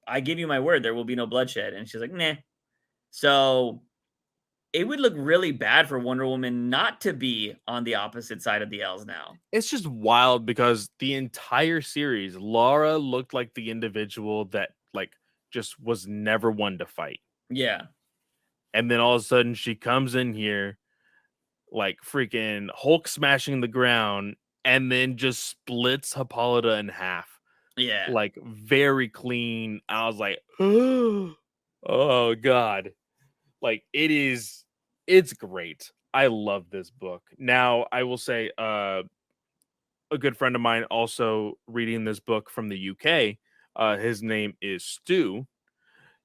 I give you my word, there will be no bloodshed. And she's like, nah. So it would look really bad for Wonder Woman not to be on the opposite side of the elves now. It's just wild because the entire series, Laura looked like the individual that like just was never one to fight. Yeah. And then all of a sudden she comes in here like freaking Hulk smashing the ground and then just splits Hippolyta in half. Yeah. Like very clean. I was like, oh God. Like it's great. I love this book. Now I will say a good friend of mine also reading this book from the UK. His name is Stu.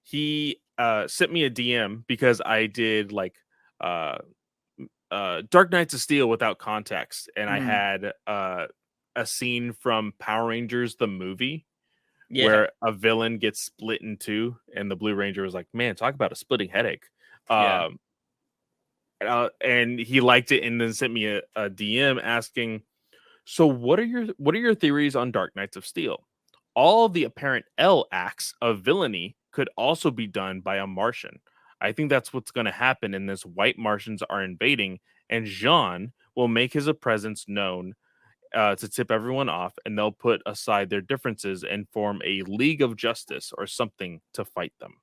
He sent me a DM because I did like Dark Knights of Steel without context, and I had a scene from Power Rangers the movie where a villain gets split in two, and the Blue Ranger was like, "Man, talk about a splitting headache." And he liked it, and then sent me a DM asking, "So what are your theories on Dark Knights of Steel? All the apparent L acts of villainy could also be done by a Martian. I think that's what's going to happen in this. White Martians are invading, and Jean will make his presence known to tip everyone off, and they'll put aside their differences and form a League of Justice or something to fight them."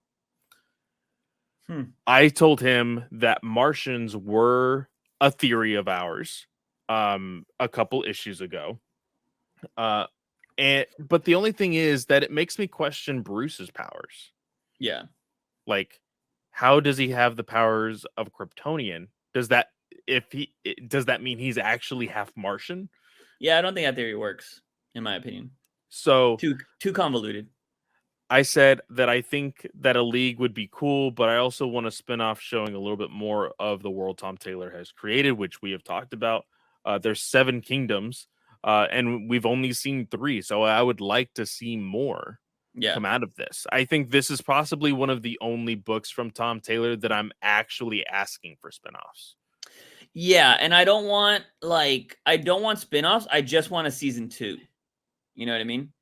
I told him that Martians were a theory of ours a couple issues ago. But the only thing is that it makes me question Bruce's powers. Yeah. Like, how does he have the powers of Kryptonian? Does that mean he's actually half Martian? Yeah, I don't think that theory works, in my opinion. So too convoluted. I said that I think that a league would be cool, but I also want a spinoff showing a little bit more of the world Tom Taylor has created, which we have talked about. There's 7 kingdoms, and we've only seen 3, so I would like to see more come out of this. I think this is possibly one of the only books from Tom Taylor that I'm actually asking for spinoffs. Yeah, and I don't want spinoffs. I just want a season 2. You know what I mean?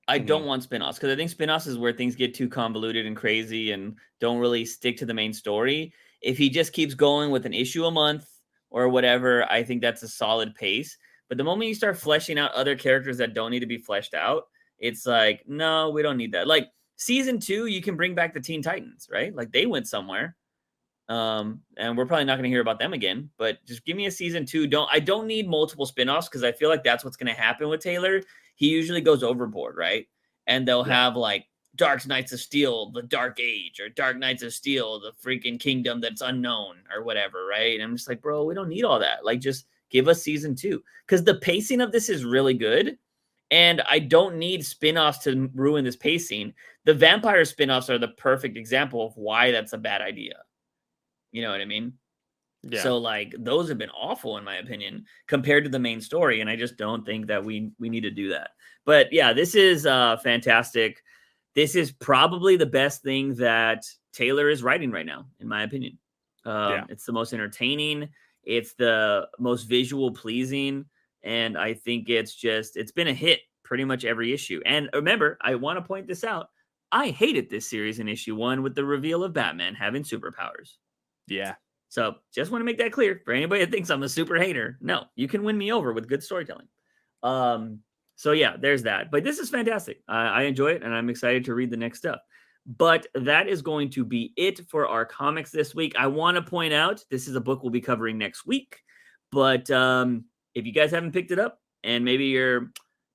I don't want spinoffs because I think spinoffs is where things get too convoluted and crazy and don't really stick to the main story. If he just keeps going with an issue a month or whatever, I think that's a solid pace. But the moment you start fleshing out other characters that don't need to be fleshed out, it's like, no, we don't need that. Like season 2, you can bring back the Teen Titans, right? Like they went somewhere. And we're probably not going to hear about them again, but just give me a season 2. I don't need multiple spinoffs because I feel like that's what's going to happen with Taylor. He usually goes overboard, right? And they'll have like Dark Knights of Steel, the Dark Age, or Dark Knights of Steel, the freaking kingdom that's unknown, or whatever, right? And I'm just like, bro, we don't need all that. Like, just give us season 2 because the pacing of this is really good. And I don't need spinoffs to ruin this pacing. The vampire spinoffs are the perfect example of why that's a bad idea. You know what I mean? Yeah. So like those have been awful in my opinion compared to the main story, and I just don't think that we need to do that. But yeah, this is fantastic. This is probably the best thing that Taylor is writing right now, in my opinion. It's the most entertaining. It's the most visual pleasing, and I think it's been a hit pretty much every issue. And remember, I want to point this out. I hated this series in issue 1 with the reveal of Batman having superpowers. Yeah. So just want to make that clear for anybody that thinks I'm a super hater. No, you can win me over with good storytelling. So yeah, there's that. But this is fantastic. I enjoy it, and I'm excited to read the next stuff. But that is going to be it for our comics this week. I want to point out this is a book we'll be covering next week. But if you guys haven't picked it up, and maybe you're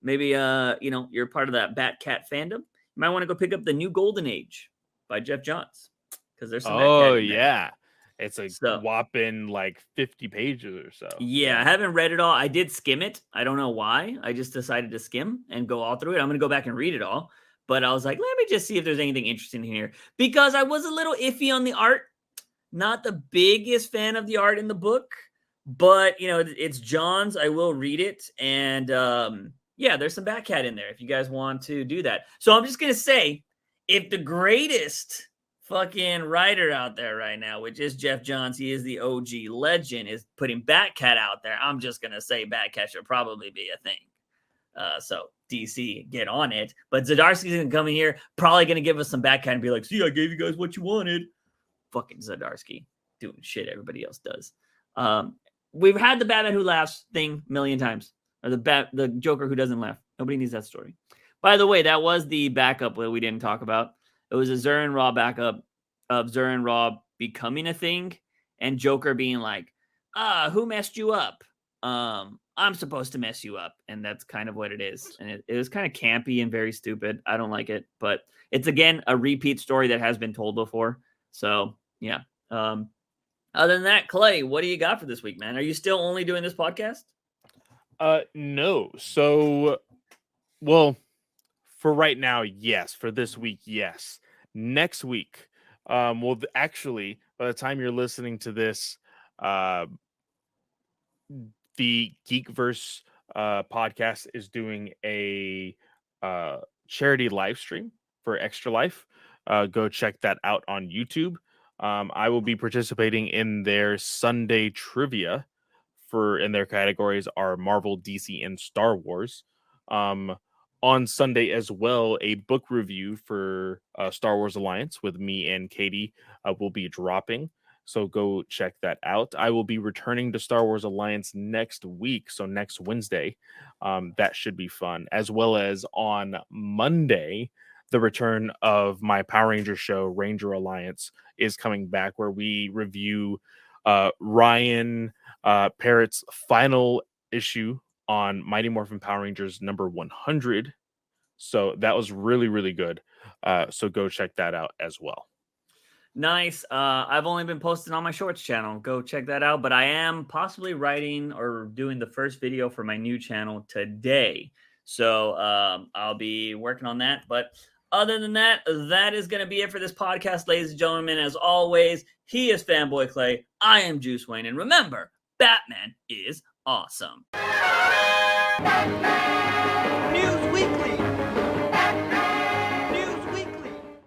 part of that Batcat fandom, you might want to go pick up The New Golden Age by Jeff Johns because there's some Batcat in there. Yeah. It's a whopping like 50 pages or so. Yeah, I haven't read it all. I did skim it. I don't know why. I just decided to skim and go all through it. I'm going to go back and read it all. But I was like, let me just see if there's anything interesting here. Because I was a little iffy on the art. Not the biggest fan of the art in the book. But, it's John's. I will read it. And, there's some Batcat in there if you guys want to do that. So I'm just going to say, if the greatest fucking writer out there right now, which is Jeff Johns. He is the OG legend, is putting Batcat out there. I'm just going to say Batcat should probably be a thing. So DC, get on it. But Zdarsky's going to come in here, probably going to give us some Batcat and be like, see, I gave you guys what you wanted. Fucking Zdarsky doing shit everybody else does. We've had the Batman Who Laughs thing a million times. Or the Joker who doesn't laugh. Nobody needs that story. By the way, that was the backup that we didn't talk about. It was a Zur and Raw backup of Zur and Raw becoming a thing and Joker being like, who messed you up? I'm supposed to mess you up. And that's kind of what it is. And it was kind of campy and very stupid. I don't like it. But it's, again, a repeat story that has been told before. So, yeah. Other than that, Clay, what do you got for this week, man? Are you still only doing this podcast? No. So, well, for right now, yes. For this week, yes. Next week, actually, by the time you're listening to this, the Geekverse podcast is doing a charity live stream for Extra Life. Go check that out on YouTube. I will be participating in their Sunday trivia in their categories are Marvel, DC, and Star Wars. On Sunday as well, a book review for Star Wars Alliance with me and Katie will be dropping. So go check that out. I will be returning to Star Wars Alliance next week. So next Wednesday, that should be fun. As well as on Monday, the return of my Power Ranger show, Ranger Alliance, is coming back, where we review Ryan Parrott's final issue on Mighty Morphin Power Rangers number 100. So that was really, really good. So go check that out as well. Nice. I've only been posting on my Shorts channel. Go check that out. But I am possibly writing or doing the first video for my new channel today. So I'll be working on that. But other than that, that is going to be it for this podcast, ladies and gentlemen. As always, he is Fanboy Clay. I am Juice Wayne. And remember, Batman is awesome. News Weekly.